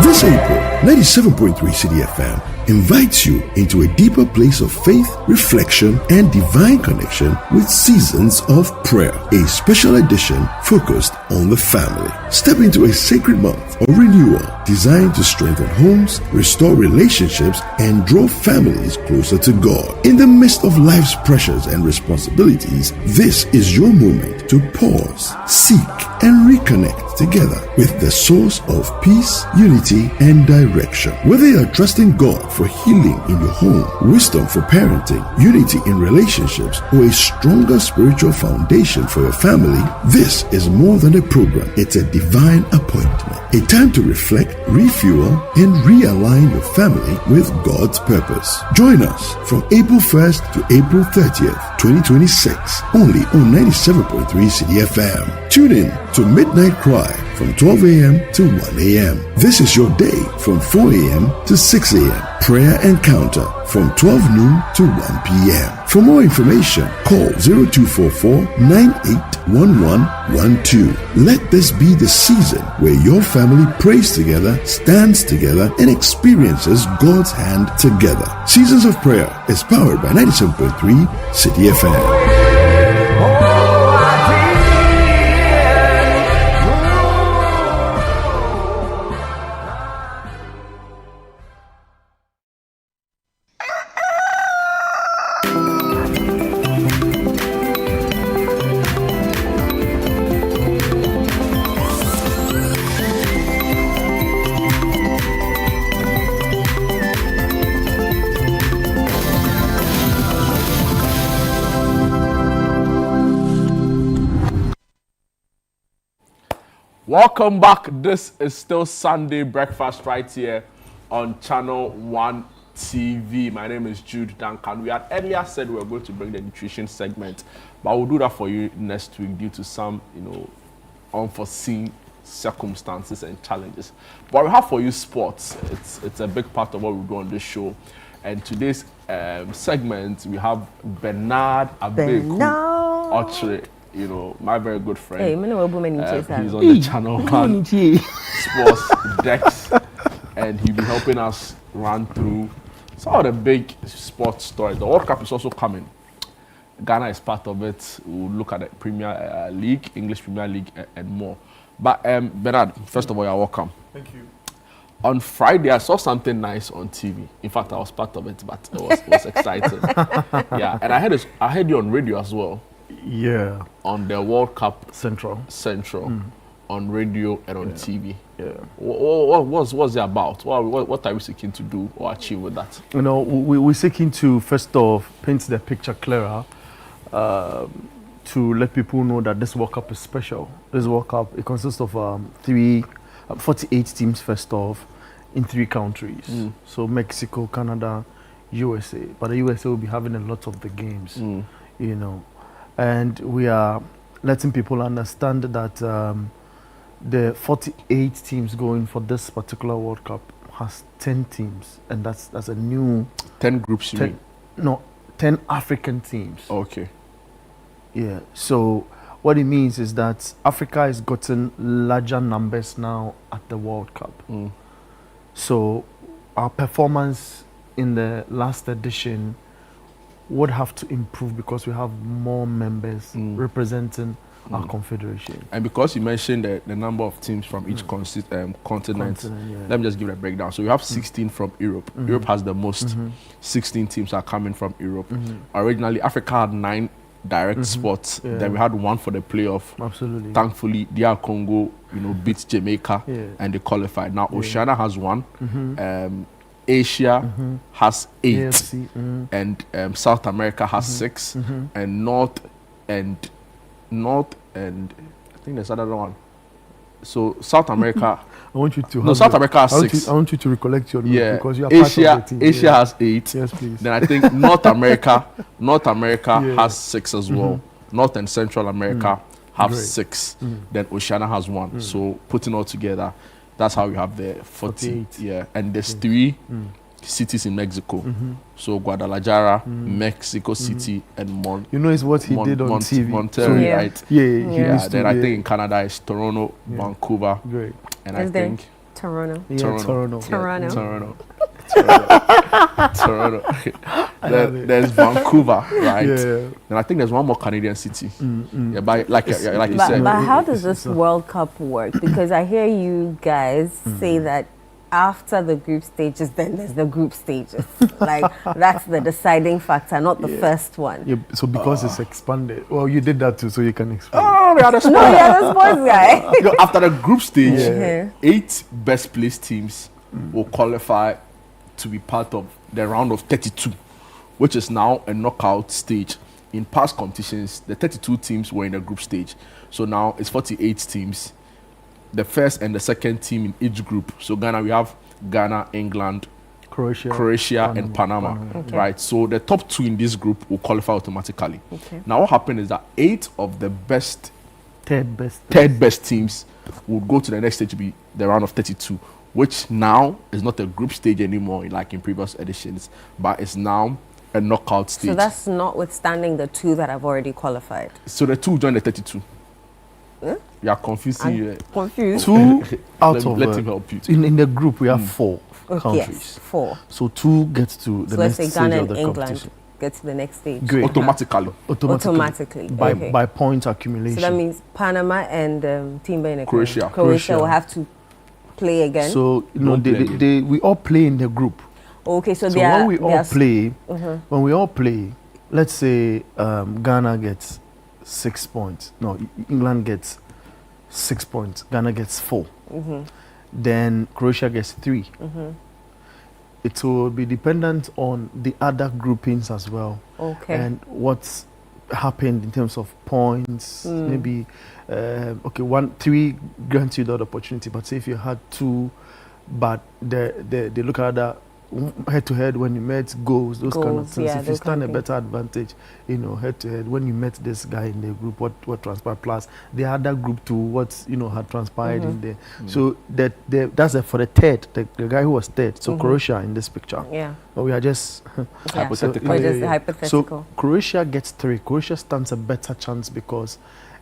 This April, 97.3 City FM invites you into a deeper place of faith, reflection, and divine connection with Seasons of Prayer, a special edition focused on the family. Step into a sacred month of renewal designed to strengthen homes, restore relationships, and draw families closer to God. In the midst of life's pressures and responsibilities, this is your moment to pause, seek, and reconnect together with the source of peace, unity, and direction. Whether you are trusting God for healing in your home, wisdom for parenting, unity in relationships, or a stronger spiritual foundation for your family, this is more than a program. It's a divine appointment. A time to reflect, refuel, and realign your family with God's purpose. Join us from April 1st to April 30th, 2026, only on 97.3 City FM. Tune in to Midnight Cry from 12 a.m. to 1 a.m. This is your day from 4 a.m. to 6 a.m. Prayer Encounter from 12 noon to 1 p.m. For more information, call 0244 981112. Let this be the season where your family prays together, stands together, and experiences God's hand together. Seasons of Prayer is powered by 97.3 City FM. Welcome back. This is still Sunday breakfast right here on Channel 1 TV. My name is Jude Duncan. We had earlier said we were going to bring the nutrition segment, but we'll do that for you next week due to some, unforeseen circumstances and challenges. But we have for you sports. It's a big part of what we do on this show. And today's segment, we have Bernard Abeku Ochre. My very good friend. Hey, he's on the Channel 1 Sports Dex, and he'll be helping us run through some of the big sports stories. The World Cup is also coming. Ghana is part of it. We'll look at the Premier League, English Premier League, and more. But Bernard, first of all, you're welcome. Thank you. On Friday, I saw something nice on TV. In fact, I was part of it, but it was exciting. Yeah, and I heard you on radio as well. Yeah. On the World Cup Central. On radio and on TV. Yeah. What's it about? What are we seeking to do or achieve with that? We're seeking to first off paint the picture clearer, to let people know that this World Cup is special. This World Cup, it consists of 48 teams first off in 3 countries. So Mexico, Canada, USA. But the USA will be having a lot of the games, And we are letting people understand that the 48 teams going for this particular World Cup has 10 teams, and that's a new 10 groups. 10 African teams. Okay. Yeah. So what it means is that Africa has gotten larger numbers now at the World Cup. So our performance in the last edition would have to improve because we have more members representing our confederation. And because you mentioned the number of teams from each continent, let me just give it a breakdown. So we have 16 from Europe. Europe has the most. 16 teams are coming from Europe. Originally, Africa had 9 direct spots. Then we had 1 for the playoff. Absolutely. Thankfully, DR Congo, beat Jamaica and they qualified. Now Oceania has 1. Asia has 8, AFC, and South America has 6, and North and I think there's another one. So South America. I want you to. No, South America has 6. I want you to recollect your notes because you are Asia, part of the team. Asia has 8. Yes, please. Then I think North America has 6 as well. North and Central America have 6. Then Oceania has 1. So putting all together, that's how we have the 48. Yeah, and there's 3 cities in Mexico. So Guadalajara, Mexico City, and You know, it's what he did on TV. Monterrey, right? Yeah. Then I think in Canada it's Toronto, Vancouver, Great. and I think Toronto. Toronto. There's Vancouver, right? Yeah. And I think there's one more Canadian city. Yeah, but like you said. But how does this World Cup work? Because I hear you guys say that after the group stages, then there's the group stages. Like, that's the deciding factor, not the first one. Yeah, so because it's expanded. Well, you did that too, so you can explain. Oh, we are the sports guy. You know, after the group stage, 8 best placed teams will qualify to be part of the round of 32, which is now a knockout stage. In past competitions, the 32 teams were in the group stage. So now it's 48 teams. The first and the second team in each group. So Ghana, we have Ghana, England, Croatia and Panama. Okay. Right. So the top 2 in this group will qualify automatically. Okay. Now what happened is that 8 of the third best teams will go to the next stage to be the round of 32, which now is not a group stage anymore like in previous editions, but it's now a knockout stage. So that's notwithstanding the 2 that have already qualified. So the 2 join the 32. You are confusing you. Confused. 2 out of let him help you. In the group we have 4 countries. Yes, 4. So 2 gets to the next stage Ghana of the and England competition. get to the next stage. Great. Automatically. By point accumulation. So that means Panama and Team Benin. Croatia will have to play again. So we all play in the group. Okay, so when we all play, let's say Ghana gets 6 points. No, England gets 6 points. Ghana gets 4. Then Croatia gets 3. It will be dependent on the other groupings as well. Okay. And what's happened in terms of points. Maybe 3 grants you that opportunity. But say if you had 2, but they look at that head-to-head when you met goals, those kind of things. If you stand a better advantage, head-to-head when you met this guy in the group, what transpired, plus the other group to what had transpired in there. So that's for the third, the guy who was third. So Croatia in this picture. Yeah. But we are just hypothetical. Hypothetical. So Croatia gets 3. Croatia stands a better chance because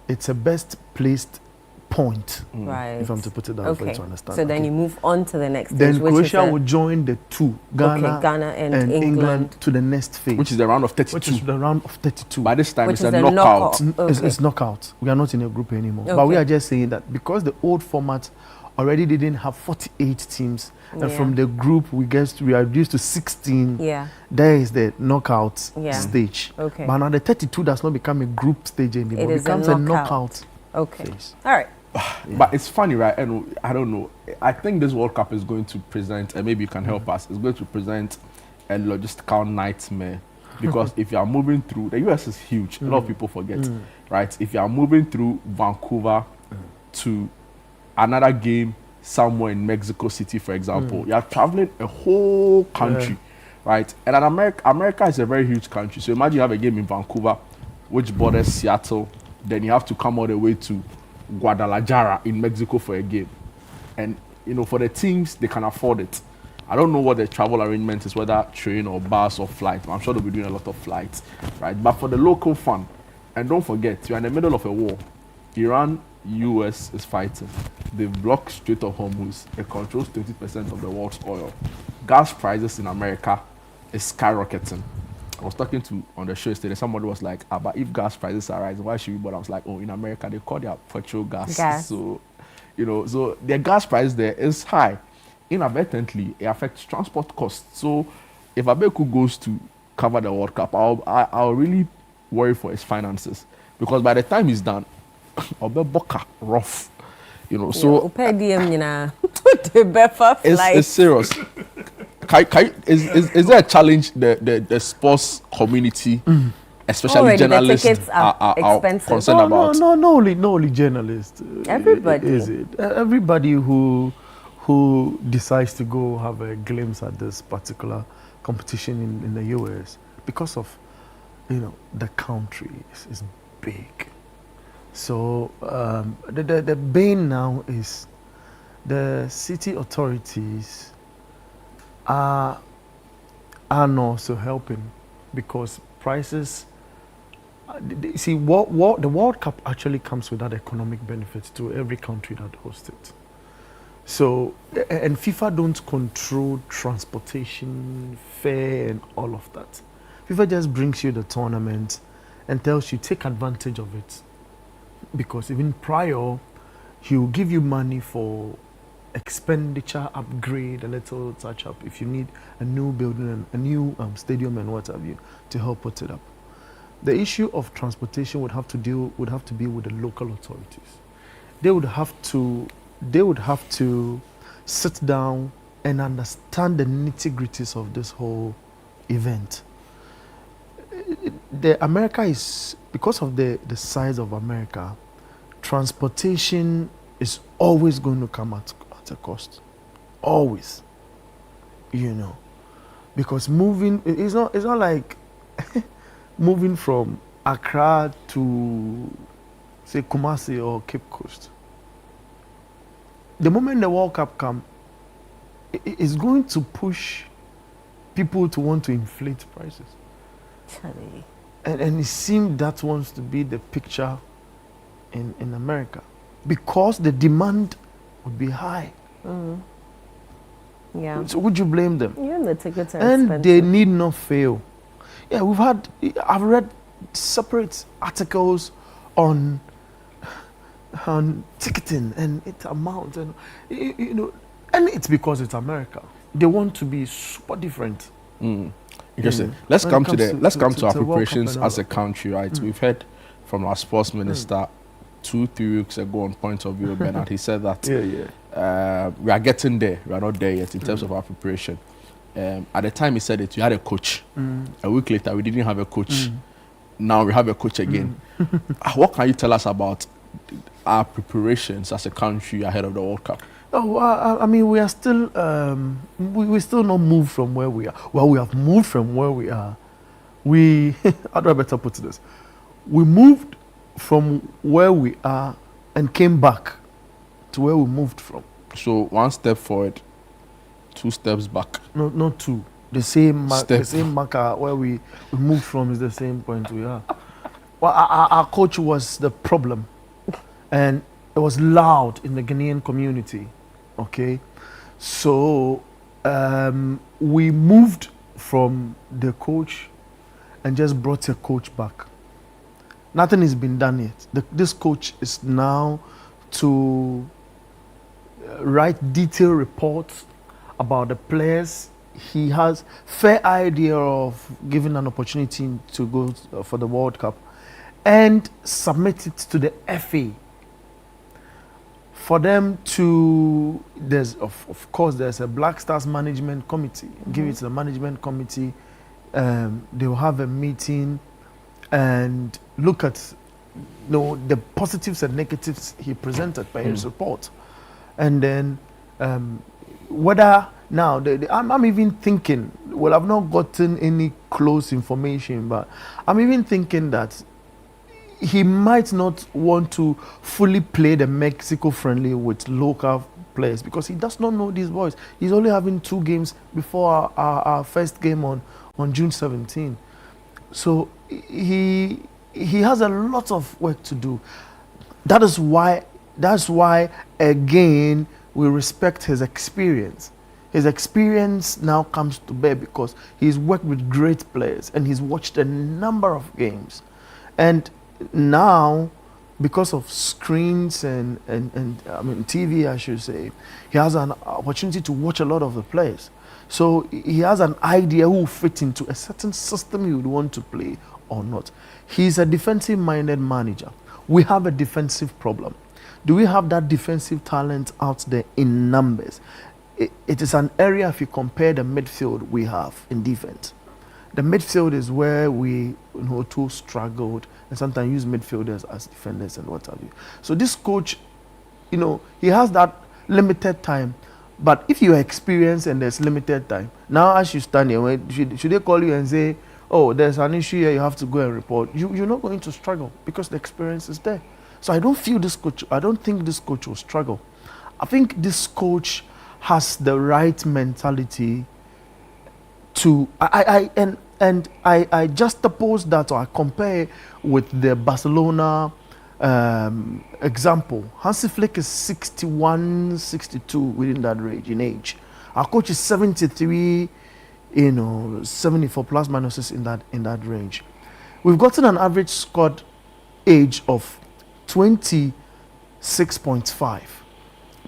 it's a best placed point, right? If I'm to put it that way to understand. So then you move on to the next stage. Then Croatia will join the 2, Ghana and England to the next phase, which is the round of 32. Which is the round of 32. By this time, it's a knockout. It's knockout. We are not in a group anymore. But we are just saying that because the old format already didn't have 48 teams, and from the group we are reduced to 16. There is the knockout stage. Okay. But now the 32 does not become a group stage anymore. It becomes a knockout. Okay. Phase. All right. But it's funny, right? And I don't know. I think this World Cup is going to present, and maybe you can help us. It's going to present a logistical nightmare because if you are moving through, the US is huge. A lot of people forget, right? If you are moving through Vancouver to another game somewhere in Mexico City, for example, you are traveling a whole country, right? And America is a very huge country. So imagine you have a game in Vancouver, which borders Seattle. Then you have to come all the way to Guadalajara in Mexico for a game. And, for the teams, they can afford it. I don't know what the travel arrangement is, whether train or bus or flight. I'm sure they'll be doing a lot of flights, right? But for the local fun, and don't forget, you're in the middle of a war. Iran, US is fighting. They've blocked Strait of Hormuz. It controls 20% of the world's oil. Gas prices in America is skyrocketing. I was talking on the show yesterday, somebody was like, but if gas prices are rising, why should we? But I was like, in America, they call their petrol gas. So, so the gas price there is high. Inadvertently, it affects transport costs. So if Abeku goes to cover the World Cup, I'll really worry for his finances. Because by the time he's done, Boka rough. So it's serious. Is there a challenge the sports community especially Already journalists the tickets are expensive. concerned about. No, not only journalists. Everybody. Is it? Everybody who decides to go have a glimpse at this particular competition in the US, because of, the country is big. So the bane now is the city authorities are not so helping, because prices. See, the World Cup actually comes with that economic benefit to every country that hosts it. So, and FIFA don't control transportation, fare, and all of that. FIFA just brings you the tournament and tells you take advantage of it, because even prior, he will give you money for expenditure, upgrade, a little touch up if you need a new building, a new stadium, and what have you, to help put it up. The issue of transportation would have to be with the local authorities. They would have to sit down and understand the nitty-gritties of this whole event. America is, because of the size of America, transportation is always going to come at a cost. Always. Because moving, it's not like moving from Accra to, say, Kumasi or Cape Coast. The moment the World Cup comes, it's going to push people to want to inflate prices. And it seems that wants to be the picture in America, because the demand would be high. Yeah. So would you blame them? Yeah, the tickets are and expensive. they need not fail. Yeah, I've read separate articles on ticketing and its amount, and and it's because it's America. They want to be super different. Interesting. Let's come to our preparations as a country, right? We've heard from our sports minister 2-3 weeks ago on Point of View, Bernard. He said that we are getting there. We are not there yet in terms of our preparation. At the time he said it, we had a coach. A week later, we didn't have a coach. Now we have a coach again. What can you tell us about our preparations as a country ahead of the World Cup? I mean, we are still, we still not moved from where we are. Well, we have moved from where we are. How do I better put this? We moved from where we are and came back to where we moved from. So 1 step forward, 2 steps back. No, not 2. The same marker where we moved from is the same point we are. Well, our coach was the problem, and it was loud in the Ghanaian community. Okay, so we moved from the coach and just brought a coach back. Nothing has been done yet. This coach is now to write detailed reports about the players. He has fair idea of giving an opportunity to go for the World Cup and submit it to the FA for them to, of course there's a Black Stars management committee. Give it to the management committee. They will have a meeting and look at the positives and negatives he presented by his report. And then whether now, I'm even thinking, well, I've not gotten any close information, but I'm even thinking that he might not want to fully play the Mexico friendly with local players, because he does not know these boys. He's only having 2 games before our first game on June 17. So he has a lot of work to do. That's why again, we respect his experience. His experience now comes to bear because he's worked with great players and he's watched a number of games. And now, because of screens and I mean TV, I should say, he has an opportunity to watch a lot of the players. So he has an idea who will fit into a certain system he would want to play or not. He's a defensive-minded manager. We have a defensive problem. Do we have that defensive talent out there in numbers? It is an area, if you compare the midfield we have in defense, The midfield is where we too struggled, and sometimes use midfielders as defenders and what have you. So this coach, he has that limited time. But if you are experienced and there's limited time, now as you stand here, should they call you and say, oh, there's an issue here, you have to go and report? You're not going to struggle because the experience is there. So I don't think this coach will struggle. I think this coach has the right mentality to I juxtapose that, or I compare with the Barcelona example. Hansi Flick is 61, 62 within that range in age. Our coach is 73, 74 plus minuses in that range. We've gotten an average squad age of 26.5.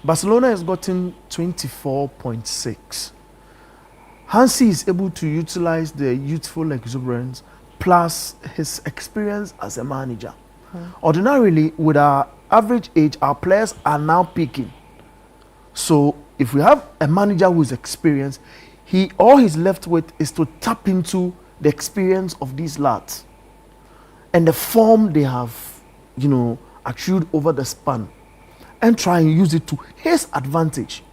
Barcelona has gotten 24.6. Hansi is able to utilize the youthful exuberance plus his experience as a manager. Ordinarily, with our average age, our players are now peaking. So if we have a manager who is experienced, all he's left with is to tap into the experience of these lads and the form they have, accrued over the span, and try and use it to his advantage.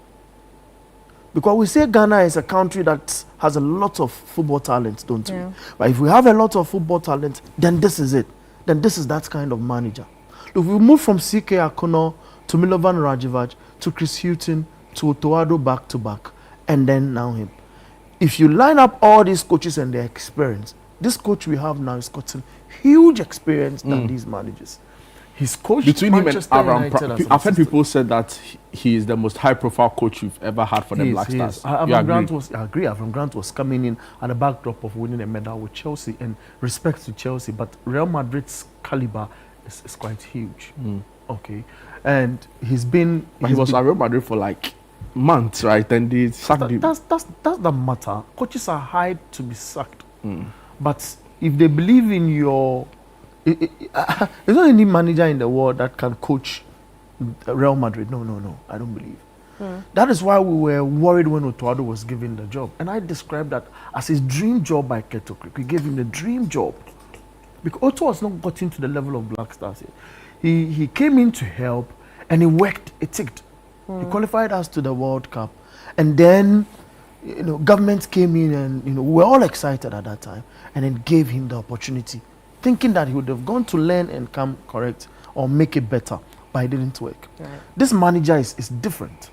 Because we say Ghana is a country that has a lot of football talent, don't we? But if we have a lot of football talent, then this is it. Then this is that kind of manager. If we move from CK Akono to Milovan Rajevac to Chris Hughton to Otoado back to back, and then now him. If you line up all these coaches and their experience, this coach we have now is gotten huge experience than these managers. He's coached between Manchester him and United Abraham. I've heard people say that he is the most high-profile coach you've ever had for the Black Stars. I agree. Avram Grant was coming in at the backdrop of winning a medal with Chelsea, and respect to Chelsea, but Real Madrid's caliber is quite huge. Okay, and he was at Real Madrid for like months, right? And they sacked him. That's the matter. Coaches are hired to be sacked, but if they believe in your there's not any manager in the world that can coach Real Madrid. No, I don't believe. That is why we were worried when Otoado was given the job. And I described that as his dream job by Keto Creek. We gave him the dream job. Because Otto has not gotten to the level of Black Stars yet. He came in to help, and he worked, it ticked. He qualified us to the World Cup. And then, government came in and, we were all excited at that time. And then gave him the opportunity, thinking that he would have gone to learn and come correct or make it better, but it didn't work. Right. This manager is different.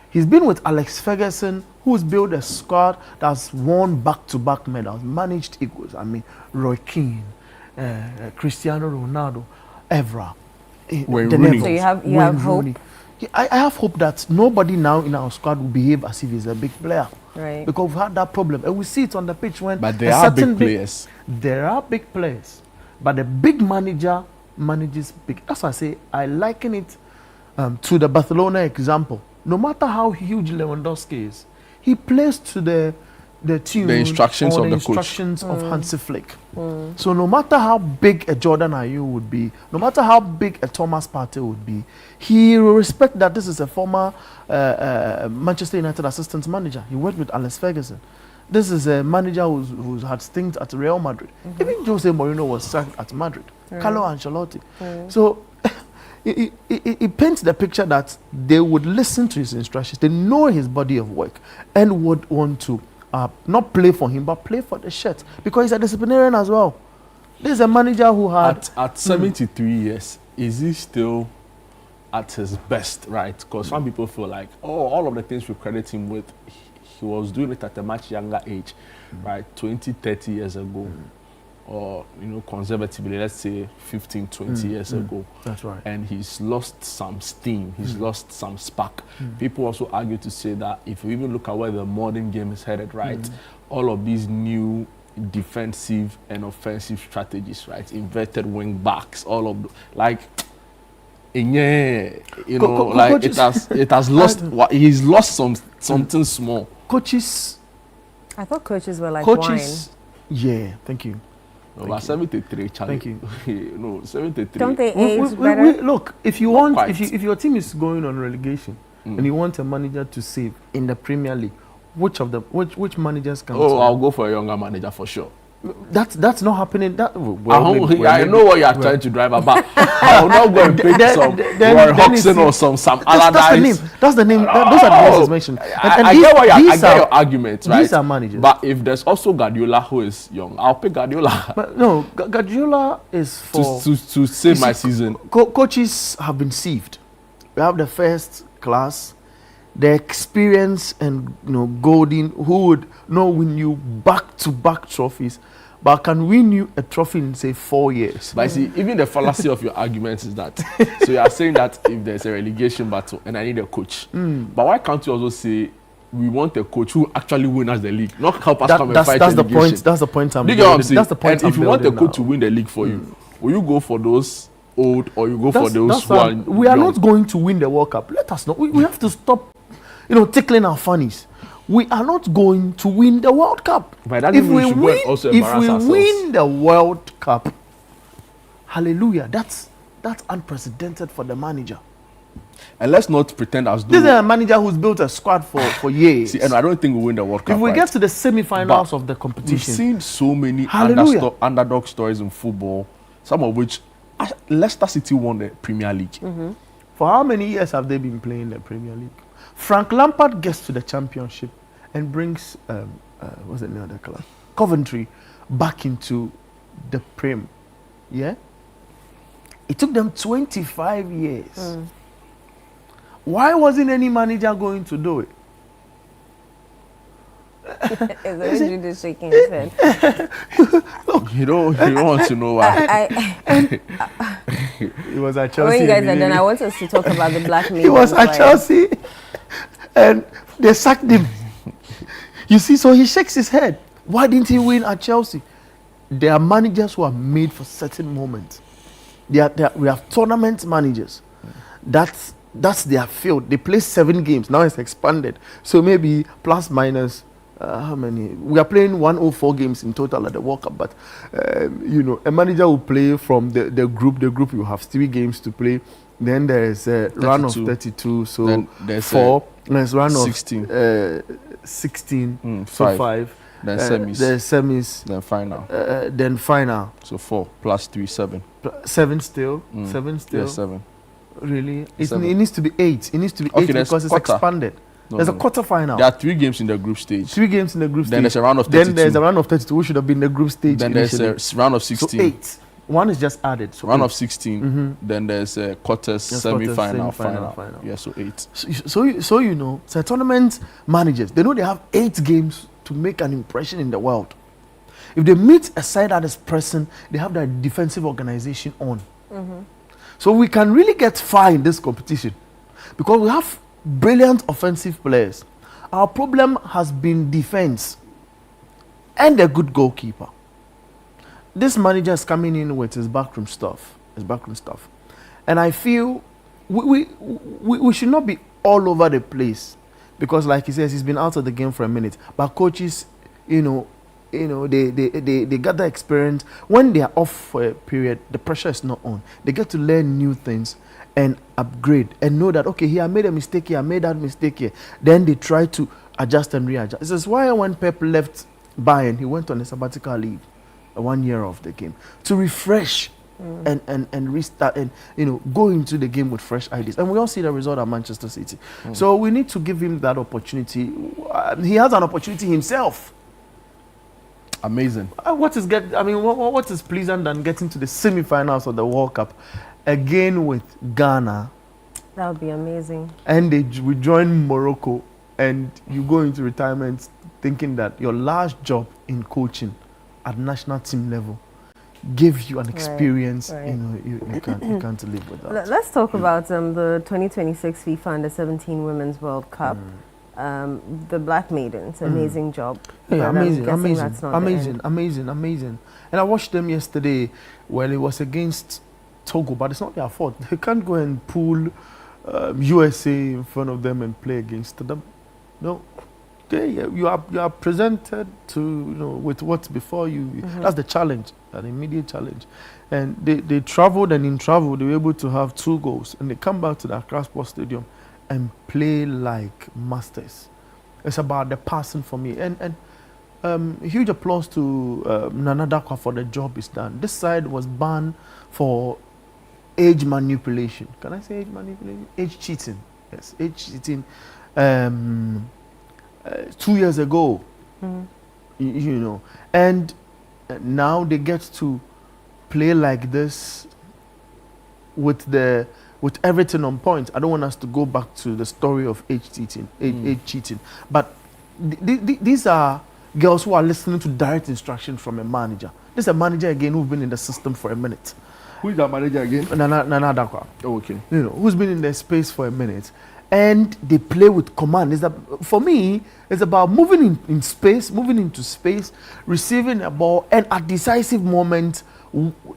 He's been with Alex Ferguson, who's built a squad that's won back-to-back medals, managed equals. I mean, Roy Keane, Cristiano Ronaldo, Evra. So you have hope? I have hope that nobody now in our squad will behave as if he's a big player. Right. Because we've had that problem. And we see it on the pitch when... But there are big players. There are big players. But the big manager manages big. That's why I say I liken it to the Barcelona example. No matter how huge Lewandowski is, he plays to the tune, the instructions or of the the instructions coach. of Hansi Flick. So no matter how big a Jordan Ayew would be, no matter how big a Thomas Partey would be, he will respect that this is a former Manchester United assistant manager. He worked with Alex Ferguson. This is a manager who's had stints at Real Madrid. Even Jose Mourinho was sacked at Madrid. Carlo Ancelotti. So it paints the picture that they would listen to his instructions. They know his body of work and would want to not play for him, but play for the shirt, because he's a disciplinarian as well. This is a manager who had... At 73 years, is he still at his best, right? Because some people feel like, all of the things we credit him with, he was doing it at a much younger age, right? 20, 30 years ago. Or, conservatively, let's say 15, 20 years ago. That's right. And he's lost some steam. He's lost some spark. People also argue to say that if you even look at where the modern game is headed, right, all of these new defensive and offensive strategies, right, inverted wing backs, all of it has lost. He's lost something small. Coaches. I thought coaches were like coaches, wine. Yeah, thank you. No, 73, Charlie. Thank you. No, 73. Don't they age better? Look, if you want, if your team is going on relegation and you want a manager to save in the Premier League, which managers can? I'll go for a younger manager for sure. That's not happening. I know what you are trying to drive about. I will not go and pick some Roy Hodgson or some Allardyce. That's the name. Those are the names mentioned. I get your argument, right? These are managers. But if there's also Guardiola who is young, I'll pick Guardiola. But no, Guardiola is for to save my season. Coaches have been sieved. We have the first class, the experience, and golden who would win you back-to-back trophies, but can win you a trophy in say 4 years. But see, even the fallacy of your argument is that so you are saying that if there's a relegation battle and I need a coach, but why can't you also say we want a coach who actually win us the league, not help us come and fight relegation? That's the point I'm making. That's the point. And if you want a coach to win the league for you, will you go for those old or you go for those who are we are not going to win the World Cup. Let us know. We have to stop tickling our funnies. We are not going to win the World Cup. If we win the World Cup, hallelujah, that's unprecedented for the manager. And let's not pretend as though this is a manager who's built a squad for years. See, and I don't think we win the World Cup. If we get to the semi-finals of the competition, we've seen so many underdog stories in football, some of which Leicester City won the Premier League. For how many years have they been playing the Premier League? Frank Lampard gets to the Championship and brings what's the name of the club? Coventry back into the Prem. Yeah? It took them 25 years. Why wasn't any manager going to do it? Is shaking his head? Look, you don't want to know why. He was at Chelsea. When you guys are done, I want us to talk about the black men. He was at Chelsea and they sacked him. You see, so he shakes his head. Why didn't he win at Chelsea? There are managers who are made for certain moments. We have tournament managers. That's their field. They play 7 games. Now it's expanded. So maybe plus minus how many? We are playing 104 games in total at the World Cup. But a manager will play from the group. The group will have 3 games to play. Then there's a run of 32. So then there's 4. There's run 16. of 16. So 5. Then semis. There's semis. Then final. Then final. So 4 plus 3, 7. 7 still. 7 still. Yeah, 7. Really? It needs to be 8. It needs to be 8 because it's expanded. There's a quarter final. There are 3 games in the group stage. 3 games in the group stage. Then there's a round of 32. Then there's a round of 32, which should have been the group stage. Then initially. there's a round of 16. So 8. 1 is just added. So round 8. of 16. Then there's a quarters, semi-final, final. Yeah, so 8. So so tournament managers, they know they have 8 games to make an impression in the world. If they meet a side that is pressing, they have their defensive organization on. So we can really get far in this competition because we have brilliant offensive players. Our problem has been defense and a good goalkeeper. This manager is coming in with his backroom stuff. And I feel we should not be all over the place because, like he says, he's been out of the game for a minute. But coaches, they gather experience. When they are off for a period, the pressure is not on. They get to learn new things and upgrade and know that, okay, here I made a mistake here, I made that mistake here. Then they try to adjust and readjust. This is why when Pep left Bayern, he went on a sabbatical leave, 1 year of the game, to refresh and restart and go into the game with fresh ideas. And we all see the result at Manchester City. So we need to give him that opportunity. He has an opportunity himself. Amazing. What is pleasant than getting to the semi-finals of the World Cup again with Ghana? That would be amazing. And we join Morocco, and you go into retirement thinking that your last job in coaching at national team level gave you an experience. You can't live with that. Let's talk about the 2026 FIFA Under-17 Women's World Cup. The Black Maidens, amazing job. Yeah, amazing. And I watched them yesterday. Well, it was against Togo, but it's not their fault. They can't go and pull USA in front of them and play against them. No, you are presented to with what's before you. That's the challenge, an immediate challenge. And they traveled, and in travel they were able to have 2 goals, and they come back to the Accra Sports Stadium and play like masters. It's about the passing for me. And huge applause to Nana Dankwa for the job he's done. This side was banned for age manipulation. Can I say age manipulation? Age cheating. Yes, age cheating. 2 years ago, you know, and now they get to play like this with everything on point. I don't want us to go back to the story of age cheating, age cheating, but these are girls who are listening to direct instruction from a manager. This is a manager again who's been in the system for a minute. Who is that manager again? Nana Dankwa. Oh, okay. You know, who's been in their space for a minute. And they play with command. For me, it's about moving in space, moving into space, receiving a ball, and at decisive moment,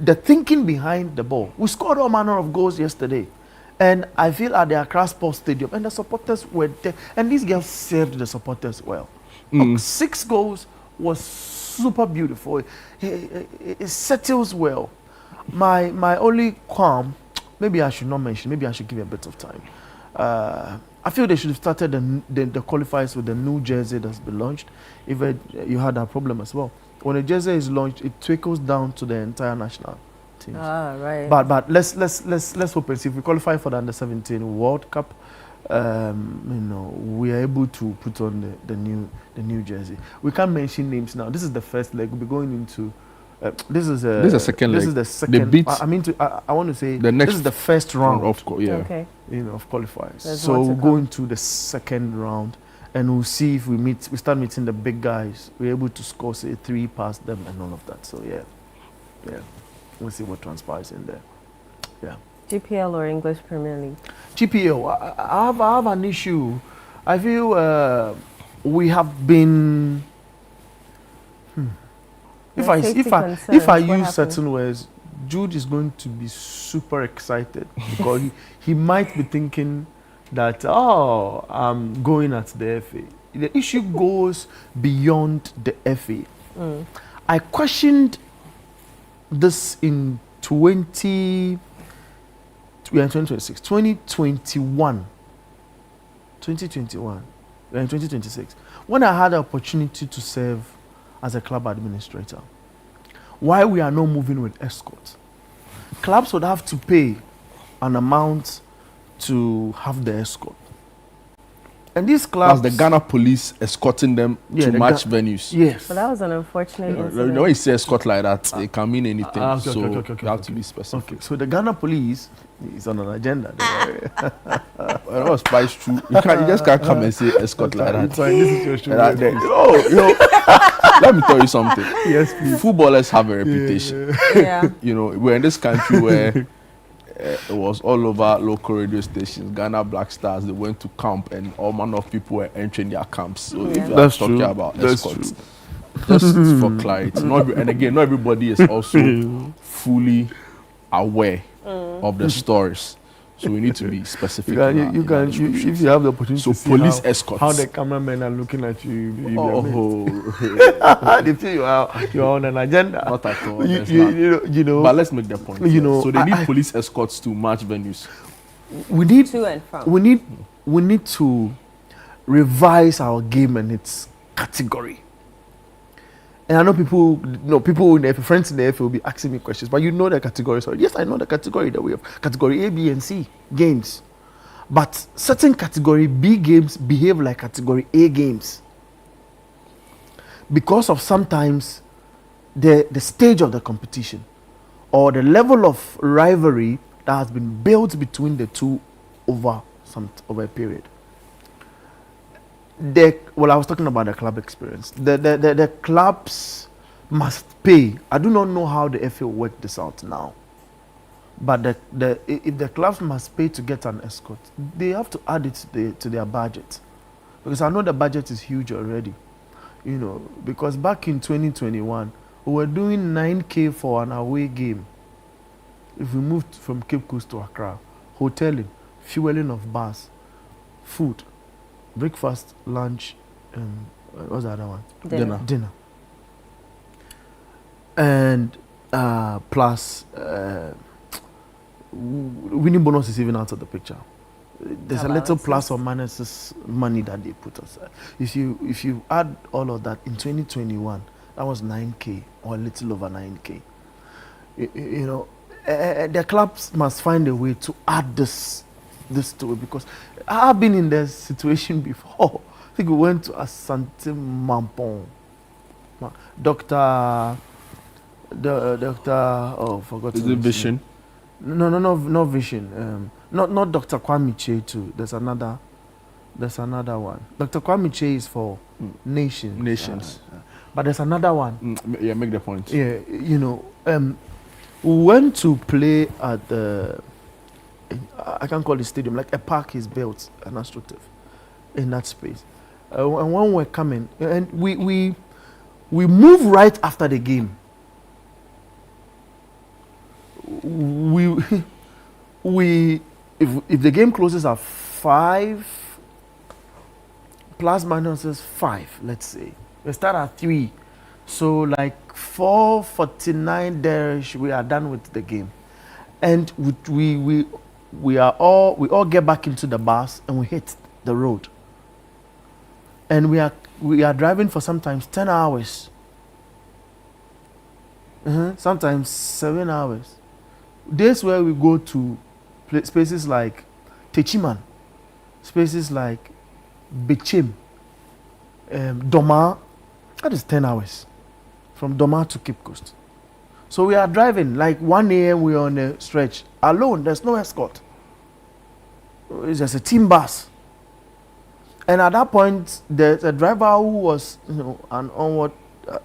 the thinking behind the ball. We scored all manner of goals yesterday. And I feel at the Accra Sports Stadium, and the supporters were there. And these girls served the supporters well. 6 goals was super beautiful. It settles well. My only qualm, maybe I should not mention, maybe I should give you a bit of time. I feel they should have started the qualifiers with the new jersey that's been launched. If you had that problem as well. When a jersey is launched, it trickles down to the entire national teams. Right. But let's hope and see if we qualify for the Under-17 World Cup. You know, we are able to put on the new jersey. We can't mention names now. This is the first leg. We'll be going into. This is a second leg. This is the second. They beat. I want to say the next. This is the first round of yeah. Okay. You know, of qualifiers. So we'll go into the second round, and we'll see if we start meeting the big guys. We're able to score, say, 3 past them and all of that. So yeah, we'll see what transpires in there. Yeah. GPL or English Premier League? GPL. I have an issue. I feel we have been. If I use certain words, Jude is going to be super excited because he might be thinking that, oh, I'm going at the FA. The issue goes beyond the FA. I questioned this in 2021, 2026, when I had the opportunity to serve as a club administrator. Why we are not moving with escorts? Clubs would have to pay an amount to have the escort. And these clubs... As the Ghana police escorting them to match venues. Yes. But that was an unfortunate incident. When you say escort like that, it can mean anything. Okay, so okay, you have to be specific. Okay, so the Ghana police is on an agenda. Well, that was quite true. You just can't come and say escort like that. Sorry, this is your show. Let me tell you something. Yes, please. Footballers have a reputation. Yeah. You know, we're in this country where it was all over local radio stations. Ghana Black Stars, they went to camp and all manner of people were entering their camps. So if you're talking about escorts, just for clarity. And again, not everybody is also fully aware of the stories. So we need to be specific. If you have the opportunity to see police escorts, how the cameramen are looking at you. They feel you're on an agenda. Not at all. You know. But let's make the point. You know, so they need police escorts to match venues. We need to and from. We need to revise our game and its category. And I know people in the friends in the FA will be asking me questions, but you know the categories already. Yes, I know the category that we have. Category A, B, and C games. But certain category B games behave like category A games. Because of sometimes the stage of the competition or the level of rivalry that has been built between the two over a period. I was talking about the club experience. The clubs must pay. I do not know how the FA will work this out now. But if the clubs must pay to get an escort, they have to add it to their budget. Because I know the budget is huge already. You know, because back in 2021, we were doing 9K for an away game. If we moved from Cape Coast to Accra, hoteling, fueling of bus, food, breakfast, lunch, what's the other one? Dinner. And plus, winning bonus is even out of the picture. there's a little plus or minuses money that they put aside. If you add all of that in 2021, that was 9K or a little over 9K. You know, the clubs must find a way to add this to it, because I've been in this situation before. I think we went to Asante Mampong. Doctor, forgot. Is it Vision? No Vision. Not Dr. Kwame Che too. There's another one. Dr. Kwame Che is for nations. But there's another one. Yeah, make the point. Yeah, you know, we went to play at the, I can't call it stadium, like a park is built, an AstroTurf, in that space. And when we're coming, and we move right after the game. If the game closes at 5, plus minus is 5, let's say. We start at 3. So like 4:49 there, we are done with the game. And we all get back into the bus and we hit the road. And we are driving for sometimes 10 hours. Sometimes 7 hours. Days where we go to spaces like Techiman, spaces like Bechem, Doma. That is 10 hours from Doma to Cape Coast. So we are driving like 1 a.m. we are on a stretch alone. There's no escort. It's just a team bus. And at that point, there's a driver who was, an onward,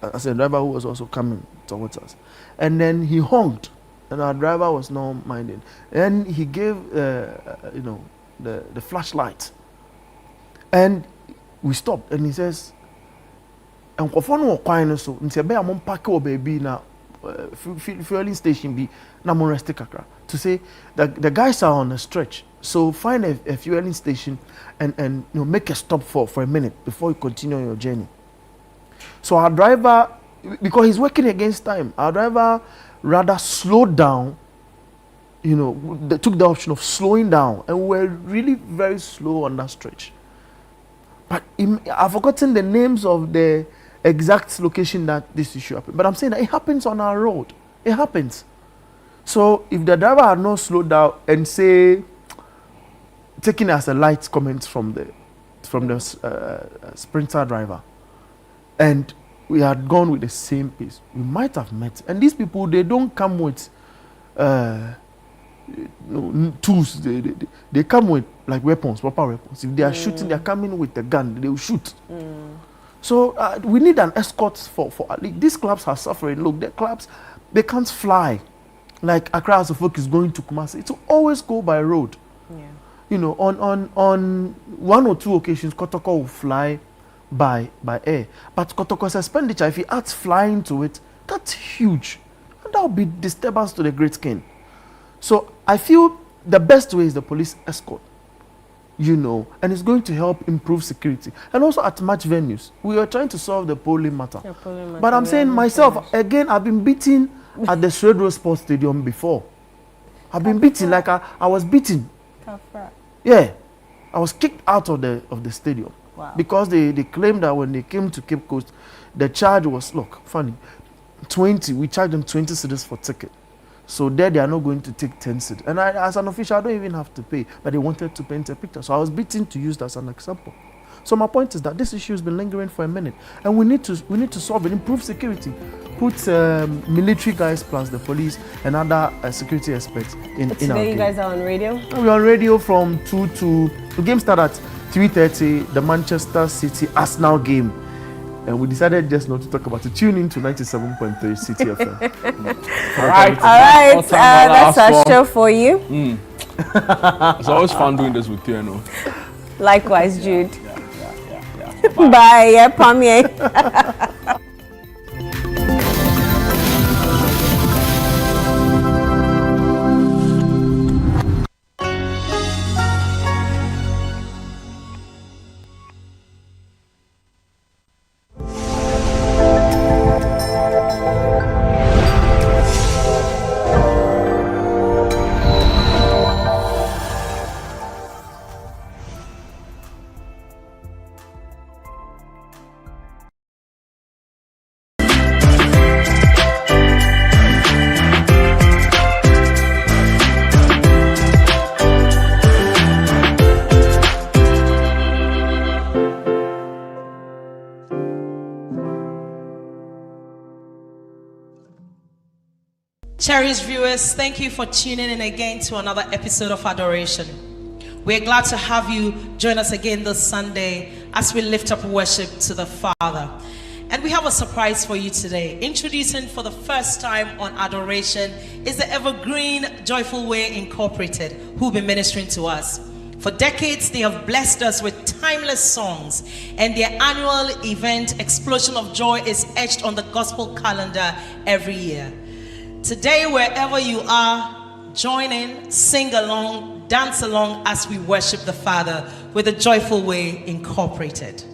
as a driver who was also coming towards us. And then he honked, and our driver was not minding. And he gave, the flashlight. And we stopped, and he says, and so baby na fueling station be na mo rest kakra to say that the guys are on a stretch, so find a fueling station and make a stop for a minute before you continue your journey. So our driver, because he's working against time, our driver rather slowed down. They took the option of slowing down, and we're really very slow on that stretch. But I've forgotten the names of the exact location that this issue happened. But I'm saying that it happens on our road. It happens. So if the driver had not slowed down and say, taking as a light comment from the sprinter driver, and we had gone with the same pace, we might have met. And these people, they don't come with tools. They come with like weapons, proper weapons. If they are shooting, they are coming with a gun. They will shoot. So we need an escort for these clubs are suffering. Look, the clubs, they can't fly. Like Accra House of Folk is going to Kumasi. It will always go by road. Yeah. On 1 or 2 occasions, Kotoko will fly by air. But Kotoko's expenditure, if he adds flying to it, that's huge. And that will be disturbance to the great king. So I feel the best way is the police escort. And it's going to help improve security. And also at match venues, we are trying to solve the polling matter. But I'm saying myself, again, I've been beaten at the Swedro Sports Stadium before. I've been beaten, like I was beaten. Yeah, I was kicked out of the stadium. Wow. Because they claimed that when they came to Cape Coast, the charge was, look, funny, 20, we charged them 20 cedis for ticket. So there they are not going to take 10 cedis. And I, as an official, I don't even have to pay. But they wanted to paint a picture. So I was beaten to use that as an example. So my point is that this issue has been lingering for a minute. And we need to solve it, improve security. Put military guys plus the police and other security experts in our Today you game. guys are on radio? We're on radio from 2 to... The game started at 3:30, the Manchester City Arsenal game. And we decided just not to talk about it. Tune in to 97.3 City FM. All right. That's our show for you. It's always fun doing this with you, Likewise, Jude. Bye, Pamie. Cherished viewers, thank you for tuning in again to another episode of Adoration. We're glad to have you join us again this Sunday as we lift up worship to the Father. And we have a surprise for you today. Introducing for the first time on Adoration is the Evergreen Joyful Way Incorporated, who will be ministering to us. For decades, they have blessed us with timeless songs, and their annual event, Explosion of Joy, is etched on the gospel calendar every year. Today, wherever you are, join in, sing along, dance along as we worship the Father with the Joyful Way Incorporated.